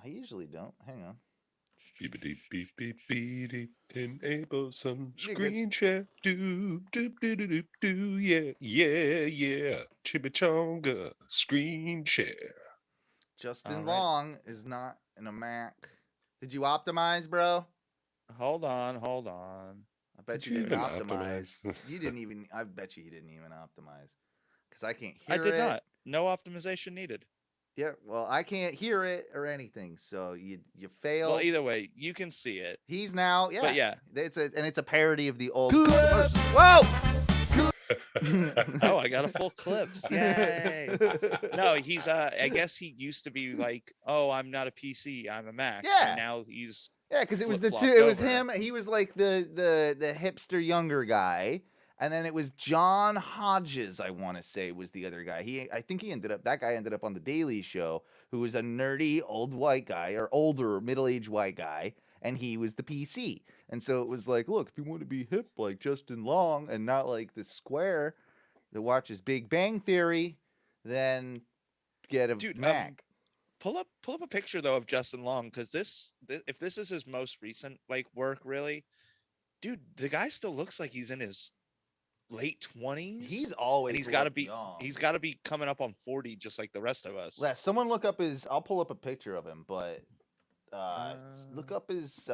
I usually don't. Hang on. Enable some screen share. Do yeah. Chimichanga screen share. Justin Long is not in a Mac. Did you optimize, bro? Hold on. I bet you didn't optimize. You didn't even. I bet you didn't even optimize. Because I can't hear it. I did not. No optimization needed. Yeah, well, I can't hear it or anything, so you failed. Well, either way, you can see it. He's now, yeah. But yeah, it's a parody of the old. Whoa! Oh, I got a full clips. Yay! No, he's I guess he used to be like, "Oh, I'm not a PC, I'm a Mac." Yeah. And now he's because it was the two. It was him. He was like the hipster younger guy. And then it was John Hodges, I want to say, was the other guy. I think that guy ended up on The Daily Show, who was a nerdy old white guy, or older middle-aged white guy, and he was the PC. And so it was like, look, if you want to be hip like Justin Long and not like the square that watches Big Bang Theory, then get a Mac. Pull up a picture though of Justin Long, because if this is his most recent like work, really, dude, the guy still looks like he's in his late 20s. He's always and he's got to looked be young. he's got to be coming up on 40 just like the rest of us. Yeah, someone look up his. I'll pull up a picture of him, but look up his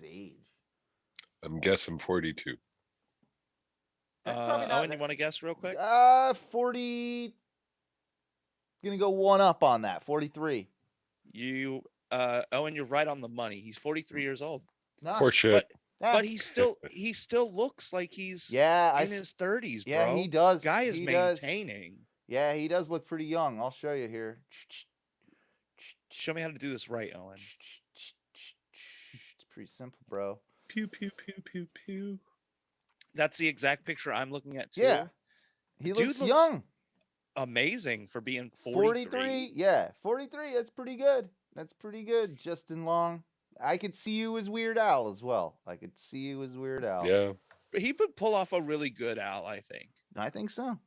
age. I'm guessing 42. That's probably not. Owen, you want to guess real quick? 40. Gonna go one up on that. 43. Owen, you're right on the money. He's 43 years old. Horseshit. But he still looks like he's in his 30s, bro. Yeah, he does. Guy is He maintaining. does. Yeah, he does look pretty young. I'll show you here. Show me how to do this right, Owen. It's pretty simple, bro. Pew pew pew pew pew. That's the exact picture I'm looking at too. Yeah, he looks young. Amazing for being 43. Yeah, 43. That's pretty good. That's pretty good. Justin Long. I could see you as Weird Al as well. I could see you as Weird Al. Yeah. He would pull off a really good Al, I think. I think so.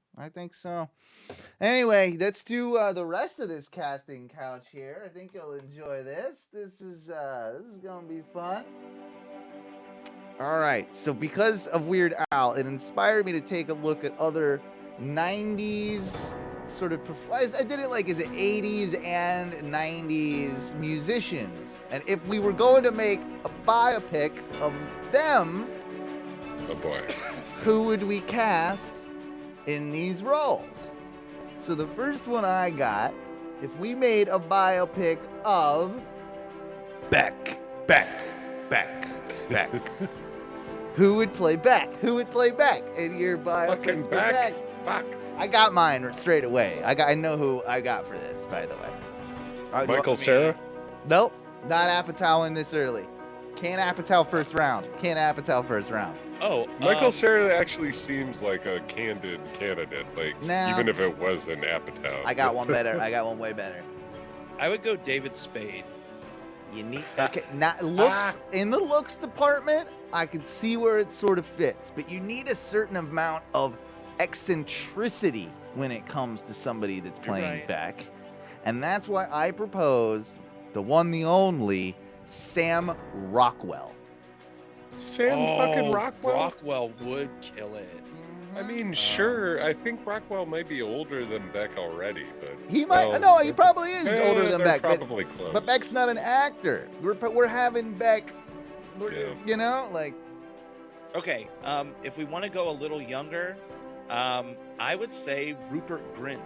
Anyway, let's do the rest of this casting couch here. I think you'll enjoy this. This is gonna be fun. All right. So because of Weird Al, it inspired me to take a look at other 90s sort of. I did it like as 80s and 90s musicians, and if we were going to make a biopic of them, oh boy, who would we cast in these roles? So the first one I got, if we made a biopic of Beck. Who would play Beck? Who would play Beck in your biopic Fucking for Beck. Beck? Fuck. I got mine straight away. I know who I got for this, by the way. Michael Cera? Nope, not Apatow in this early. Can't Apatow first round. Oh, Michael Cera actually seems like a candid candidate, like No. even if it was an Apatow. I got one better. I got one way better. I would go David Spade. You need looks in the looks department. I could see where it sort of fits, but you need a certain amount of eccentricity when it comes to somebody that's playing Beck, and that's why I proposed the one, the only Sam Rockwell. Fucking Rockwell. Rockwell would kill it. I mean, sure. I think Rockwell might be older than Beck already, but He might. He probably is older than they're Beck. Probably close. But Beck's not an actor. We're having Beck. You know, like. Okay. If we want to go a little younger, I would say Rupert Grint.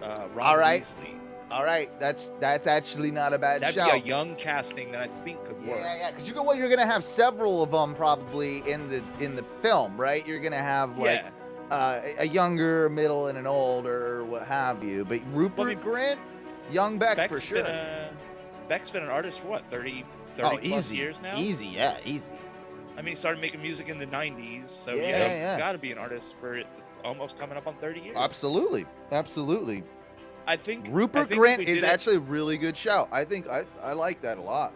All right. Weasley. All right, that's actually not a bad shout. That'd be a young casting that I think could work. Yeah, because you're gonna have several of them probably in the film, right? You're gonna have like a younger, middle, and an old, or what have you. But Rupert Grint, young Beck for sure. Beck's been an artist for what, 30 easy, plus years now? Easy, yeah, easy. I mean, he started making music in the 90s, so yeah. got to be an artist for it almost coming up on 30 years. Absolutely. I think Rupert Grint is actually a really good shout. I think I like that a lot.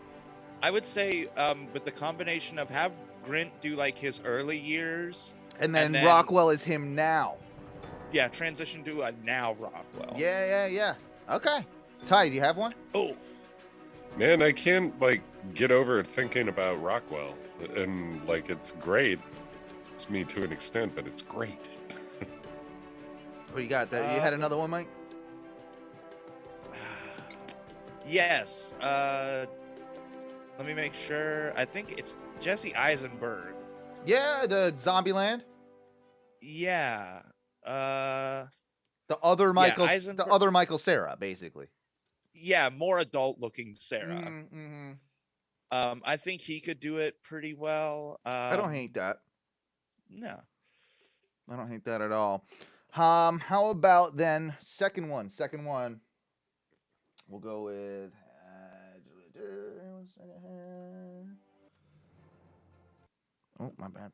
I would say with the combination of have Grint do like his early years, and then Rockwell is him now. Yeah, transition to a now Rockwell. Yeah. Okay. Ty, do you have one? Oh, man, I can't like get over thinking about Rockwell, and like it's great. It's me to an extent, but it's great. What you got? You had another one, Mike? Yes. Let me make sure. I think it's Jesse Eisenberg. Yeah, the Zombieland. Yeah. The other Michael Cera, basically. Yeah, more adult-looking Sarah. Mm-hmm. I think he could do it pretty well. I don't hate that. No. I don't hate that at all. How about then second one? We'll go with. Oh, my bad.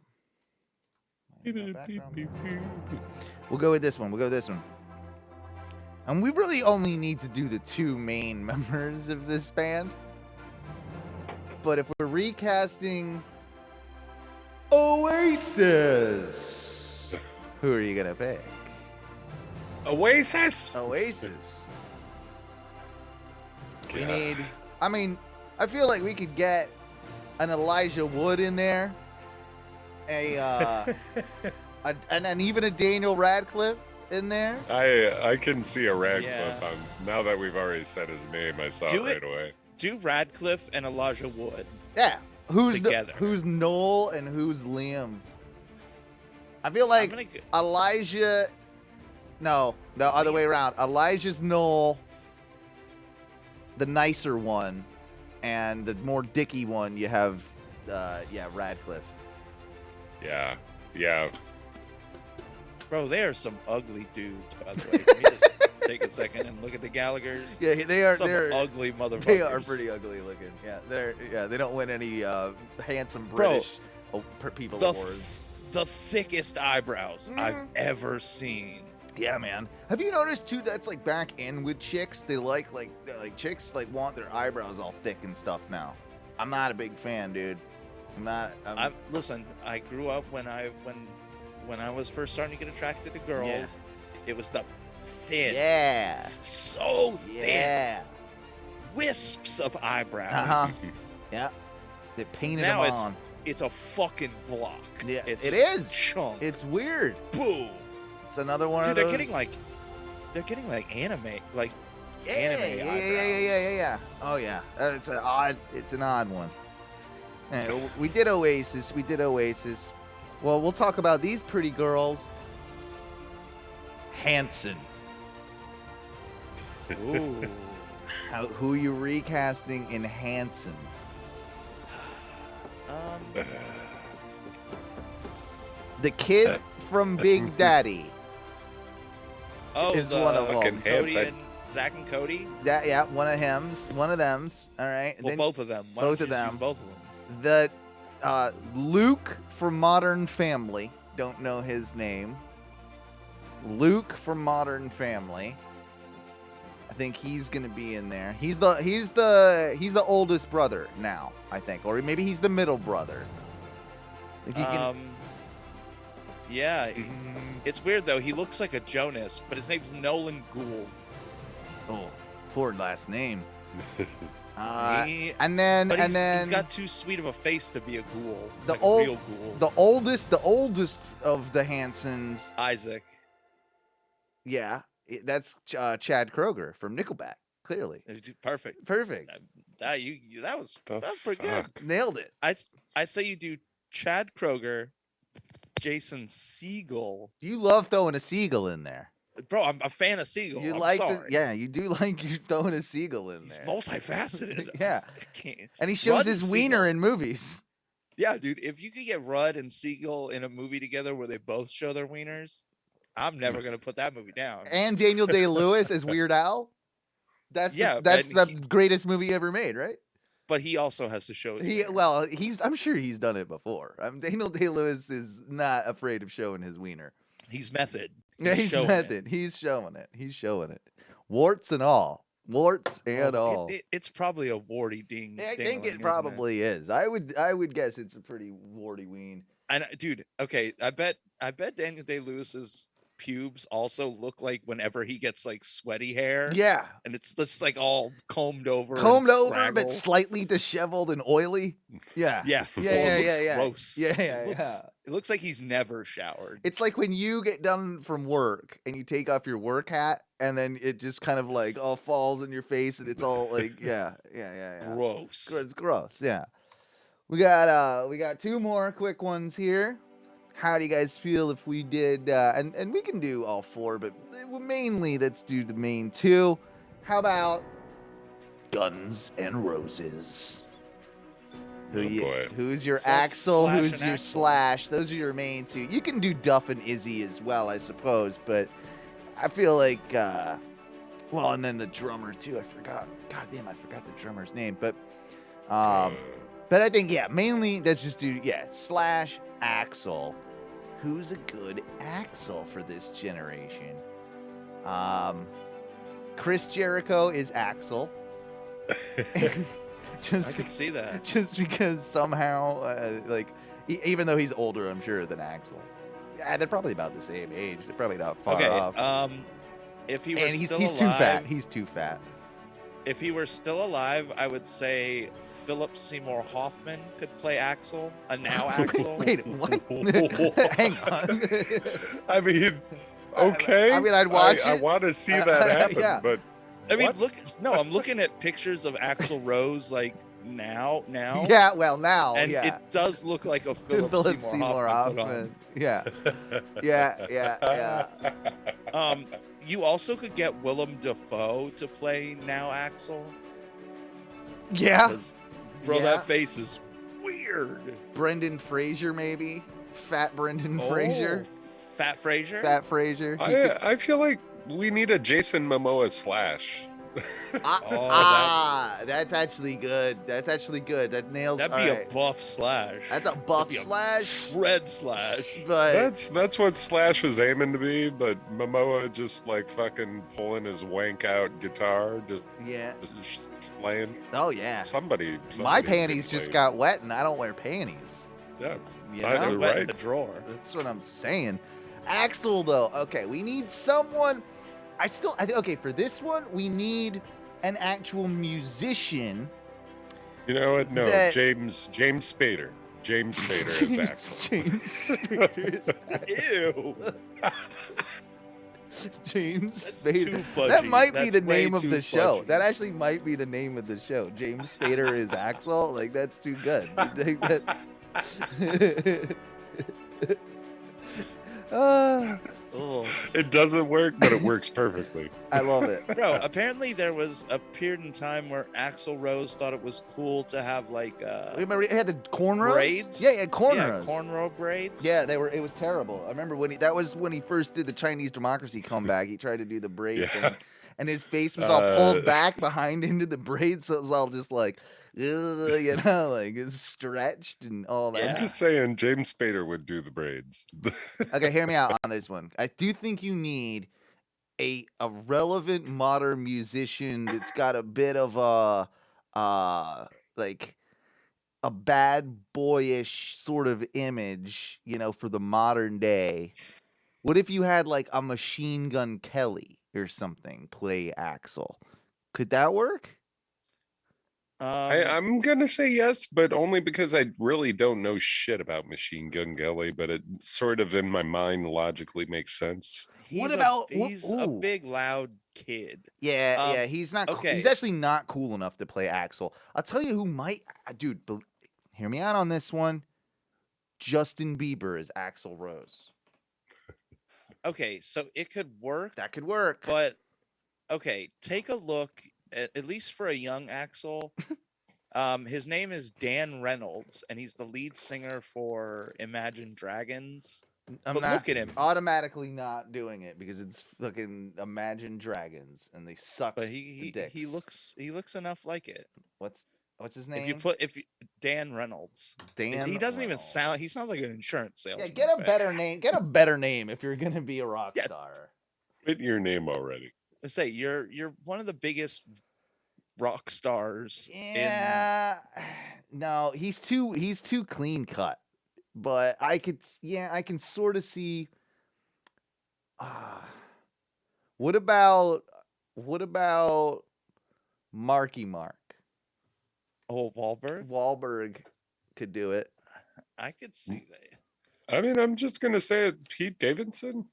We'll go with this one. And we really only need to do the two main members of this band. but if we're recasting Oasis, who are you gonna pick? Oasis. Oasis. We need. I mean, I feel like we could get an Elijah Wood in there, and even a Daniel Radcliffe in there. I can see a Radcliffe now that we've already said his name. I saw it right away. Do Radcliffe and Elijah Wood. Yeah. Who's together? Who's Noel and who's Liam? I feel like Elijah. No, other way around. Elijah's Noel, the nicer one, and the more dicky one you have, Radcliffe. Yeah. Bro, they are some ugly dudes, by the way. Can we just take a second and look at the Gallaghers? Yeah, they're ugly motherfuckers. They are pretty ugly looking. Yeah, they don't win any handsome British people awards. The thickest eyebrows I've ever seen. Yeah, man. Have you noticed too? That's like back in with chicks. They like chicks want their eyebrows all thick and stuff now. I'm not a big fan, dude. Listen. I grew up when I was first starting to get attracted to girls. Yeah. It was the thin. Yeah. So thin. Yeah. Wisps of eyebrows. Uh-huh. Yeah. They painted them on. It's a fucking block. Yeah, it is. Chunk. It's weird. Boom. It's another one of those. those. They're getting like anime, like anime eyebrows. Yeah. Oh yeah. It's an odd one. Anyway, we did Oasis. Well, we'll talk about these pretty girls. Hanson. Ooh. Who you recasting in Hanson? The kid from Big Daddy. Is one of them. Zach and Cody. One of them's. All right. Well, both of them. Both of them. The Luke from Modern Family. Don't know his name. Luke from Modern Family. I think he's gonna be in there. He's the oldest brother now, I think, or maybe he's the middle brother. Yeah, it's weird though. He looks like a Jonas, but his name's Nolan Gould. Oh, poor last name. He's got too sweet of a face to be a ghoul. The real ghoul. The oldest of the Hansons. Isaac. Yeah, that's Chad Kroeger from Nickelback. Clearly, perfect. That was pretty good. Nailed it. I say you do Chad Kroeger, Jason Segel. You love throwing a Segel in there. Bro, I'm a fan of Segel. You do like you throwing a Segel in there. He's multifaceted. Yeah. And he shows his wiener in movies. Yeah, dude. If you could get Rudd and Segel in a movie together where they both show their wieners, I'm never gonna put that movie down. And Daniel Day-Lewis as Weird Al. That's the greatest movie ever made, right? But he also has to show I'm sure he's done it before. Daniel Day-Lewis is not afraid of showing his wiener. He's method. He's method. He's showing it. Warts and all. It's probably a warty ding. I think it probably is. I would guess it's a pretty warty ween. And dude, okay, I bet Daniel Day-Lewis's pubes also look like whenever he gets like sweaty hair. Yeah. And it's just like all combed over, but slightly disheveled and oily. Yeah. Yeah. Gross. It looks like he's never showered. It's like when you get done from work and you take off your work hat and then it just kind of like all falls in your face and it's all like gross. It's gross. Yeah. We got two more quick ones here. How do you guys feel if we did, and we can do all four, but mainly let's do the main two. How about Guns N' Roses? Who's your Axel? Who's your Slash? Those are your main two. You can do Duff and Izzy as well, I suppose, but I feel like, and then the drummer too. I forgot the drummer's name, but I think, mainly let's just do, Slash, Axel. Who's a good Axel for this generation? Chris Jericho is Axel. Just I can see that. Just because somehow, like, even though he's older, I'm sure, than Axel. Yeah, they're probably about the same age. They're probably not far off. If he were and he's still too alive, fat. He's too fat. If he were still alive, I would say Philip Seymour Hoffman could play Axel, a now Axel. Wait, what? Hang on. I mean, okay. I mean, I'd watch it. I want to see that happen, yeah. but I mean, I'm looking at pictures of Axl Rose like now. Yeah, well, now, and yeah. it does look like a Philip Seymour Hoffman. Yeah. Yeah. You also could get Willem Dafoe to play now Axel. Yeah. Bro, that face is weird. Brendan Fraser, maybe. Fat Brendan Fraser. Fat Fraser. Fat Fraser. I feel like we need a Jason Momoa slash. That's actually good. That nails. That'd be a buff slash. That's a buff slash. Shred slash. But that's what Slash was aiming to be, but Momoa just like fucking pulling his wank out guitar, just slaying. Oh yeah. Somebody My panties just got wet, and I don't wear panties. Yeah. You know? know? Wet in the drawer. That's what I'm saying. Axel, though. Okay, we need someone. I think okay, for this one, we need an actual musician. You know what? No, James Spader. James Spader is Axel. James Spader is Axel. Ew. James That's Spader. too fudgy. That might be That's the way name of too the show. fudgy. That actually might be the name of the show. James Spader is Axel. Like, that's too good. It doesn't work, but it works perfectly. I love it. Bro, apparently there was a period in time where Axl Rose thought it was cool to have like Remember he had the cornrows? braids? Yeah, cornrows. Yeah, cornrow braids. Yeah, it was terrible. I remember that was when he first did the Chinese democracy comeback. He tried to do the braid thing. And his face was all pulled back behind into the braids, so it was all just like, you know, like it's stretched and all that. I'm just saying, James Spader would do the braids. Okay, hear me out on this one. I do think you need a relevant modern musician that's got a bit of like a bad boyish sort of image, you know, for the modern day. What if you had like a Machine Gun Kelly or something play Axel? Could that work? I'm gonna say yes, but only because I really don't know shit about Machine Gun Kelly, but it sort of in my mind logically makes sense. He's a big loud kid. Yeah, he's not. He's actually not cool enough to play Axel. I'll tell you who might, dude. Hear me out on this one. Justin Bieber is Axl Rose. Okay, so it could work. That could work. But okay, take a look. At least for a young Axel, his name is Dan Reynolds, and he's the lead singer for Imagine Dragons. I'm not look at him. Automatically not doing it because it's fucking Imagine Dragons and they suck. But he looks enough like it. What's his name? If you Dan Reynolds. Dan. He doesn't even sound. He sounds like an insurance salesman. Yeah, get a better name. Get a better name if you're gonna be a rock star. Get your name already. I say you're one of the biggest rock stars. Yeah. No, he's too clean cut. But I can sort of see. What about Marky Mark? Oh, Wahlberg. Wahlberg could do it. I could see that. I mean, I'm just gonna say it. Pete Davidson.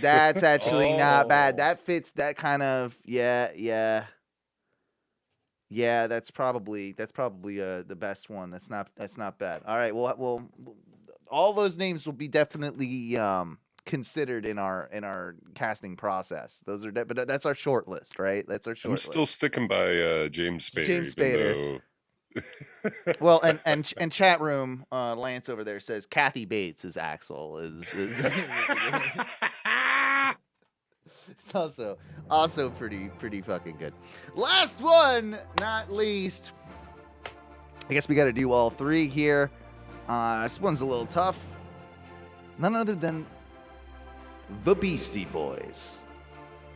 That's actually not bad. That fits that kind of yeah. That's probably the best one. That's not bad. All right, well, all those names will be definitely considered in our casting process. Those are but that's our short list, right? That's our short I'm list. still sticking by James Spader. James Spader. Well, and chat room, Lance over there says Kathy Bates is Axel. It's also pretty fucking good. Last one, not least. I guess we got to do all three here. This one's a little tough. None other than the Beastie Boys.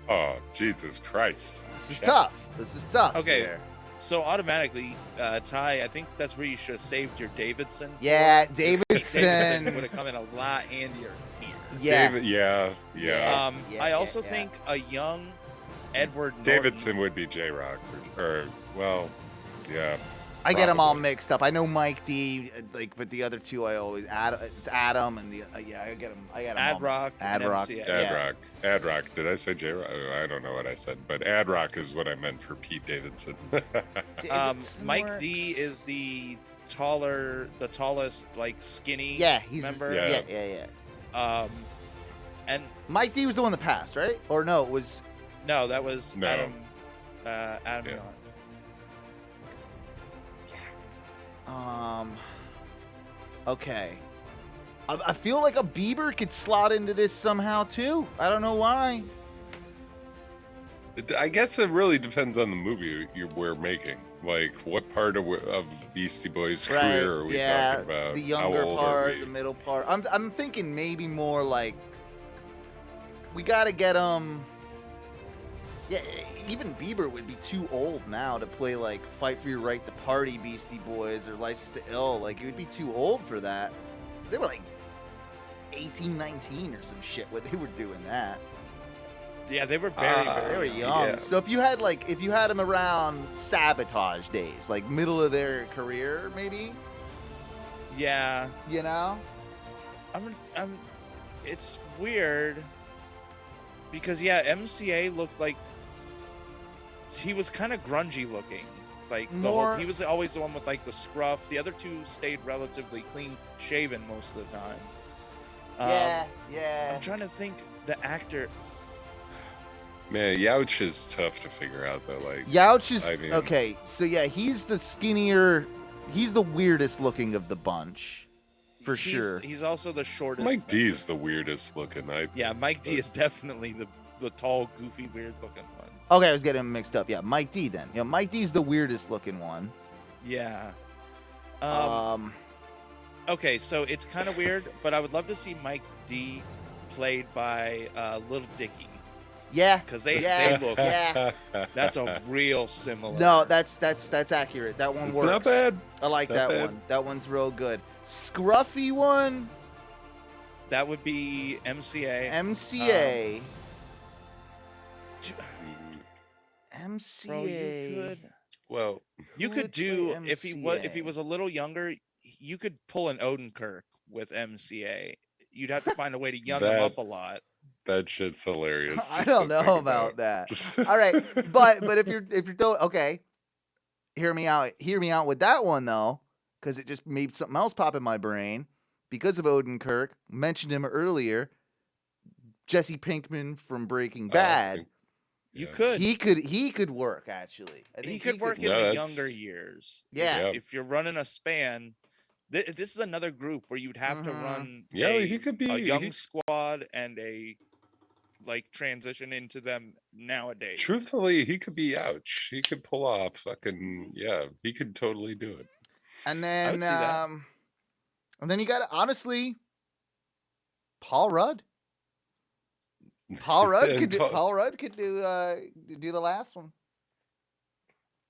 Oh, Jesus Christ. This is tough. Okay. Here. So automatically, Ty, I think that's where you should have saved your Davidson. Yeah, Davidson Davidson. would have come in a lot handier here. Yeah. David, yeah. I also think a young Edward Norton. Davidson would be J-Rock, or well, yeah. I get them all mixed up. I know Mike D, but the other two I always it's Adam and I get them. I got them. Ad-Rock. Ad-Rock. Did I say J-Rock? I don't know what I said, but Ad-Rock is what I meant for Pete Davidson. Mike D is the tallest, like skinny. Yeah, he's member. Yeah. And Mike D was the one that passed, right? Or no, it was. No, that was No. Adam. Adam. Yeah. Okay. I feel like a Bieber could slot into this somehow too. I don't know why. I guess it really depends on the movie we're making. Like, what part of Beastie Boys' career are we talking about? The How younger old are part, we? the middle part. I'm thinking maybe more like we gotta get Yeah, even Bieber would be too old now to play like "Fight for Your Right to Party" Beastie Boys or "License to Ill." Like, it would be too old for that. 'Cause they were like 18, 19 or some shit when they were doing that. Yeah, they were very They were young. Yeah. So if you had them around Sabotage days, like middle of their career, maybe. Yeah. You know. It's weird because MCA looked like he was kind of grungy looking. Like he was always the one with like the scruff. The other two stayed relatively clean shaven most of the time. Yeah. I'm trying to think the actor. Man, Youch is tough to figure out though. Like Youch is okay. So yeah, he's the skinnier. He's the weirdest looking of the bunch, for sure. He's also the shortest. Mike D's the weirdest looking. Mike D is definitely the tall, goofy, weird looking one. Okay, I was getting them mixed up. Yeah, Mike D then. Yeah, Mike D's the weirdest looking one. Yeah. Okay, so it's kind of weird, but I would love to see Mike D played by Little Dicky. Yeah, because they look. Yeah, that's a real similar. No, that's accurate. That one works. Not bad. I like that one. That one's real good. Scruffy one. That would be MCA. MCA. MCA. Bro, you could. Well, you could do if he was a little younger. You could pull an Odenkirk with MCA. You'd have to find a way to young him up a lot. That shit's hilarious. I don't know about that. All right, but if you're okay, hear me out with that one though, because it just made something else pop in my brain because of Odenkirk. Mentioned him earlier. Jesse Pinkman from Breaking Bad. You could. He could work actually. I think he could work in the younger years. Yeah. If you're running a span. This is another group where you'd have to run he could be a young squad and a transition into them nowadays. Truthfully, he could be Ouch. He could pull off fucking he could totally do it. And then you got honestly Paul Rudd. Paul Rudd could do the last one.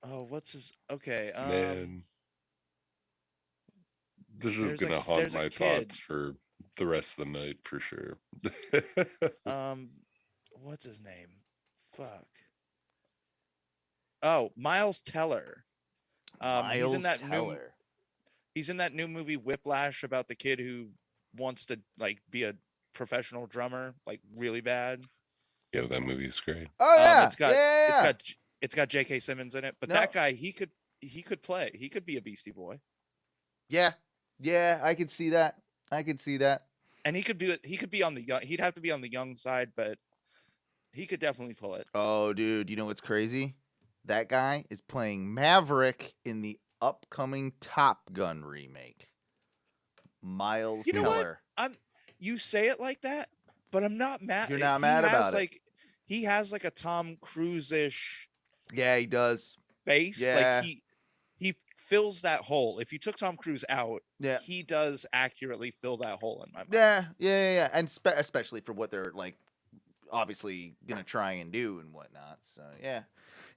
Oh, what's his okay? Man. This is gonna haunt my thoughts for the rest of the night for sure. What's his name? Fuck. Oh, Miles Teller. He's in that new movie Whiplash about the kid who wants to be a professional drummer, really bad. Yeah, that movie's great. Oh yeah, it's got J.K. Simmons in it, but that guy he could play. He could be a Beastie Boy. Yeah, I could see that. And he could be on the young. He'd have to be on the young side, but he could definitely pull it. Oh, dude, you know what's crazy? That guy is playing Maverick in the upcoming Top Gun remake. Miles Teller. You say it like that, but I'm not mad. You're not mad about it. He has a Tom Cruise-ish. Yeah, he does. Face. Yeah. He fills that hole. If you took Tom Cruise out, yeah, he does accurately fill that hole in my mind. Yeah. And especially for what they're obviously gonna try and do and whatnot. So yeah.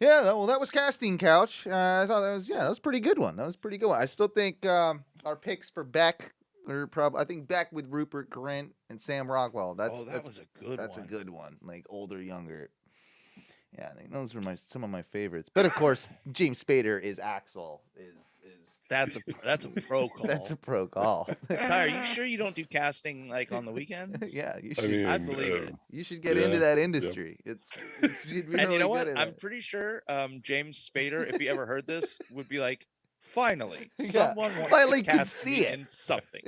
Yeah, no, well, that was Casting Couch. I thought that was a pretty good one. That was a pretty good one. I still think our picks for Beck are probably, I think Beck with Rupert Grint and Sam Rockwell. That was a good one. That's a good one. Like older, younger. Yeah, I think those were some of my favorites. But of course, James Spader is Axel. That's a pro call. That's a pro call. Ty, are you sure you don't do casting like on the weekends? Yeah, you should. I believe it. You should get into that industry. It's you'd be and really you know good what? at I'm it. pretty sure James Spader, if he ever heard this, would be like, finally, someone wants Finally to could cast see me it. in something.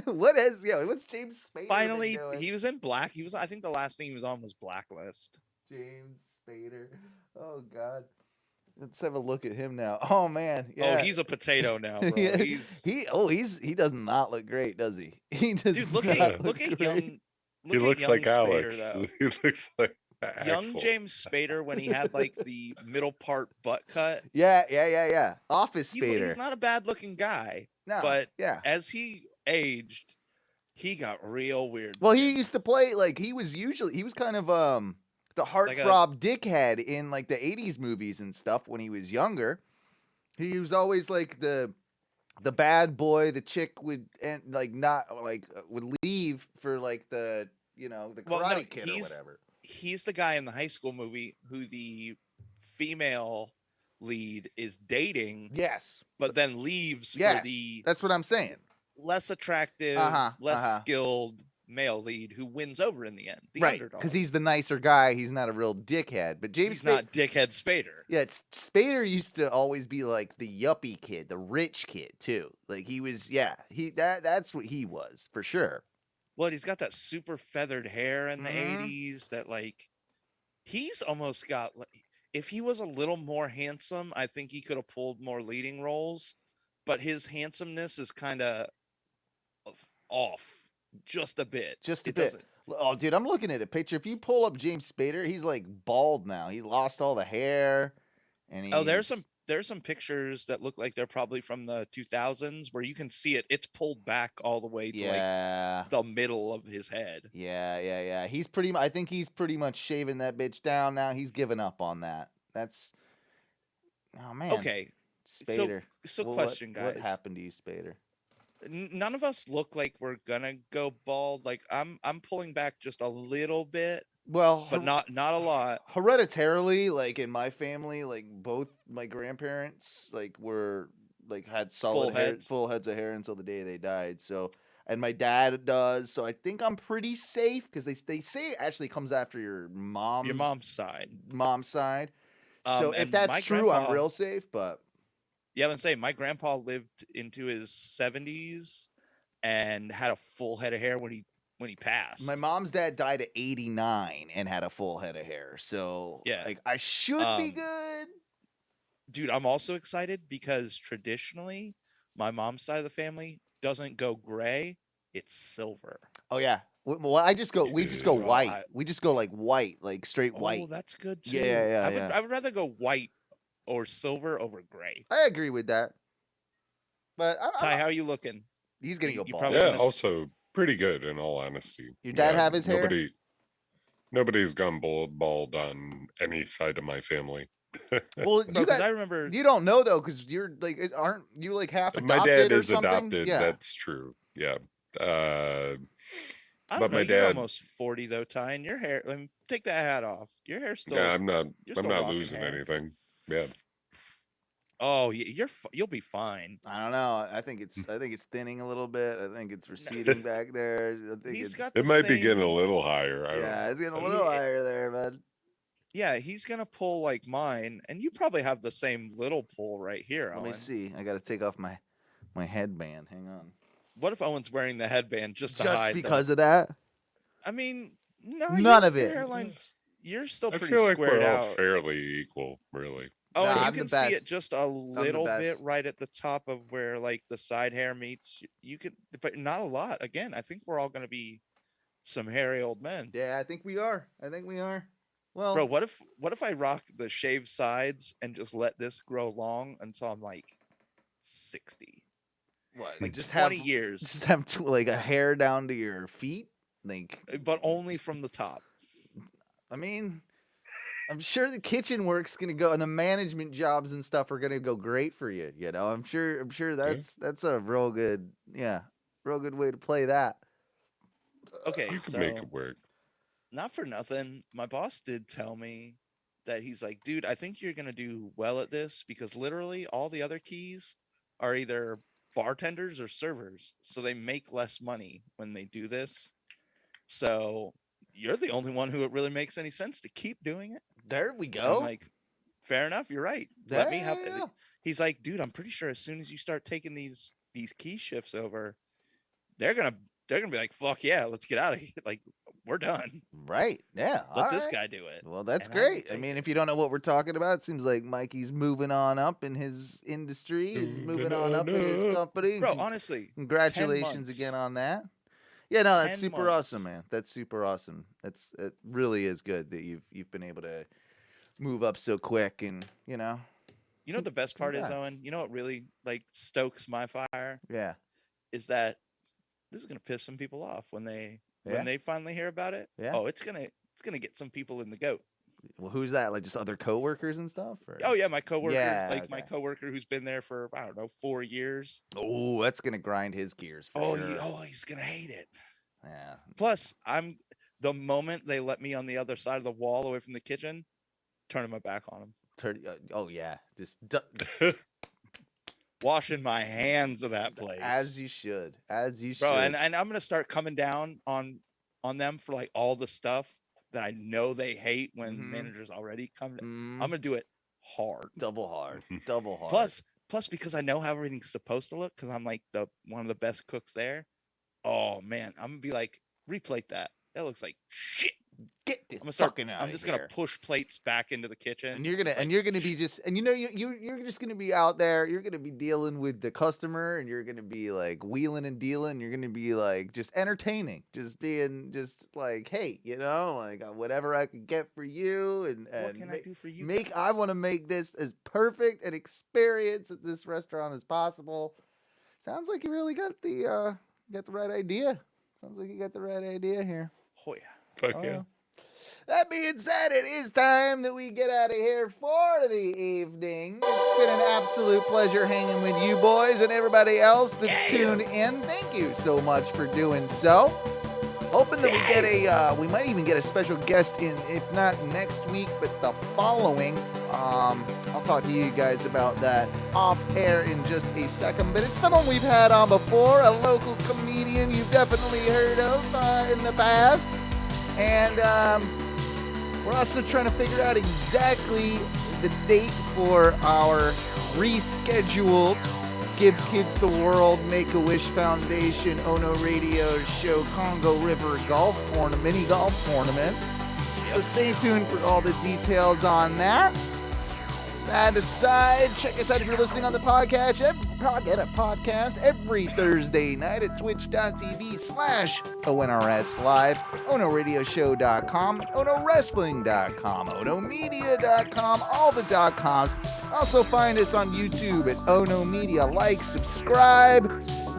What's James Spader? Finally, been doing? he was in Black. I think the last thing he was on was Blacklist. James Spader. Oh God. Let's have a look at him now. Oh man. Yeah. Oh, he's a potato now, bro. Yeah. He's He does not look great, does he? He does. dude. Look not at look young. great. He looks young like Spader, Alex. though. He looks like Young Axel. James Spader when he had like the middle part butt cut. Yeah. Office Spader. He's not a bad looking guy. No, but yeah. as he aged, he got real weird. Well, he used to play like he was kind of the heartthrob dickhead in like the 80s movies and stuff when he was younger. He was always like the bad boy, the chick would would leave for like the Karate Kid or whatever. He's the guy in the high school movie who the female lead is dating. Yes. But then leaves Yes. for the That's what I'm saying. less attractive, less skilled male lead who wins over in the end. The Right. underdog. Because he's the nicer guy. He's not a real dickhead. But James He's not dickhead Spader. Yeah, Spader used to always be like the yuppie kid, the rich kid too. Like he was, that's what he was for sure. Well, he's got that super feathered hair in the 80s that like he's almost got like, if he was a little more handsome, I think he could have pulled more leading roles, but his handsomeness is kind of off just a bit. Just a bit. Oh, dude, I'm looking at a picture. If you pull up James Spader, he's like bald now. He lost all the hair. And there's some pictures that look like they're probably from the 2000s where you can see it. It's pulled back all the way to like the middle of his head. Yeah. I think he's pretty much shaving that bitch down now. He's given up on that. Oh man. Okay. Spader. So question, guys. What happened to you, Spader? None of us look like we're gonna go bald. Like I'm pulling back just a little bit. Well, but not a lot. Hereditarily, like in my family, like both my grandparents had solid hair, full heads of hair until the day they died. So, and my dad does. So I think I'm pretty safe because they say it actually comes after your mom's side. So if that's true, I'm real safe. But yeah, I would say my grandpa lived into his 70s and had a full head of hair when he passed. My mom's dad died at 89 and had a full head of hair. So yeah, like I should be good. Dude, I'm also excited because traditionally my mom's side of the family doesn't go gray, it's silver. Oh yeah. Well, we just go white. We just go like white, like straight white. Oh, that's good too. Yeah. I would rather go white or silver over gray. I agree with that. But Ty, how are you looking? He's gonna go bald. Yeah, also pretty good in all honesty. Your dad have his hair? Nobody's gone bald on any side of my family. Well, I remember you don't know though, because you're like, aren't you like half adopted? My dad or is something? adopted. Yeah. That's true. Yeah. I don't know, you're almost 40 though, Ty, and your hair. Let me take that hat off. Your hair's still. Yeah, I'm not losing anything. Yeah. Oh, you'll be fine. I don't know. I think it's thinning a little bit. I think it's receding back there. I think it might be getting a little higher. It's getting a little higher there, bud. Yeah, he's gonna pull like mine, and you probably have the same little pull right here. Let me see. I got to take off my headband. Hang on. What if Owen's wearing the headband just to hide? Because of that? I mean, no. None of it. You're still pretty I feel like squared we're out. all fairly equal, really. Oh, and you can see it just a little bit right at the top of where like the side hair meets. You could, but not a lot. Again, I think we're all going to be some hairy old men. Yeah, I think we are. Well, bro, what if I rock the shaved sides and just let this grow long until I'm like 60? What? Like just 20 years. Just have like a hair down to your feet, like. But only from the top. I mean, I'm sure the kitchen work's gonna go, and the management jobs and stuff are gonna go great for you. You know, I'm sure that's a real good way to play that. Okay, You can so make it work. not for nothing, my boss did tell me that he's like, dude, I think you're gonna do well at this because literally all the other keys are either bartenders or servers, so they make less money when they do this. So you're the only one who it really makes any sense to keep doing it. There we I'm go. like, fair enough, you're right. Let me have Yeah. He's like, dude, I'm pretty sure as soon as you start taking these key shifts over, they're gonna be like, fuck yeah, let's get out of here. Like, we're done. Right. Yeah. Let all this right. guy do it. Well, that's And I will great. I take mean, if you don't know what we're talking about, it seems like Mikey's moving on up in his industry. He's moving on up in his company. Bro, honestly, 10 congratulations months. again on that. Yeah, no, that's 10 super months. awesome, man. That's super awesome. It really is good that you've been able to move up so quick, and You know what the best part is, Congrats. Owen? You know what really like stokes my fire yeah, is that this is gonna piss some people off when they Yeah. finally hear about it. Yeah. Oh, it's gonna get some people in the goat. well, who's that? Like just other coworkers and stuff? Or? Oh yeah, my coworker, Yeah, my coworker who's been there for I don't know 4 years. Oh, that's gonna grind his gears for sure. He's gonna hate it. Yeah. Plus, the moment they let me on the other side of the wall away from the kitchen, turning my back on them, Oh yeah, just washing my hands of that place. as you should, Bro, and I'm gonna start coming down on them for like all the stuff that I know they hate when Mhm. managers already come. Mm. I'm gonna do it hard, double hard, double hard. Plus, because I know how everything's supposed to look, because I'm like one of the best cooks there. Oh man, I'm gonna be like, replate that. That looks like shit. Get this I'm gonna start. fucking out I'm of just here. gonna push plates back into the kitchen. And you're gonna be just, and you're just gonna be out there. You're gonna be dealing with the customer, and you're gonna be like wheeling and dealing. You're gonna be like just entertaining, just being just like, hey, like whatever I can get for you, and What can I do for you? I want to make this as perfect an experience at this restaurant as possible. Sounds like you really got the right idea. Sounds like you got the right idea here. Oh yeah. Fuck yeah. That being said, it is time that we get out of here for the evening. It's been an absolute pleasure hanging with you boys and everybody else that's tuned in. Thank you so much for doing so. Hoping that we might even get a special guest in, if not next week, but the following. I'll talk to you guys about that off air in just a second, but it's someone we've had on before, a local comedian you've definitely heard of in the past. And we're also trying to figure out exactly the date for our rescheduled Give Kids the World Make-A-Wish Foundation Ono Radio Show Congo River mini golf tournament. So stay tuned for all the details on that. That aside, check us out if you're listening on the podcast. Get a podcast every Thursday night at twitch.tv/ONRS Live, OnoRadioshow.com, OnoWrestling.com, OnoMedia.com, all the .coms. Also find us on YouTube at Ono Media. Like, subscribe,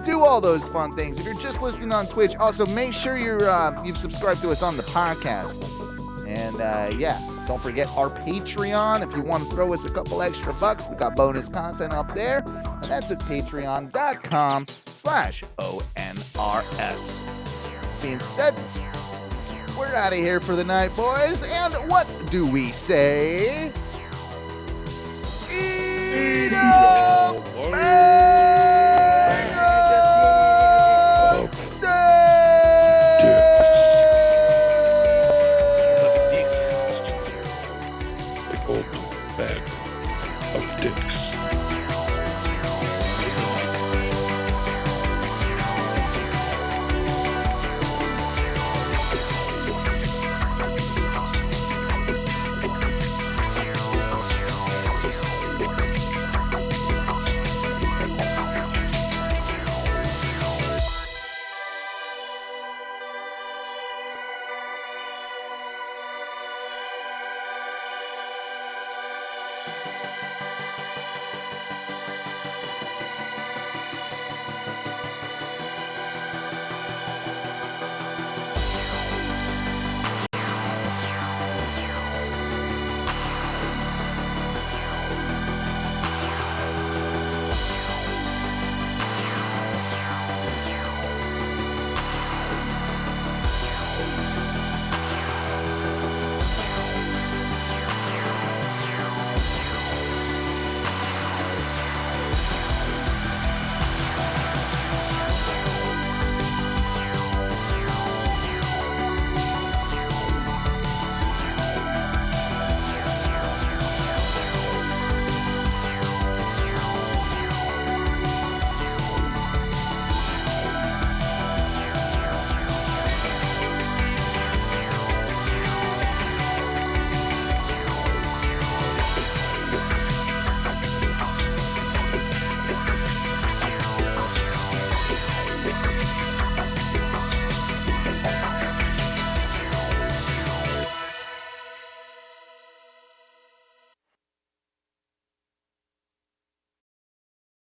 do all those fun things. If you're just listening on Twitch, also make sure you've subscribed to us on the podcast. And don't forget our Patreon. If you want to throw us a couple extra bucks, we got bonus content up there. And that's at patreon.com/ONRS. Being said, we're out of here for the night, boys. And what do we say? Eat up, Big old bag of dicks.